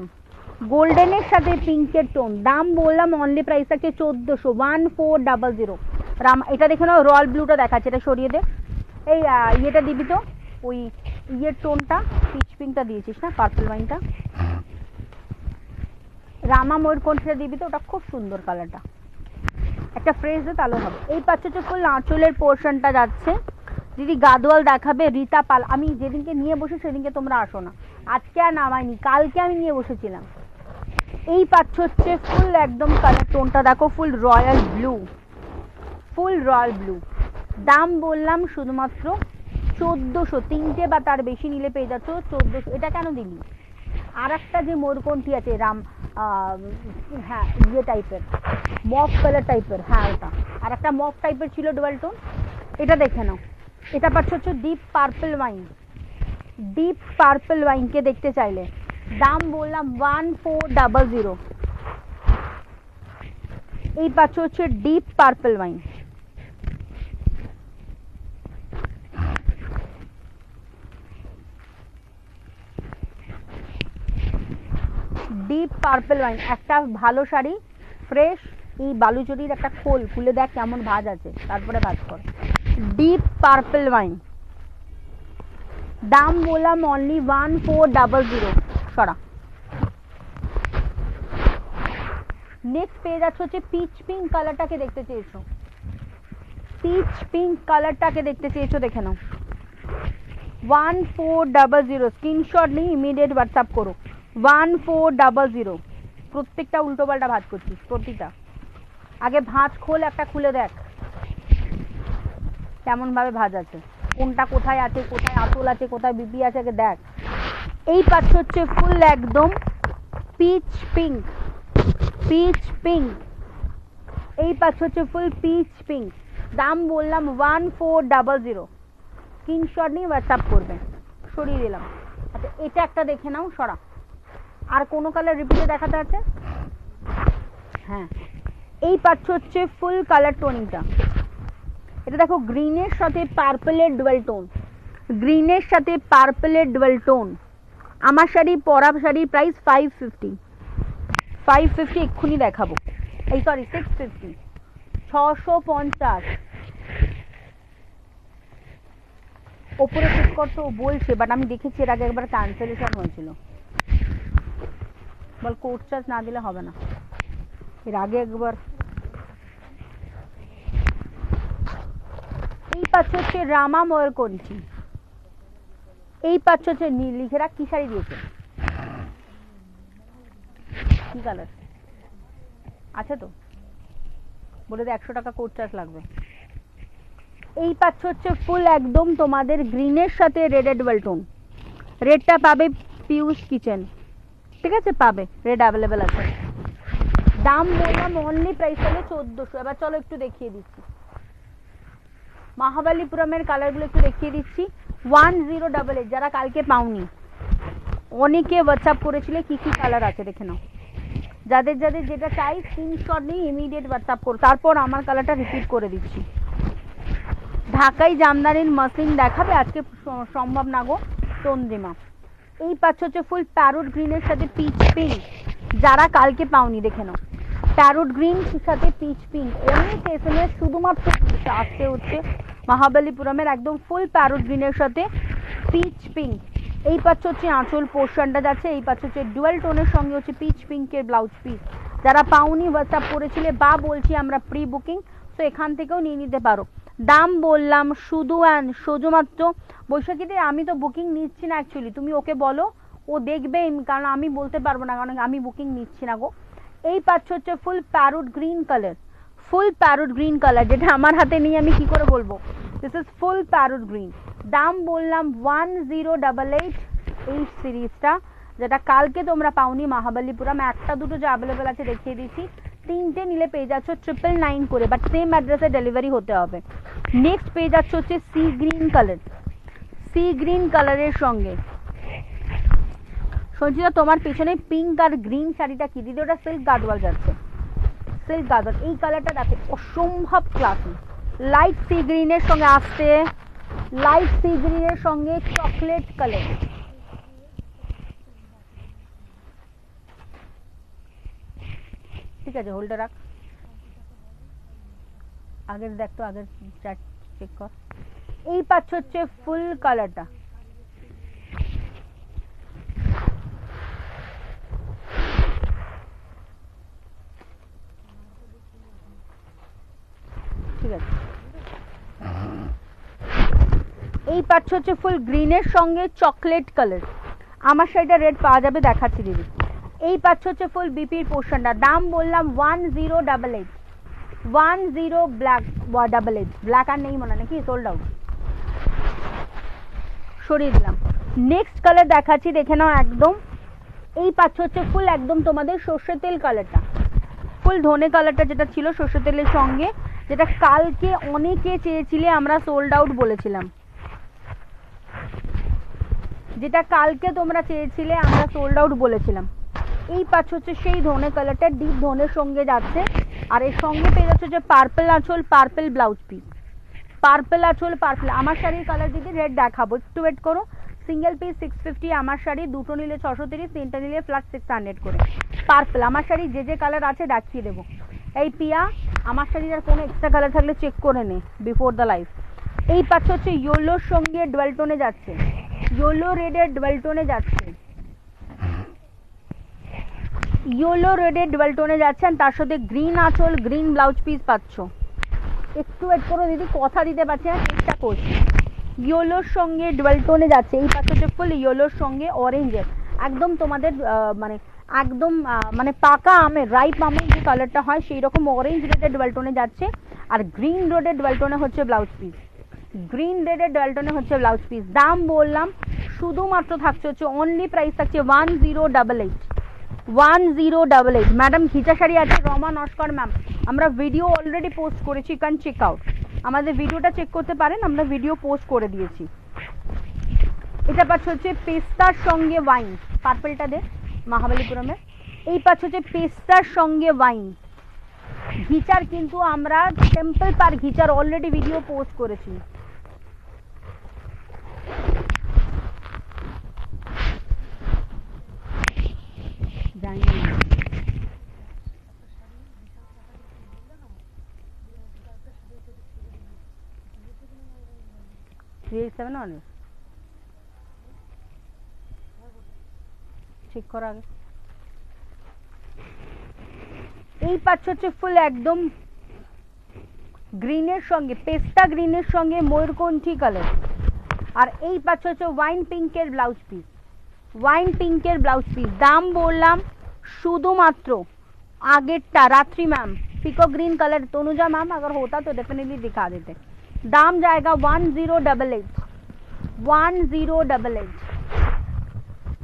গোল্ডেনের সাথে পিঙ্কের টোন। দাম বললাম অনলি প্রাইস আছে 1400, 1400। রাম এটা দেখে নাও, রয়্যাল ব্লুটা দেখাচ্ছে, এটা সরিয়ে দে। এই ইয়েটা দিবি তো, ওই ইয়ের টোনটা, পিচ পিঙ্কটা দিয়েছিস না, পার্পল ওয়াইনটা, রামা ময়ূরকণ্ঠীটা দিবি তো, ওটা খুব সুন্দর কালারটা, একটা ফ্রেশ দে তাহলে হবে। এই পাচ্ছ হচ্ছে ফুল আঁচলের পোর্শনটা যাচ্ছে। দিদি গাদোয়াল দেখাবে, রীতা পাল। আমি যেদিনকে নিয়ে বসে সেদিনকে তোমরা আসো না, আজকে আর নামাইনি, কালকে আমি নিয়ে বসেছিলাম। এই পাচ্ছ হচ্ছে ফুল একদম কালার টোনটা দেখো, ফুল রয়্যাল ব্লু, ফুল রয়্যাল ব্লু। দাম বললাম শুধুমাত্র 1400, তিনটে বা তার বেশি নিলে পেয়ে যাচ্ছ 1400। এটা কেন দিলি? আর একটা যে ময়ূরকণ্ঠী আছে রাম, হ্যাঁ ইয়ে টাইপের, মফ কালার টাইপের, হ্যাঁ ওটা, আর একটা মফ টাইপের ছিল ডুয়াল টোন, এটা দেখে নাও। এটা পাচ্ছ হচ্ছে deep purple wine, deep purple ওয়াইনকে দেখতে চাইলে দাম বললাম 1400। এই পাচ্ছ হচ্ছে deep purple wine, deep purple wine, একটা ভালো শাড়ি ফ্রেশ, এই বালুচরির একটা খোল খুলে দেখ কেমন ভাঁজ আছে, তারপরে ভাঁজ কর। ডিপ পার্পল ওয়াইন, দাম বললাম অনলি 1400, সরা। নেক্সট পেয়ে যাচ্ছে হচ্ছে পিচ পিঙ্ক কালারটাকে দেখতে চেয়েছো, পিচ পিঙ্ক কালারটাকে দেখতে চেয়েছো, দেখে নাও 1400, স্ক্রিনশট নিয়ে ইমিডিয়েট হোয়াটসঅ্যাপ করো 1400। প্রত্যেকটা উল্টো পাল্টা ভাঁজ করছিস, প্রতিটা আগে ভাঁজ খোল, একটা খুলে দেখ কেমন ভাবে ভাঁজ আছে, কোনটা কোথায় আছে, কোথায় আঁচল আছে, কোথায় বিপি আছে, আগে দেখ। এই পাচ্ছ হচ্ছে ফুল একদম পিচ পিঙ্ক, পিচ পিঙ্ক, এই পাচ্ছ হচ্ছে ফুল পিচ পিঙ্ক, দাম বললাম 1400, স্ক্রিনশট নিয়ে হোয়াটসঅ্যাপ করবেন। সরিয়ে দিলাম। আচ্ছা এটা একটা দেখে নাও, সরা। আর কোনো কালার রিপিটে দেখাতে আছে? হ্যাঁ, এই পাচ্ছ হচ্ছে ফুল কালার টোনিংটা, এটা দেখো গ্রিনের সাথে পার্পলের ডুয়াল টোন, গ্রিনের সাথে পার্পলের ডুয়াল টোন। আমার শাড়ি, পরা শাড়ির প্রাইস 550, এক্ষুনি দেখাবো, এই সরি 650, 650। ওপরে চেক করতো বলছে, বাট আমি দেখেছি এর আগে একবার ক্যান্সেলেশন হয়েছিল। বল কোড চার্জ না দিলে হবে না, এর আগে একবার। এই পাচ্ছ হচ্ছে রামা ময়ূরকণ্ঠী, এই পাচ্ছ হচ্ছে লিখে রাখ কি শাড়ি দিয়েছে, কি কালার আছে তো বলে দে, 100 টাকা কোড চার্জ লাগবে। এই পাচ্ছ হচ্ছে ফুল একদম তোমাদের গ্রিনের সাথে রেড ডুয়াল টোন, রেডটা পাবে পিউস কিচেন, ঠিক আছে, পাবে, রেড অ্যাভেলেবেল আছে। দাম বললাম অনলি প্রাইস হলো 1400। এবার চলো একটু দেখিয়ে দিচ্ছি মহাবালিপুরমের কালারগুলো, একটু দেখিয়ে দিচ্ছি। 1088, যারা কালকে পাওনি, অনেকে হোয়াটসঅ্যাপ করেছিলে কি কি কালার আছে দেখে নাও। যাদের যাদের যেটা চাই স্ক্রিনশট নিয়ে ইমিডিয়েট হোয়াটসঅ্যাপ করো, তারপর আমার কালারটা রিপিট করে দিচ্ছি। ঢাকাই জামদানির মাসলিন দেখাবে আজকে সম্ভব না গো তন্দ্রিমা। এই পাচ্ছ হচ্ছে ফুল প্যারোট গ্রিনের সাথে পিচ পিঙ্ক, যারা কালকে পাওনি দেখে নাও, প্যারোট গ্রিন সাথে পিচ পিঙ্ক। অনেক এসএমএস শুধুমাত্র আসতে হচ্ছে মহাবালিপুরমের একদম ফুল প্যারোট গ্রিনের সাথে পিচ পিঙ্ক। এই পাচ্ছ হচ্ছে আঁচল পোর্শনটা যাচ্ছে, এই পাচ্ছ হচ্ছে ডুয়াল টোনের সঙ্গে হচ্ছে পিচ পিঙ্কের ব্লাউজ পিস। যারা পাওনি হোয়াটসঅ্যাপ করেছিলে বা বলছি আমরা প্রি বুকিং, তো এখান থেকেও নিয়ে নিতে পারো। দাম বললাম শুধুমাত্র বৈশাখীতে, আমি তো বুকিং নিচ্ছি না অ্যাকচুয়ালি, তুমি ওকে বলো, ও দেখবে, কারণ আমি বলতে পারবো না, কারণ আমি বুকিং নিচ্ছি না গো। এই পাচ্ছ হচ্ছে ফুল প্যারোট গ্রিন কালার, ফুল প্যারোট গ্রিন কালার, যেটা আমার হাতে নিয়ে আমি কি করে বলবো, this is full parrot green. দাম বললাম 1088, এই সিরিজটা যেটা কালকে তোমরা পাওনি মহাবালিপুরম, একটা দুটো যে অ্যাভেলেবেল আছে দেখিয়ে দিচ্ছি, তিনটে নিলে পেয়ে যাচ্ছ 999 করে, বাট সেম অ্যাড্রেসে ডেলিভারি হতে হবে। নেক্সট পেয়ে যাচ্ছ হচ্ছে sea green colour, sea green কালারের সঙ্গে সঞ্চিতা তোমার পেছনে পিঙ্ক আর গ্রিন শাড়িটা কি দিদি, ওটা সিল্ক গাদওয়াল যাচ্ছে, সিল্ক গাদওয়াল। এই কালারটা দেখো অসম্ভব ক্লাসি, লাইট সি গ্রিনের সঙ্গে আসছে, লাইট সি গ্রিনের সঙ্গে চকলেট কালার, ঠিক আছে হোল্ডে রাখ, আগের দেখ তো, আগের চার্ট চেক কর। এই পাচ্ছ হচ্ছে ফুল কালারটা, ঠিক আছে। এই পাচ্ছ হচ্ছে ফুল গ্রিনের সঙ্গে চকলেট কালার, আমার শাড়িটা রেড পাওয়া যাবে, দেখাচ্ছি দিদি। এই পাচ্ছ হচ্ছে ফুল বিপির পোর্শনটা, দাম বললাম 1088, 1088, ব্ল্যাক আর নেই মনে নাকি, সোল্ড আউট, সরিয়ে দিলাম। নেক্সট কালার দেখাচ্ছি দেখে নাও একদম। এই পাচ্ছ হচ্ছে ফুল একদম তোমাদের সর্ষে তেল কালারটা, ফুল ধনে কালারটা যেটা ছিল সর্ষে তেলের সঙ্গে, যেটা কালকে অনেকে চেয়েছিলে, আমরা সোল্ড আউট বলেছিলাম, যেটা কালকে তোমরা চেয়েছিলে আমরা সোল্ড আউট বলেছিলাম। এই পাচ্ছ হচ্ছে সেই ধনে কালারটা, ডিপ ধনের সঙ্গে যাচ্ছে, আর এর সঙ্গে পেয়ে যাচ্ছে যে পার্পল আঁচল, পার্পল ব্লাউজ পিস, পার্পল আঁচল, পার্পল। আমার শাড়ির কালার দিদি রেড দেখাবো, একটু ওয়েট করো, সিঙ্গেল পিস 650, আমার শাড়ি দুটো নিলে 630, তিনটা নিলে ফ্ল্যাট 600 করে। পার্পল, আমার শাড়ি যে যে কালার আছে দেখিয়ে দেবো। এই পিয়া, আমার শাড়ির আর কোনো এক্সট্রা কালার থাকলে চেক করে নে বিফোর দ্য লাইভ। এই পাচ্ছ হচ্ছে ইয়েলোর সঙ্গে ডুয়াল টোনে যাচ্ছে, ইয়েলো রেডের ডুয়াল টোনে যাচ্ছে, ইয়েলো রেডের ডুয়াল টোনে যাচ্ছে, তার সাথে গ্রিন আঁচল, গ্রিন ব্লাউজ পিস পাচ্ছ। একটু ওয়েট করো দিদি, কথা দিতে পারছি না, চেষ্টা করছি। ইয়েলোর সঙ্গে ডুয়াল টোনে যাচ্ছে, এই পাচ্ছ হচ্ছে ফুল ইয়েলোর সঙ্গে অরেঞ্জের, একদম তোমাদের মানে একদম মানে পাকা আমের, রাইপ আমের যে কালারটা হয় সেই রকম অরেঞ্জ রেডের ডুয়াল টোনে যাচ্ছে। আর গ্রিন রেডের ডুয়াল টোনে হচ্ছে ব্লাউজ পিস, গ্রিন রেডের ডুয়াল টোনে হচ্ছে ব্লাউজ পিস। দাম বললাম শুধুমাত্র থাকছে হচ্ছে অনলি প্রাইস থাকছে 1088, 1088। ম্যাডাম ঘিচা শাড়ি আছে, রমা নস্কর ম্যাম, আমরা ভিডিও অলরেডি পোস্ট করেছি, ক্যান চেক আউট, আমাদের ভিডিওটা চেক করতে পারেন, আমরা ভিডিও পোস্ট করে দিয়েছি। এটা পাচ্ছ হচ্ছে পেস্তার সঙ্গে ওয়াইন, পার্পলটা দে মহাবলীপুরমের। এই পাচ্ছ হচ্ছে পেস্তার সঙ্গে ওয়াইন ঘিচার, কিন্তু আমরা টেম্পল পার ঘিচার অলরেডি ভিডিও পোস্ট করেছি। জানি না 387 অনেক ঠিক করা আগে। এই পাচ্ছ হচ্ছে ফুল একদম গ্রিনের সঙ্গে, পেস্তা গ্রিনের সঙ্গে ময়ূরকণ্ঠী কালার। আর এই পাচ্ছ হচ্ছে ওয়াইন পিঙ্কের ব্লাউজ পিস, ওয়াইন পিঙ্কের ব্লাউজ পিস। দাম বললাম শুধুমাত্র আগেরটা Ratri ma'am pico green colour, Tanuja ma'am अगर होता तो डेफिनेटली दिखा देते। दाम जाएगा 1088, 1088।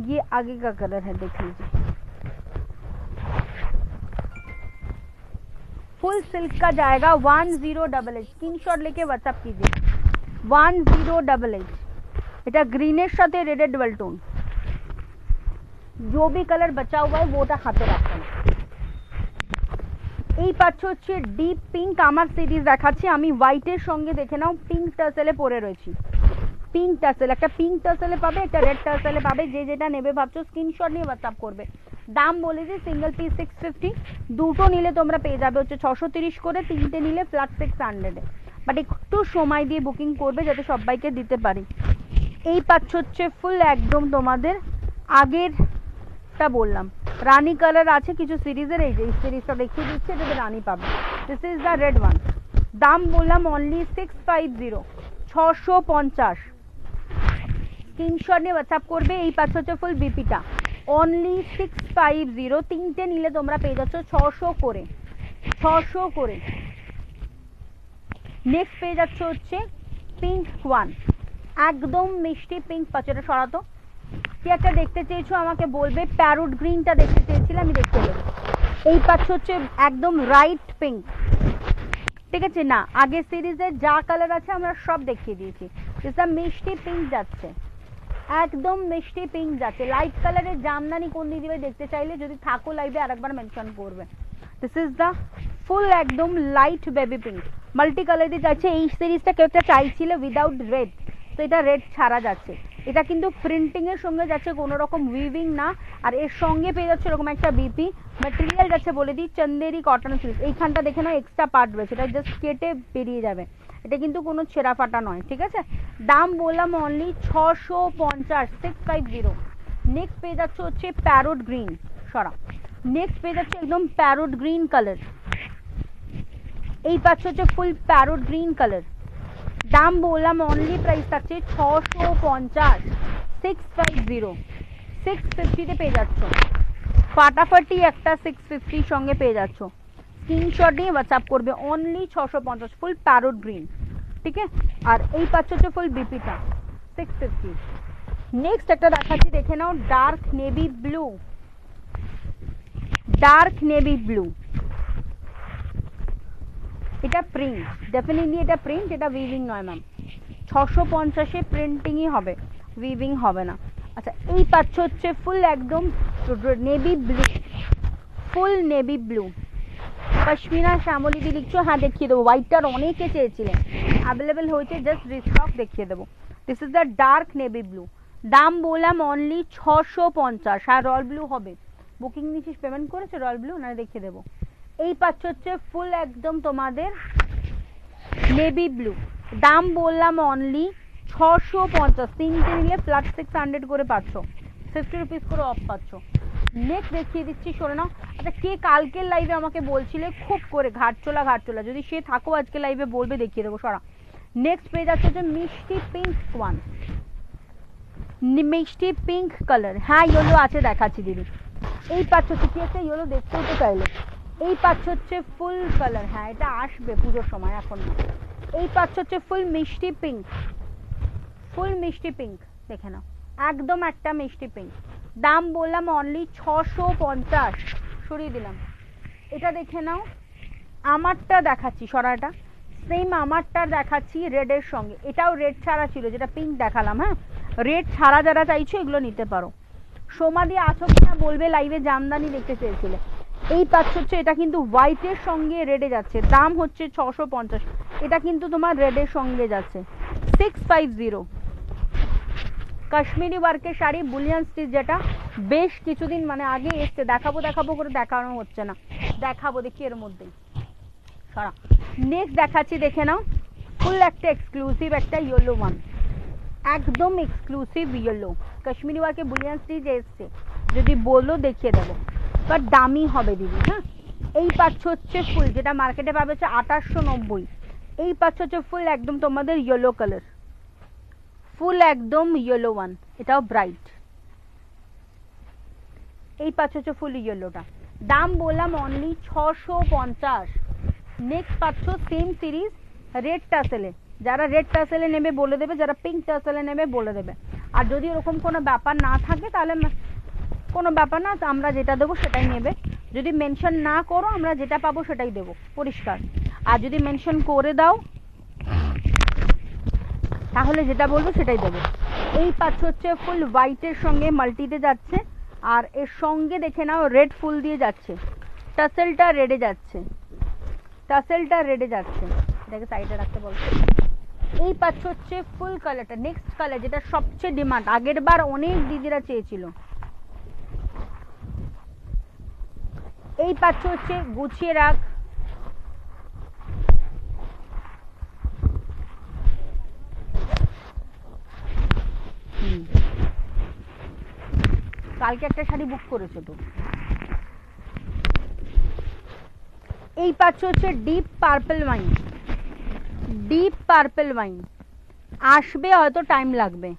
ये आगे का कलर है, देख लीजिए, फुल सिल्क का जाएगा 1088। स्क्रीनशॉट लेके व्हाट्सएप कीजिए 1088। এটা গ্রিনের সাথে রেডের ডুয়াল টোন, जो भी कलर बचा हुआ है वो হাতে রাখবেন। এই পাচ্ছ হচ্ছে ডিপ পিঙ্ক, আমার সিরিজ দেখাচ্ছি আমি, হোয়াইটের সঙ্গে দেখে নাও পিঙ্ক টার্সেলে পরে রয়েছি, পিঙ্ক টার্সেল, একটা পিঙ্ক টার্সেলে পাবে, একটা রেড টার্সেলে পাবে, যে যেটা নেবে ভাবছো স্ক্রিনশট নিয়ে হোয়াটসঅ্যাপ করবে। দাম বলে দিই সিঙ্গেল পিস 650, দুটো নিলে তোমরা পেয়ে যাবে হচ্ছে 630 করে, তিনটে নিলে ফ্ল্যাট 600। বাট একটু সময় দিয়ে বুকিং করবে যাতে সবাইকে দিতে পারি। এই পাচ্ছ হচ্ছে ফুল একদম তোমাদের আগেরটা বললাম রানী কালার আছে কিছু সিরিজের, এই যে এই সিরিজটা দেখিয়ে দিচ্ছে, এটাতে রানী পাবে। This is the red one. দাম বললাম অনলি 650, 650। স্ক্রিনশট নিয়ে হোয়াটসঅ্যাপ করবে। এই পাচ্ছ হচ্ছে ফুল বিপিটা অনলি 650, তিনটে নিলে তোমরা পেয়ে যাচ্ছ 600 করে, 600 করে। নেক্সট পেয়ে যাচ্ছ হচ্ছে পিঙ্ক ওয়ান, একদম মিষ্টি পিঙ্ক পাচ্ছ, এটা সরাতো কি একটা দেখতে চেয়েছো আমাকে বলবে, প্যারোট গ্রিনটা দেখতে চেয়েছিলে আমি দেখতে দেবো। এই পাচ্ছ হচ্ছে একদম রাইট পিঙ্ক, ঠিক আছে না, আগের সিরিজের যা কালার আছে আমরা সব দেখিয়ে দিয়েছি। যেটা মিষ্টি পিঙ্ক যাচ্ছে, একদম মিষ্টি পিঙ্ক যাচ্ছে। লাইট কালারের জামদানি কোন দিদি ভাই দেখতে চাইলে যদি থাকো লাইভে আরেকবার মেনশন করবে। দিস ইজ দ্য ফুল একদম light baby pink, multi colour দিয়ে যাচ্ছে। এই সিরিজটা কেউ একটা চাইছিল উইদাউট রেড, তো এটা রেড ছাড়া যাচ্ছে। এটা কিন্তু প্রিন্টিং এর সঙ্গে যাচ্ছে, কোনো রকম উইভিং না। আর এর সঙ্গে পেয়ে যাচ্ছে এরকম একটা বিপি ম্যাটেরিয়াল যাচ্ছে, বলে দিই চন্দেরি কটন সিল্ক। এইখানটা দেখে নাও এক্সট্রা পার্ট রয়েছে, এটা জাস্ট কেটে বেরিয়ে যাবে, এটা কিন্তু কোনো ছেঁড়া ফাটা নয়, ঠিক আছে। দাম বললাম অনলি 650, 650। নেক্সট পেয়ে যাচ্ছে হচ্ছে প্যারোট গ্রিন, সরা, নেক্সট পেয়ে যাচ্ছে একদম প্যারোট গ্রিন কালার। এই পাচ্ছ হচ্ছে ফুল প্যারোট গ্রিন কালার। দাম বললাম অনলি প্রাইস থাকছে 650, 650, 650 পেয়ে যাচ্ছ, ফাটাফাটি একটা 650 সঙ্গে পেয়ে যাচ্ছ। স্ক্রিনশট নিয়ে হোয়াটসঅ্যাপ করবে অনলি 650, ফুল প্যারোট গ্রিন, ঠিক আছে। আর এই পাচ্ছ হচ্ছে ফুল বিপিটা 650। নেক্সট একটা দেখাচ্ছি, দেখে নাও, dark navy blue, dark navy blue. এটা প্রিন্ট, ডেফিনেটলি এটা প্রিন্ট, এটা উইভিং নয় ম্যাম। 650-এ প্রিন্টিংই হবে, উইভিং হবে না। আচ্ছা, এই পাচ্ছ হচ্ছে ফুল একদম নেভি ব্লু, ফুল নেভি ব্লু। পশমিনা শ্যামলি দি লিখছো, হ্যাঁ দেখিয়ে দেবো। হোয়াইটটার অনেকে চেয়েছিলেন, অ্যাভেলেবেল হয়েছে, জাস্ট রিস্টক দেখিয়ে দেবো। This is the dark navy blue. দাম বললাম অনলি 650। আর রয়্যাল ব্লু হবে, বুকিং নিচ্ছিস, পেমেন্ট করেছে রয়্যাল ব্লু না দেখিয়ে দেবো। এই পাচ্ছ হচ্ছে ফুল একদম তোমাদের নেভি ব্লু, দাম বললাম অনলি 650। তিনটে নিলে ফ্ল্যাট 600 করে পাচ্ছ, 50 রুপিস করে অফ পাচ্ছ। নেক্সট দেখিয়ে দিচ্ছি, শোনো না। আচ্ছা, কে কালকের লাইভে আমাকে বলছিলে খুব করে ঘাটচোলা, যদি সে থাকো আজকে লাইভে বলবে, দেখিয়ে দেবো সরা। নেক্সট পেজ আছে যে মিষ্টি পিঙ্ক ওয়ান, মিষ্টি পিঙ্ক কালার, হ্যাঁ ইয়েলো আছে, দেখাচ্ছি দিদি। এই পাচ্ছ হচ্ছে কি আছে, ইয়েলো দেখতেও তো চাইলে। এই পাচ্ছ হচ্ছে ফুল কালার, হ্যাঁ এটা আসবে পুজোর সময়, এখন না। এই পাচ্ছ হচ্ছে ফুল মিষ্টি পিঙ্ক, ফুল মিষ্টি পিঙ্ক, দেখে নাও একদম একটা মিষ্টি পিঙ্ক। দাম বললাম অনলি 650, সরিয়ে দিলাম। এটা দেখে নাও, আমারটা দেখাচ্ছি সরাটা, সেম আমারটা দেখাচ্ছি রেডের সঙ্গে। এটাও রেড ছাড়া ছিল, যেটা পিঙ্ক দেখালাম। হ্যাঁ, রেড ছাড়া যারা চাইছো এগুলো নিতে পারো। সোমাদি আছো কিনা বলবে, লাইভে জামদানি দেখতে চেয়েছিলে। এই পাচ্ছ হচ্ছে, এটা কিন্তু হোয়াইটের সঙ্গে রেডে যাচ্ছে, দাম হচ্ছে 650। এটা কিন্তু তোমার রেডের সঙ্গে যাচ্ছে 650। কাশ্মীরি ওয়ার্কের শাড়ি বুলিয়ান স্টিচ, যেটা বেশ কিছুদিন মানে আগে এসছে, দেখাবো করে দেখানো হচ্ছে না, দেখাবো দেখি এর মধ্যেই সারা। নেক্সট দেখাচ্ছি, দেখে নাও ফুল একটা এক্সক্লুসিভ একটা ইয়েলো ওয়ান, একদম এক্সক্লুসিভ ইয়েলো কাশ্মীরি ওয়ার্কে বুলিয়ান স্টিচ এসছে, যদি বলো দেখিয়ে দেবো, বাট দামি হবে দিদি। হ্যাঁ, এই পাচ্ছ হচ্ছে ফুল, যেটা মার্কেটে পাবে হচ্ছে 2890। এই পাচ্ছ হচ্ছে ফুল একদম তোমাদের ইয়েলো কালার, ফুল একদম ইয়েলো ওয়ান, এটাও ব্রাইট। এই পাচ্ছ হচ্ছে ফুল ইয়েলোটা, দাম বললাম অনলি 650। নেক্সট পাচ্ছ সেম সিরিজ রেড টাসেলে, যারা রেড টাসেলে নেবে বলে দেবে, যারা পিঙ্ক টাসেলে নেবে বলে দেবে। আর যদি ওরকম কোনো ব্যাপার না থাকে তাহলে কোনো ব্যাপার না, আমরা যেটা দেবো সেটাই নেবে। যদি মেনশন না করো, আমরা যেটা পাবো সেটাই দেবো, পরিষ্কার। আর যদি মেনশন করে দাও তাহলে যেটা বলবো সেটাই দেবো। এই পাচ্ছ হচ্ছে ফুল হোয়াইটের সঙ্গে মাল্টিতে যাচ্ছে, আর এর সঙ্গে দেখে নাও রেড ফুল দিয়ে যাচ্ছে, টাসেলটা রেডে যাচ্ছে, টাসেলটা রেডে যাচ্ছে। এটাকে সাইডে রাখতে বলছো। এই পাচ্ছ হচ্ছে ফুল কালারটা, নেক্সট কালার যেটা সবচেয়ে ডিমান্ড, আগের বার অনেক দিদিরা চেয়েছিল। এই পাচ্ছ হচ্ছে গুছিয়ে রাখ, কালকে একটা শাড়ি বুক করেছো তো। এই পাচ্ছ হচ্ছে deep purple wine, deep purple wine আসবে, হয়তো টাইম লাগবে।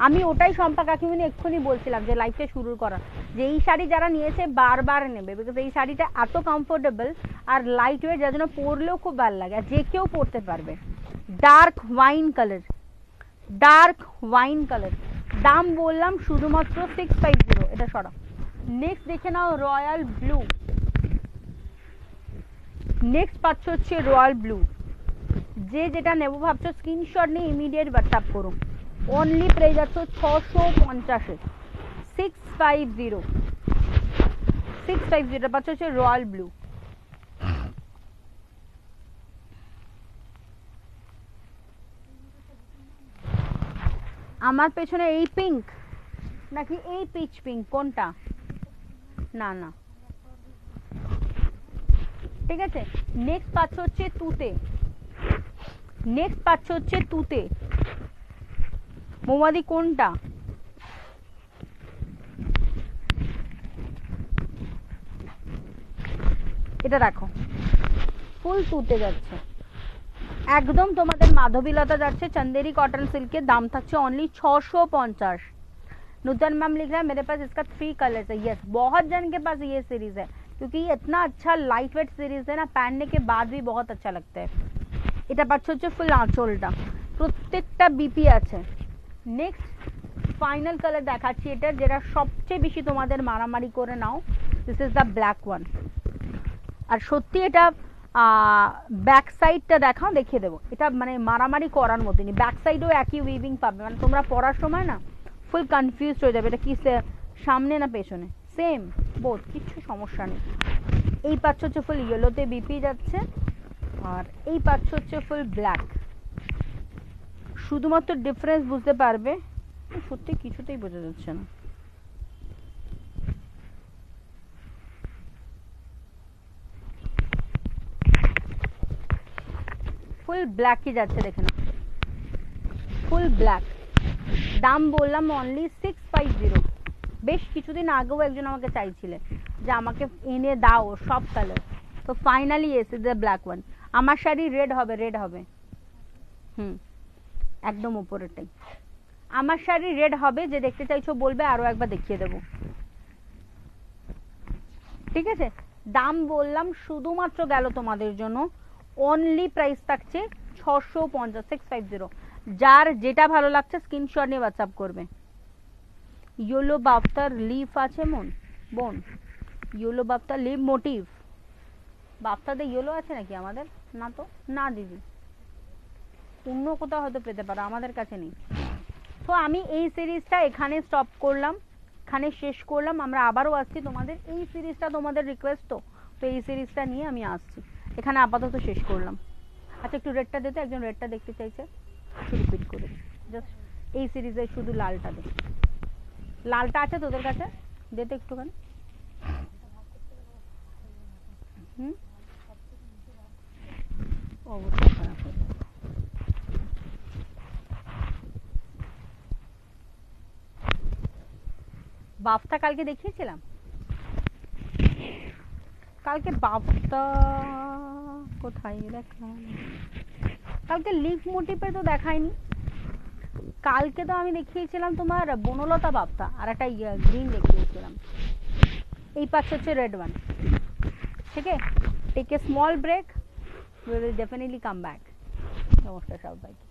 আমি ওটাই শম্পা কাকিমণি এক্ষুনি বলছিলাম যে লাইফটা শুরু করা, যে এই শাড়ি যারা নিয়েছে বারবার নেবে, বিকজ এই শাড়িটা এত কমফোর্টেবল আর লাইট ওয়েট, যার জন্য পরলেও খুব ভালো লাগে, আর যে কেউ পরতে পারবে। Dark wine colour, dark wine colour, দাম বললাম শুধুমাত্র 650। এটা সরা। নেক্সট দেখে নাও রয়্যাল ব্লু, নেক্সট পাচ্ছ হচ্ছে রয়্যাল ব্লু। যে যেটা নেবো ভাবছো স্ক্রিনশট নিয়ে ইমিডিয়েট হোয়াটসঅ্যাপ করো। অনলি পেয়ে যাচ্ছ 650-এ, 650 পাচ্ছ হচ্ছে রয়্যাল ব্লু। আমার পেছনে এই পিঙ্ক নাকি এই পিচ পিঙ্ক, কোনটা? না না, ঠিক আছে। নেক্সট পাচ্ছ হচ্ছে তুতে, নেক্সট পাচ্ছ হচ্ছে তুতে। মোমাদি কোনটা? এটা দেখো, ফুল তুতে যাচ্ছে, একদম তোমাদের माधवीलता যাচ্ছে चंदेरी कॉटन सिल्क के, दाम থাকছে ओनली 650। नूतन मैम लिख रहा है मेरे पास इसका 3 कलर्स है। यस, बहुत जन के पास ये सीरीज है, क्योंकि ये इतना अच्छा लाइट वेट सीरीज है ना, पहनने के बाद भी बहुत अच्छा लगता है। এটা পাচ্ছ হচ্ছে ফুল আঁচলটা, প্রত্যেকটা বিপি আছে। নেক্সট ফাইনাল কালার দেখাচ্ছি, এটা যেটা সবচেয়ে বেশি তোমাদের মারামারি করে নাও, this is the black one. আর সত্যি এটা ব্যাক সাইডটা দেখাও, দেখিয়ে দেবো। এটা মানে মারামারি করার মতনই, ব্যাক সাইডেও একই উইভিং পাবে, মানে তোমরা পরার সময় না ফুল কনফিউজ হয়ে যাবে এটা কি সামনে না পেছনে, সেম বোথ, কিচ্ছু সমস্যা নেই। এই পাচ্ছ হচ্ছে ফুল ইয়েলোতে বিপি যাচ্ছে, আর এই পাচ্ছ হচ্ছে ফুল ব্ল্যাক। শুধুমাত্র ডিফারেন্স বুঝতে পারবে, সত্যি কিছুতেই বোঝা যাচ্ছে না। ফুল ব্ল্যাকই যাচ্ছে, দেখে না, ফুল ব্ল্যাক। দাম বললাম অনলি 650। বেশ কিছুদিন আগেও একজন আমাকে চাইছিলেন যে আমাকে এনে দাও সব কালার, তো ফাইনালি এসে দ্য ব্ল্যাক ওয়ান। আমার শাড়ি রেড হবে, রেড হবে, একদম উপরেরটাই আমার শাড়ি রেড হবে। যে দেখতে চাইছো বলবে, আরো একবার দেখিয়ে দেবো, ঠিক আছে। দাম বললাম শুধুমাত্র গেল তোমাদের জন্য, অনলি প্রাইস থাকছে 650, 650। যার যেটা ভালো লাগছে স্ক্রিনশট নিয়ে হোয়াটসঅ্যাপ করবে। ইয়েলো বাফতার লিফ আছে বোন, ইয়েলো বাফতার লিফ মোটিভ, বাফতাতে ইয়েলো আছে নাকি আমাদের? না তো, না দিদি, অন্য কোথাও হয়তো পেতে পারো, আমাদের কাছে নেই। তো আমি এই সিরিজটা এখানে স্টপ করলাম, এখানে শেষ করলাম। আমরা আবারও আসছি, তোমাদের এই সিরিজটা তোমাদের রিকোয়েস্ট, তো এই সিরিজটা নিয়ে আমি আসছি, এখানে আপাতত শেষ করলাম। আচ্ছা একটু রেডটা দিতে, একজন রেডটা দেখতে চাইছে, একটু রিপিট করে জাস্ট এই সিরিজের শুধু লালটা দে। লালটা আছে তোদের কাছে? দে তো একটুখানি। অবশ্যই খারাপ হয়ে যাবে। বাফটা কালকে দেখিয়েছিলাম, কালকে বাফটা কোথায় দেখালাম? কালকে লিফ মোটিভে তো দেখায়নি, কালকে তো আমি দেখিয়েছিলাম তোমার বনলতা বাফটা, আর একটা গ্রিন দেখিয়েছিলাম। এই পাশে হচ্ছে রেড ওয়ান, ঠিক আছে। Take a small break, we will definitely come back. নমস্কার সবাইকে।